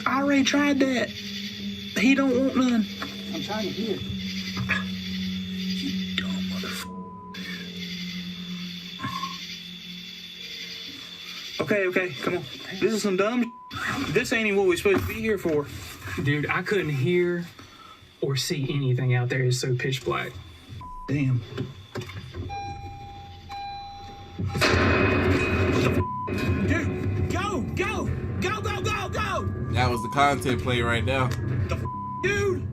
I already tried that. He don't want none. I'm trying to hear. You dumb motherfucker. Okay, come on. This is some dumb This ain't even what we're supposed to be here for. Dude, I couldn't hear or see anything out there. It's so pitch black. Damn. Dude, go! That was the content play right now. Dude!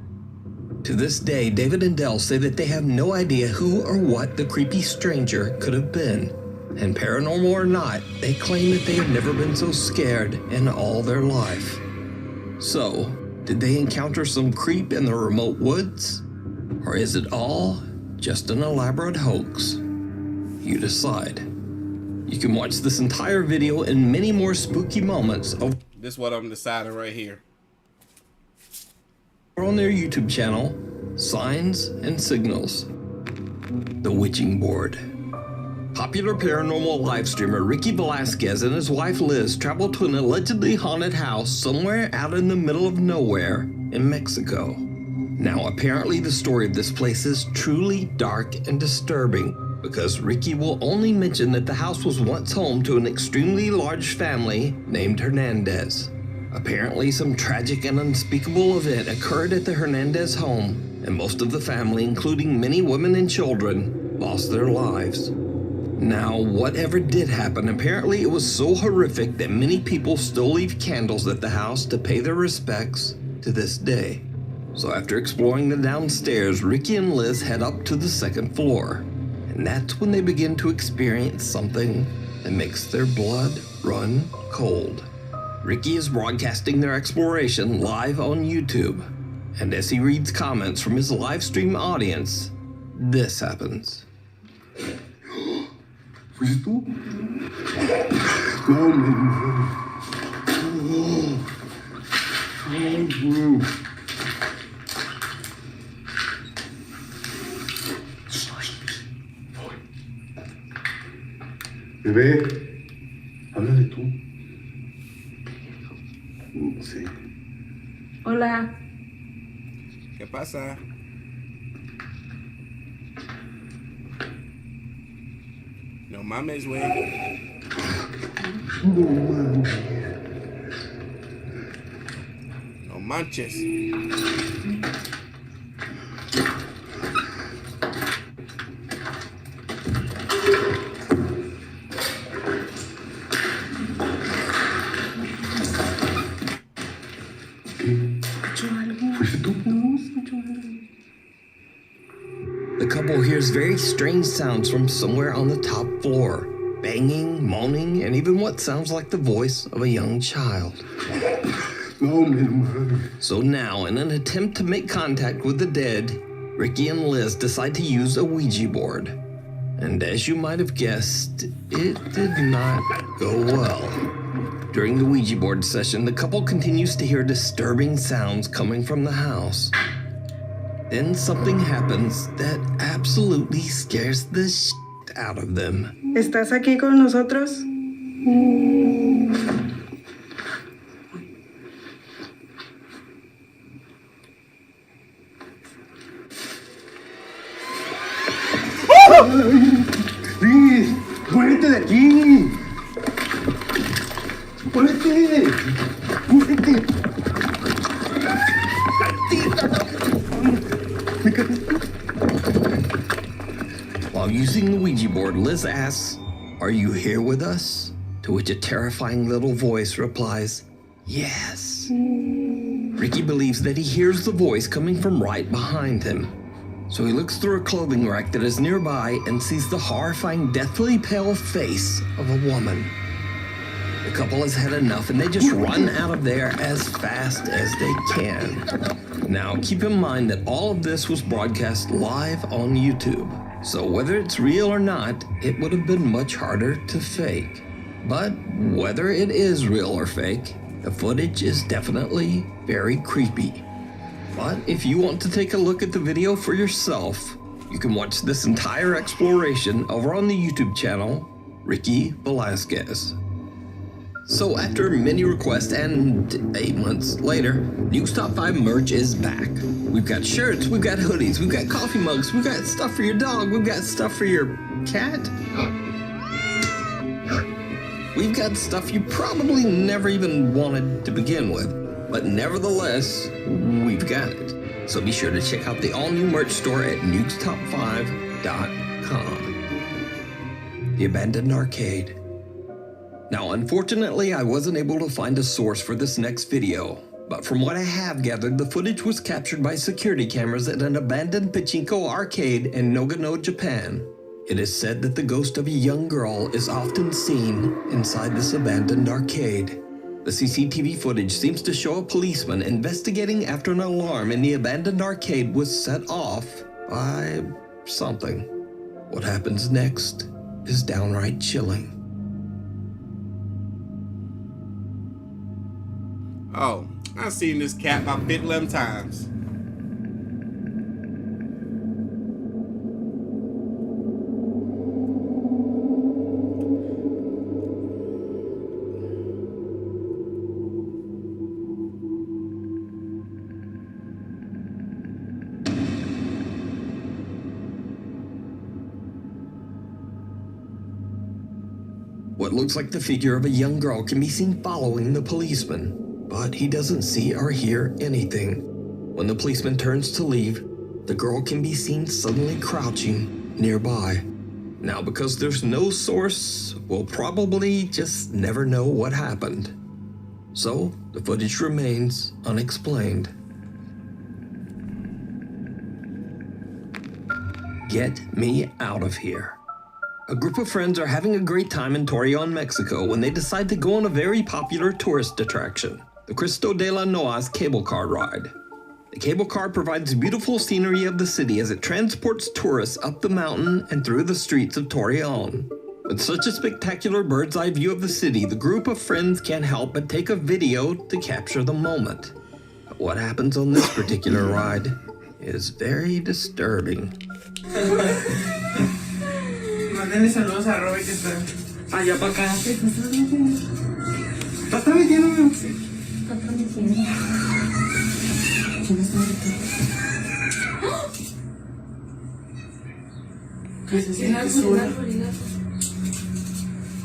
To this day, David and Dell say that they have no idea who or what the creepy stranger could have been. And paranormal or not, they claim that they have never been so scared in all their life. So, did they encounter some creep in the remote woods? Or is it all just an elaborate hoax? You decide. You can watch this entire video and many more spooky moments over This is what I'm deciding right here. on their YouTube channel, Signs and Signals. The Witching Board. Popular paranormal live streamer Ricky Velasquez and his wife Liz traveled to an allegedly haunted house somewhere out in the middle of nowhere in Mexico. Now, apparently the story of this place is truly dark and disturbing because Ricky will only mention that the house was once home to an extremely large family named Hernandez. Apparently, some tragic and unspeakable event occurred at the Hernandez home, and most of the family, including many women and children, lost their lives. Now, whatever did happen, apparently it was so horrific that many people still leave candles at the house to pay their respects to this day. So after exploring the downstairs, Ricky and Liz head up to the second floor. And that's when they begin to experience something that makes their blood run cold. Ricky is broadcasting their exploration live on YouTube. And as he reads comments from his live stream audience, this happens. ¿Fuiste tú? No. Bebé, háblale tú. No sé. Hola. ¿Qué pasa? No mames, güey. No mames. No manches. ¿Fuiste tú? No, escucho algo. couple hears very strange sounds from somewhere on the top floor. Banging, moaning, and even what sounds like the voice of a young child. So now, in an attempt to make contact with the dead, Ricky and Liz decide to use a Ouija board. And as you might have guessed, it did not go well. During the Ouija board session, the couple continues to hear disturbing sounds coming from the house. Then something happens that absolutely scares the shit out of them. ¿Estás aquí con nosotros? ¡Liz! ¡Muévete de aquí! ¡Muévete! ¡Muévete! While using the Ouija board, Liz asks, "Are you here with us?" To which a terrifying little voice replies, "Yes." Ricky believes that he hears the voice coming from right behind him. So he looks through a clothing rack that is nearby and sees the horrifying, deathly pale face of a woman. The couple has had enough and they just run out of there as fast as they can. Now, keep in mind that all of this was broadcast live on YouTube. So whether it's real or not, it would have been much harder to fake. But whether it is real or fake, the footage is definitely very creepy. But if you want to take a look at the video for yourself, you can watch this entire exploration over on the YouTube channel, Ricky Velasquez. So after many requests and 8 months later, Nuke's Top 5 merch is back. We've got shirts, we've got hoodies, we've got coffee mugs, we've got stuff for your dog, we've got stuff for your cat. We've got stuff you probably never even wanted to begin with, but nevertheless, we've got it. So be sure to check out the all-new merch store at nukestop5.com. The Abandoned Arcade. Now, unfortunately, I wasn't able to find a source for this next video, but from what I have gathered, the footage was captured by security cameras at an abandoned pachinko arcade in Nagano, Japan. It is said that the ghost of a young girl is often seen inside this abandoned arcade. The CCTV footage seems to show a policeman investigating after an alarm in the abandoned arcade was set off by something. What happens next is downright chilling. Oh, I've seen this cat about 11 times. What looks like the figure of a young girl can be seen following the policeman, but he doesn't see or hear anything. When the policeman turns to leave, the girl can be seen suddenly crouching nearby. Now, because there's no source, we'll probably just never know what happened. So, the footage remains unexplained. Get me out of here. A group of friends are having a great time in Torreon, Mexico when they decide to go on a very popular tourist attraction, the Cristo de la Noa's cable car ride. The cable car provides beautiful scenery of the city as it transports tourists up the mountain and through the streets of Torreon. With such a spectacular bird's eye view of the city, the group of friends can't help but take a video to capture the moment. But what happens on this particular ride is very disturbing. Mándale saludos a Robert que está allá para acá. ¿Qué estás metiendo? Sí. ¿Qué estás metiendo? ¿Quién está gritando? ¿Qué se siente sola?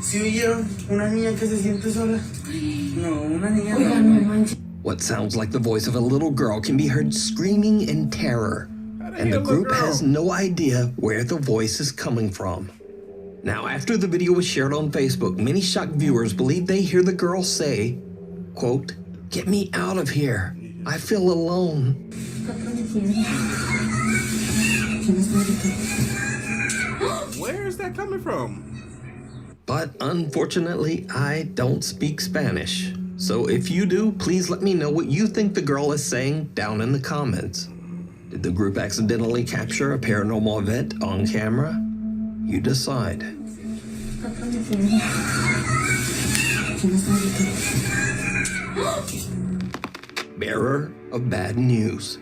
¿Sí oyeron? Una niña que se siente sola. No, una niña. Oiga, no manches. What sounds like the voice of a little girl can be heard screaming in terror, and the group has no idea where the voice is coming from. Now, after the video was shared on Facebook, many shocked viewers believe they hear the girl say, quote, "Get me out of here. I feel alone." Where is that coming from? But unfortunately, I don't speak Spanish. So if you do, please let me know what you think the girl is saying down in the comments. Did the group accidentally capture a paranormal event on camera? You decide. Bearer of bad news.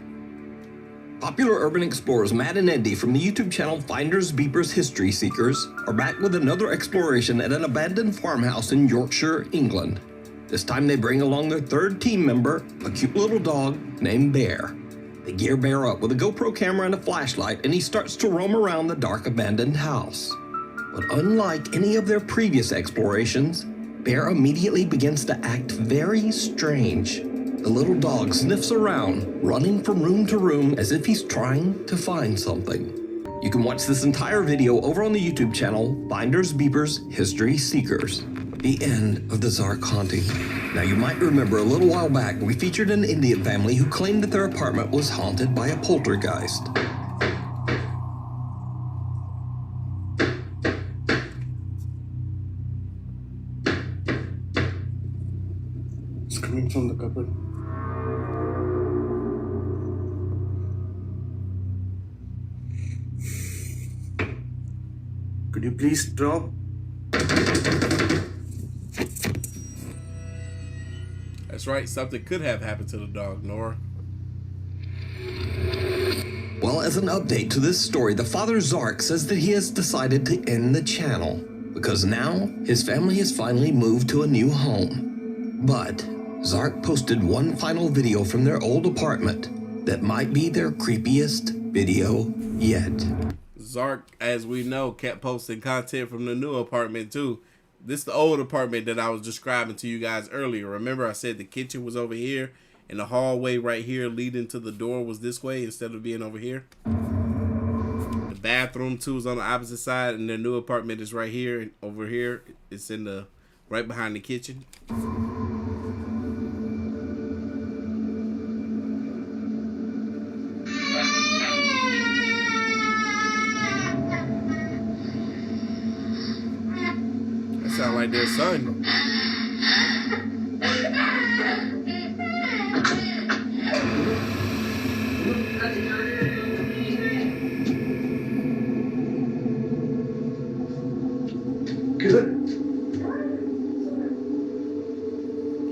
Popular urban explorers Matt and Andy from the YouTube channel Finders Beepers History Seekers are back with another exploration at an abandoned farmhouse in Yorkshire, England. This time they bring along their third team member, a cute little dog named Bear. They gear Bear up with a GoPro camera and a flashlight, and he starts to roam around the dark abandoned house. But unlike any of their previous explorations, Bear immediately begins to act very strange. The little dog sniffs around, running from room to room as if he's trying to find something. You can watch this entire video over on the YouTube channel Finders Beepers History Seekers. The end of the Zark haunting. Now you might remember a little while back we featured an Indian family who claimed that their apartment was haunted by a poltergeist. It's coming from the cupboard. Could you please drop? That's right, something could have happened to the dog, Nora. Well, as an update to this story, the father Zark says that he has decided to end the channel because now his family has finally moved to a new home. But Zark posted one final video from their old apartment that might be their creepiest video yet. Zark, as we know, kept posting content from the new apartment too. This is the old apartment that I was describing to you guys earlier. Remember I said the kitchen was over here and the hallway right here leading to the door was this way instead of being over here. The bathroom too is on the opposite side, and their new apartment is right here, and over here it's in the right behind the kitchen. Sound like their son.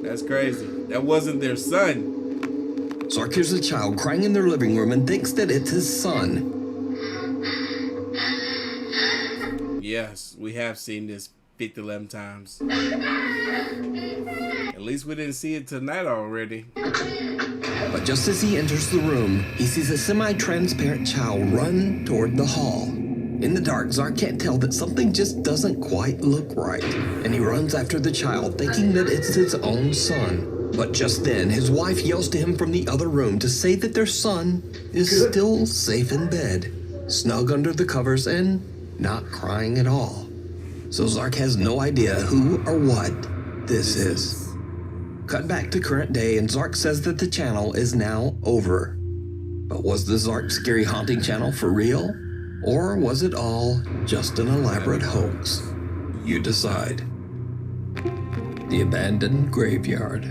That's crazy. That wasn't their son. Zark hears a child crying in their living room and thinks that it's his son. Yes, we have seen this 50-11 times. At least we didn't see it tonight already. But just as he enters the room, he sees a semi-transparent child run toward the hall. In the dark, Zark can't tell that something just doesn't quite look right, and he runs after the child, thinking that it's his own son. But just then, his wife yells to him from the other room to say that their son is still safe in bed, snug under the covers and not crying at all. So Zark has no idea who or what this is. Cut back to current day, and Zark says that the channel is now over. But was the Zark Scary Haunting channel for real? Or was it all just an elaborate hoax? You decide. The abandoned graveyard.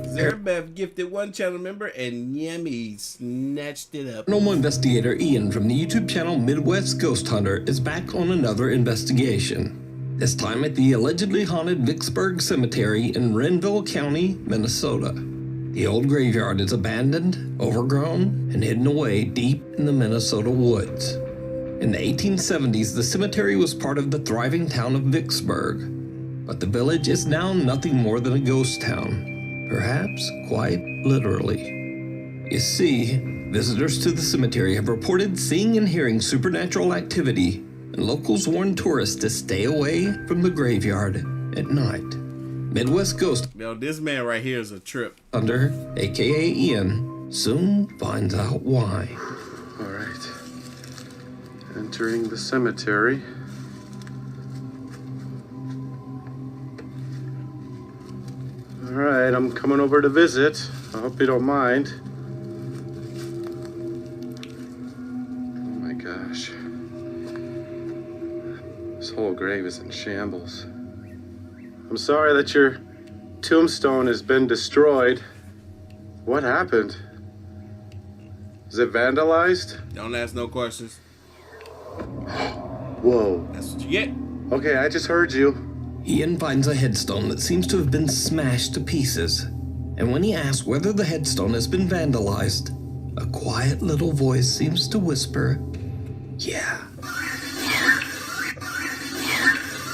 Zerbeth gifted one channel member and Yummy snatched it up. Paranormal investigator Ian from the YouTube channel Midwest Ghost Hunter is back on another investigation. This time at the allegedly haunted Vicksburg Cemetery in Renville County, Minnesota. The old graveyard is abandoned, overgrown, and hidden away deep in the Minnesota woods. In the 1870s, the cemetery was part of the thriving town of Vicksburg, but the village is now nothing more than a ghost town. Perhaps quite literally. You see, visitors to the cemetery have reported seeing and hearing supernatural activity, and locals warn tourists to stay away from the graveyard at night. Midwest Ghost Yo, this man right here is a trip. Hunter, aka Ian, soon finds out why. All right. Entering the cemetery. All right, I'm coming over to visit. I hope you don't mind. Oh my gosh. This whole grave is in shambles. I'm sorry that your tombstone has been destroyed. What happened? Is it vandalized? Don't ask no questions. Whoa. That's what you get. Okay, I just heard you. Ian finds a headstone that seems to have been smashed to pieces. And when he asks whether the headstone has been vandalized, a quiet little voice seems to whisper, yeah.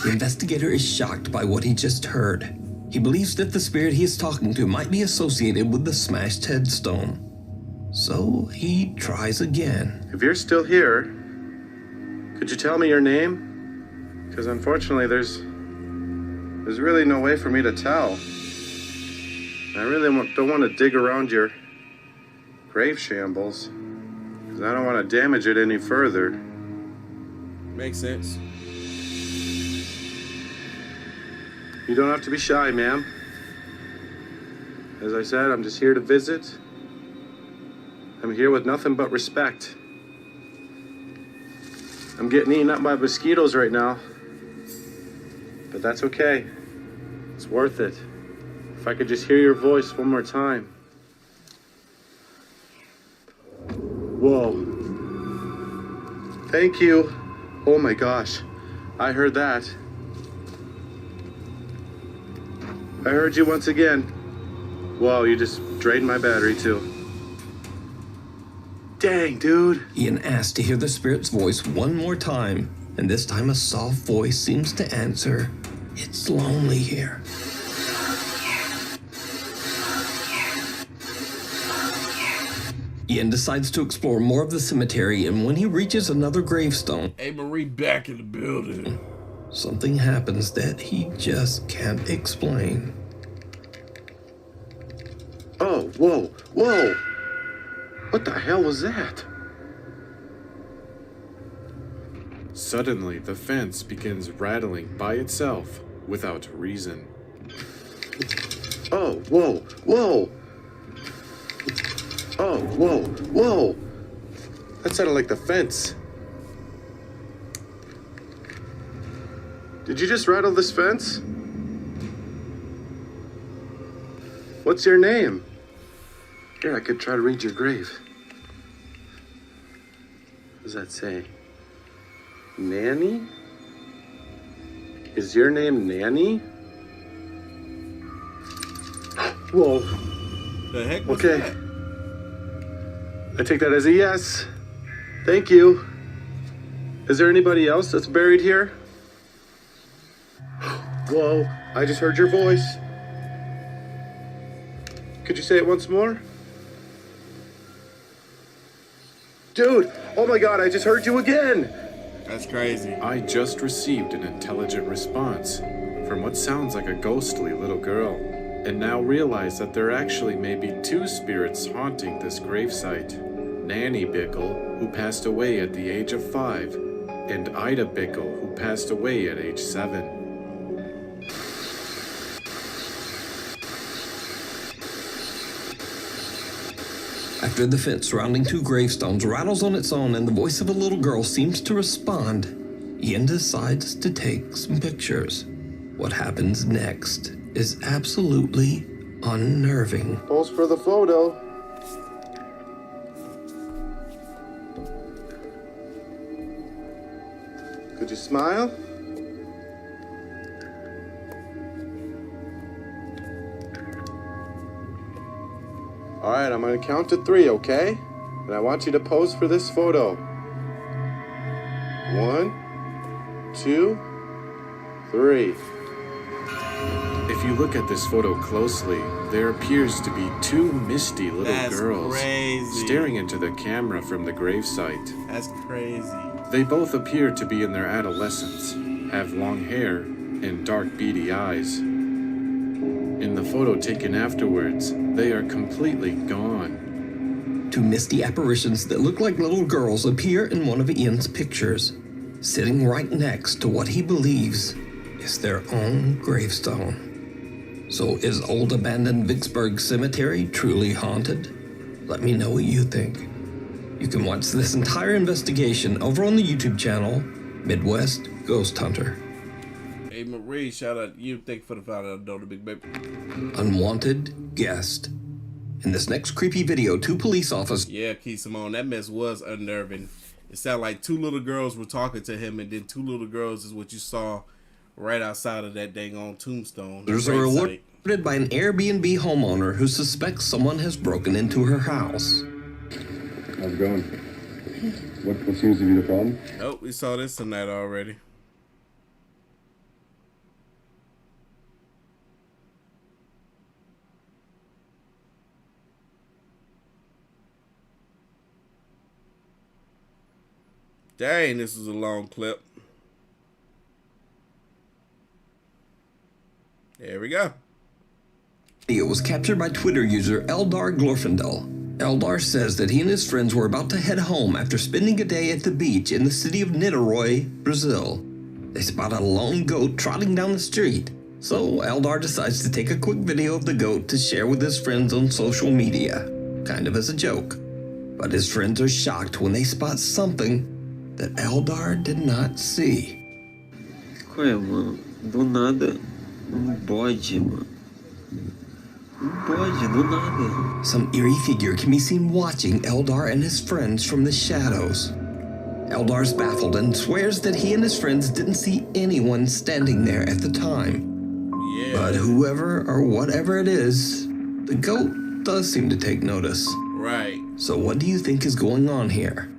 The investigator is shocked by what he just heard. He believes that the spirit he is talking to might be associated with the smashed headstone. So he tries again. If you're still here, could you tell me your name? Because unfortunately, there's really no way for me to tell. I really don't want to dig around your grave shambles, because I don't want to damage it any further. Makes sense. You don't have to be shy, ma'am. As I said, I'm just here to visit. I'm here with nothing but respect. I'm getting eaten up by mosquitoes right now. But that's okay. It's worth it. If I could just hear your voice one more time. Whoa. Thank you. Oh my gosh. I heard that. I heard you once again. Whoa, you just drained my battery too. Dang, dude. Ian asks to hear the spirit's voice one more time, and this time a soft voice seems to answer, "It's lonely here." Ian decides to explore more of the cemetery, and when he reaches another gravestone, Hey, Marie, back in the building. something happens that he just can't explain. Oh, whoa, whoa. What the hell was that? Suddenly, the fence begins rattling by itself without reason. Oh, whoa, whoa. Oh, whoa, whoa. That sounded like the fence. Did you just rattle this fence? What's your name? Here, I could try to read your grave. What does that say? Nanny? Is your name Nanny? Whoa. The heck was Okay. that? I take that as a yes. Thank you. Is there anybody else that's buried here? Whoa, I just heard your voice. Could you say it once more? Dude, oh my God, I just heard you again. That's crazy. I just received an intelligent response from what sounds like a ghostly little girl, and now realize that there actually may be two spirits haunting this gravesite. Nanny Bickle, who passed away at the age of 5, and Ida Bickle, who passed away at age 7. After the fence surrounding two gravestones rattles on its own and the voice of a little girl seems to respond, Ian decides to take some pictures. What happens next is absolutely unnerving. Pose for the photo. Could you smile? All right, I'm gonna count to 3, okay? And I want you to pose for this photo. 1, 2, 3. If you look at this photo closely, there appears to be two misty little That's girls crazy. staring into the camera from the gravesite. That's crazy. They both appear to be in their adolescence, have long hair, and dark beady eyes. In the photo taken afterwards, they are completely gone. Two misty apparitions that look like little girls appear in one of Ian's pictures, sitting right next to what he believes is their own gravestone. So is old abandoned Vicksburg Cemetery truly haunted? Let me know what you think. You can watch this entire investigation over on the YouTube channel, Midwest Ghost Hunter. Hey Marie, shout out to you. Thank you for the $5 donor, big baby. Unwanted guest. In this next creepy video, 2 police officers... Yeah, Key Simone, that mess was unnerving. It sounded like 2 little girls were talking to him, and then 2 little girls is what you saw right outside of that dang on tombstone. Are alerted by an Airbnb homeowner who suspects someone has broken into her house. How's it going? What seems to be the problem? Oh, we saw this tonight already. Dang, this is a long clip. There we go. It was captured by Twitter user Eldar Glorfindel. Eldar says that he and his friends were about to head home after spending a day at the beach in the city of Niterói, Brazil. They spot a lone goat trotting down the street. So Eldar decides to take a quick video of the goat to share with his friends on social media, kind of as a joke. But his friends are shocked when they spot something that Eldar did not see. Qual é, mano? Do nada, bode, mano. Bode, do nada. Some eerie figure can be seen watching Eldar and his friends from the shadows. Eldar's baffled and swears that he and his friends didn't see anyone standing there at the time. Yeah. But whoever or whatever it is, the goat does seem to take notice. Right. So what do you think is going on here?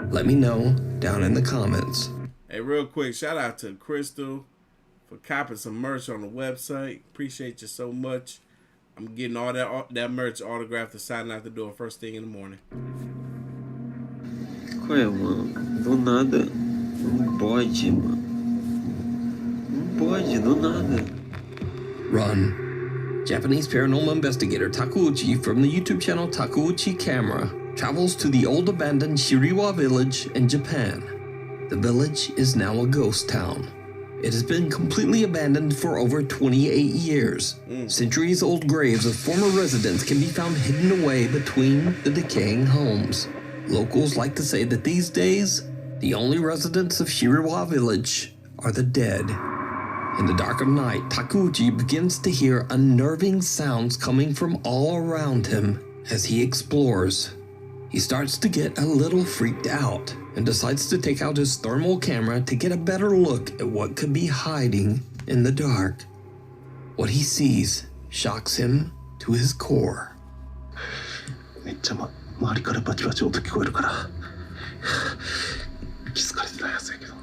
Let me know down in the comments. Hey, real quick, shout out to Crystal for copping some merch on the website. Appreciate you so much. I'm getting all that merch autographed and signed out the door first thing in the morning. Qual é, mano? Do nada, bode, mano. Bode, do nada. Run. Japanese paranormal investigator Takeuchi from the YouTube channel Takeuchi Camera travels to the old abandoned Shiriwa village in Japan. The village is now a ghost town. It has been completely abandoned for over 28 years. Centuries-old graves of former residents can be found hidden away between the decaying homes. Locals like to say that these days, the only residents of Shiriwa village are the dead. In the dark of night, Takeuchi begins to hear unnerving sounds coming from all around him as he explores. He starts to get a little freaked out and decides to take out his thermal camera to get a better look at what could be hiding in the dark. What he sees shocks him to his core. めっちゃ周りからバチバチ音聞こえるから気づかれてないやつやけど。よ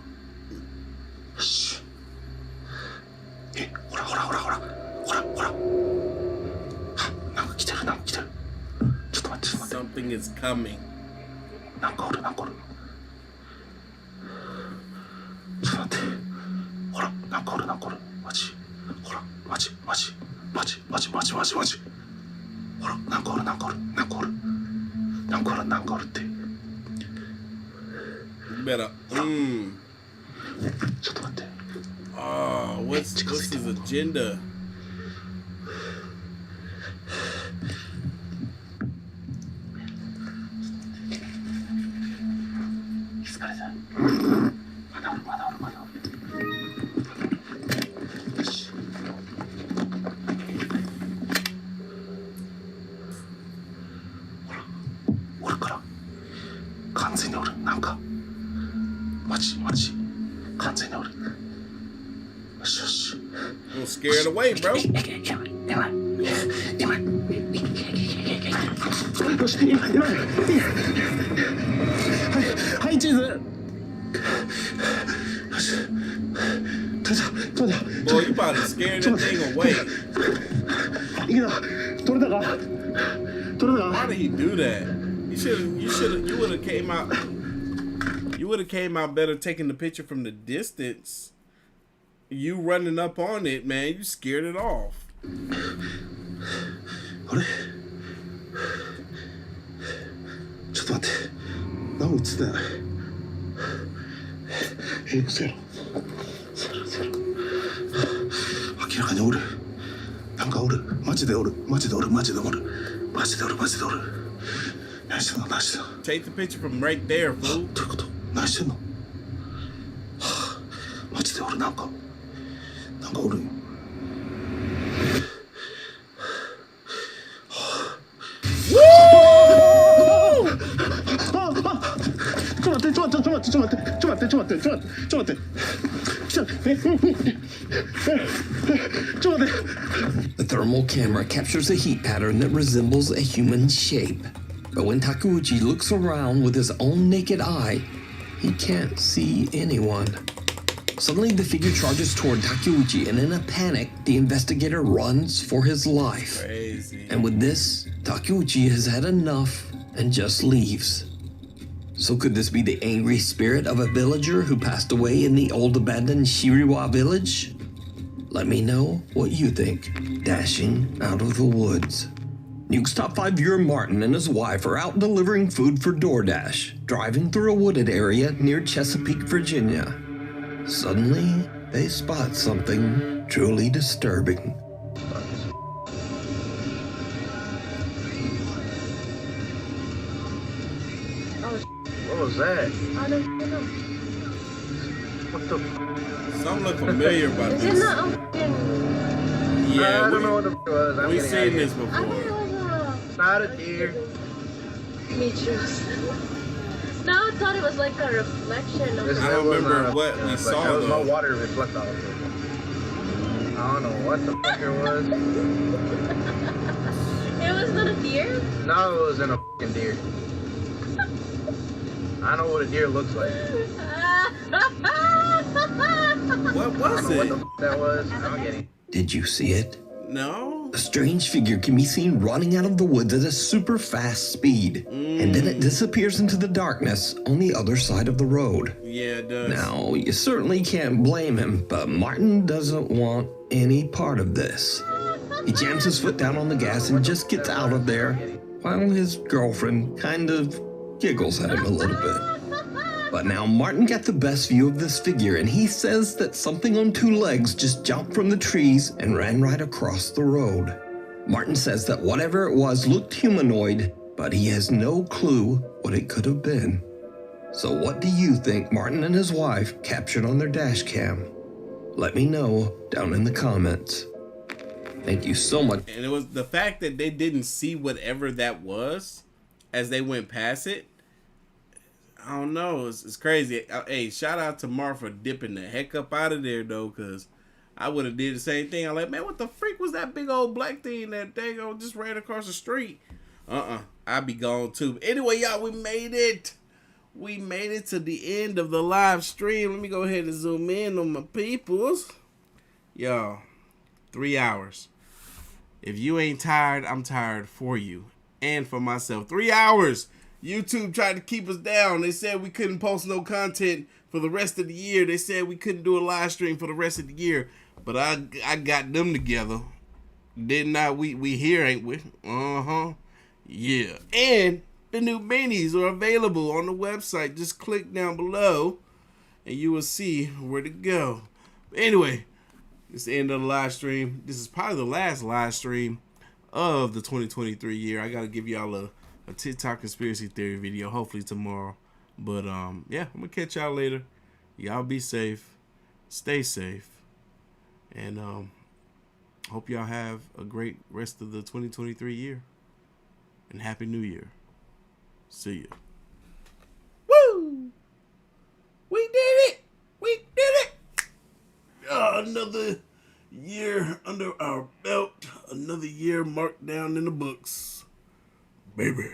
し。ほらほらほらほらほらほら。なんか来てるなんか来てる。ちょっと待ってちょっと待って。Something is coming. なんかおるなんかおる。ちょっと待って。ほらなんかおるなんかおる。マジ。ほらマジマジマジマジマジマジマジ。ほらなんかおるなんかおるなんかおる。なんかおるなんかおるって。Better. ちょっと待って。Oh, what's his agenda? Don't scare it away, bro. はい、地図。Boy, you about to scare that thing away. Why did he do that? You would have came out. You would have came out better taking the picture from the distance. You running up on it, man. You scared it off. あれちょっと待って。何も映ってない。嘘やろ。嘘やろ。明らかにおる。なんかおる。マジでおる。マジでおる。マジでおる。マジでおる。マジでおる。Take the picture from right there, fool. 何してんのマジで俺なんかおるんよちょっと待ってThe thermal camera captures a heat pattern that resembles a human shape. But when Takeuchi looks around with his own naked eye, he can't see anyone. Suddenly, the figure charges toward Takeuchi, and in a panic, the investigator runs for his life. Crazy. And with this, Takeuchi has had enough and just leaves. So could this be the angry spirit of a villager who passed away in the old abandoned Shiriwa village? Let me know what you think, dashing out of the woods. Nuke's top 5 viewer Martin and his wife are out delivering food for DoorDash, driving through a wooded area near Chesapeake, Virginia. Suddenly, they spot something truly disturbing. What was that? I don't know. What the? Something look familiar about Is it this. not Yeah, I don't know what the f was. I'm we've getting seen out of this here. before. It's not a deer. Me too. No, I thought it was like a reflection of I don't remember what we saw, There was no though. water to reflect off of it. I don't know what the fuck it was. It was not a deer? No, it wasn't a fucking deer. I know what a deer looks like. What was I don't it? know what the f that was. I don't get it. Did you see it? No. A strange figure can be seen running out of the woods at a super fast speed, and then it disappears into the darkness on the other side of the road. Yeah, it does. Now, you certainly can't blame him, but Martin doesn't want any part of this. He jams his foot down on the gas and just gets out of there, while his girlfriend kind of giggles at him a little bit. But now Martin got the best view of this figure, and he says that something on 2 legs just jumped from the trees and ran right across the road. Martin says that whatever it was looked humanoid, but he has no clue what it could have been. So what do you think Martin and his wife captured on their dash cam? Let me know down in the comments. Thank you so much. And it was the fact that they didn't see whatever that was as they went past it. I don't know. It's crazy. Hey, shout out to Mark for dipping the heck up out of there, though, because I would have did the same thing. I'm like, man, what the freak was that big old black thing that they just ran across the street? I'd be gone, too. But anyway, y'all, we made it. We made it to the end of the live stream. Let me go ahead and zoom in on my peoples. Y'all, 3 hours. If you ain't tired, I'm tired for you and for myself. 3 hours. YouTube tried to keep us down. They said we couldn't post no content for the rest of the year. They said we couldn't do a live stream for the rest of the year. But I got them together. Didn't I? We here, ain't we? Yeah. And the new beanies are available on the website. Just click down below and you will see where to go. But anyway, it's the end of the live stream. This is probably the last live stream of the 2023 year. I got to give y'all a TikTok conspiracy theory video, hopefully tomorrow. But yeah, I'm gonna catch y'all later. Y'all be safe, stay safe, and hope y'all have a great rest of the 2023 year, and Happy New Year. See ya. Woo! We did it! We did it! Another year under our belt, another year marked down in the books. Baby.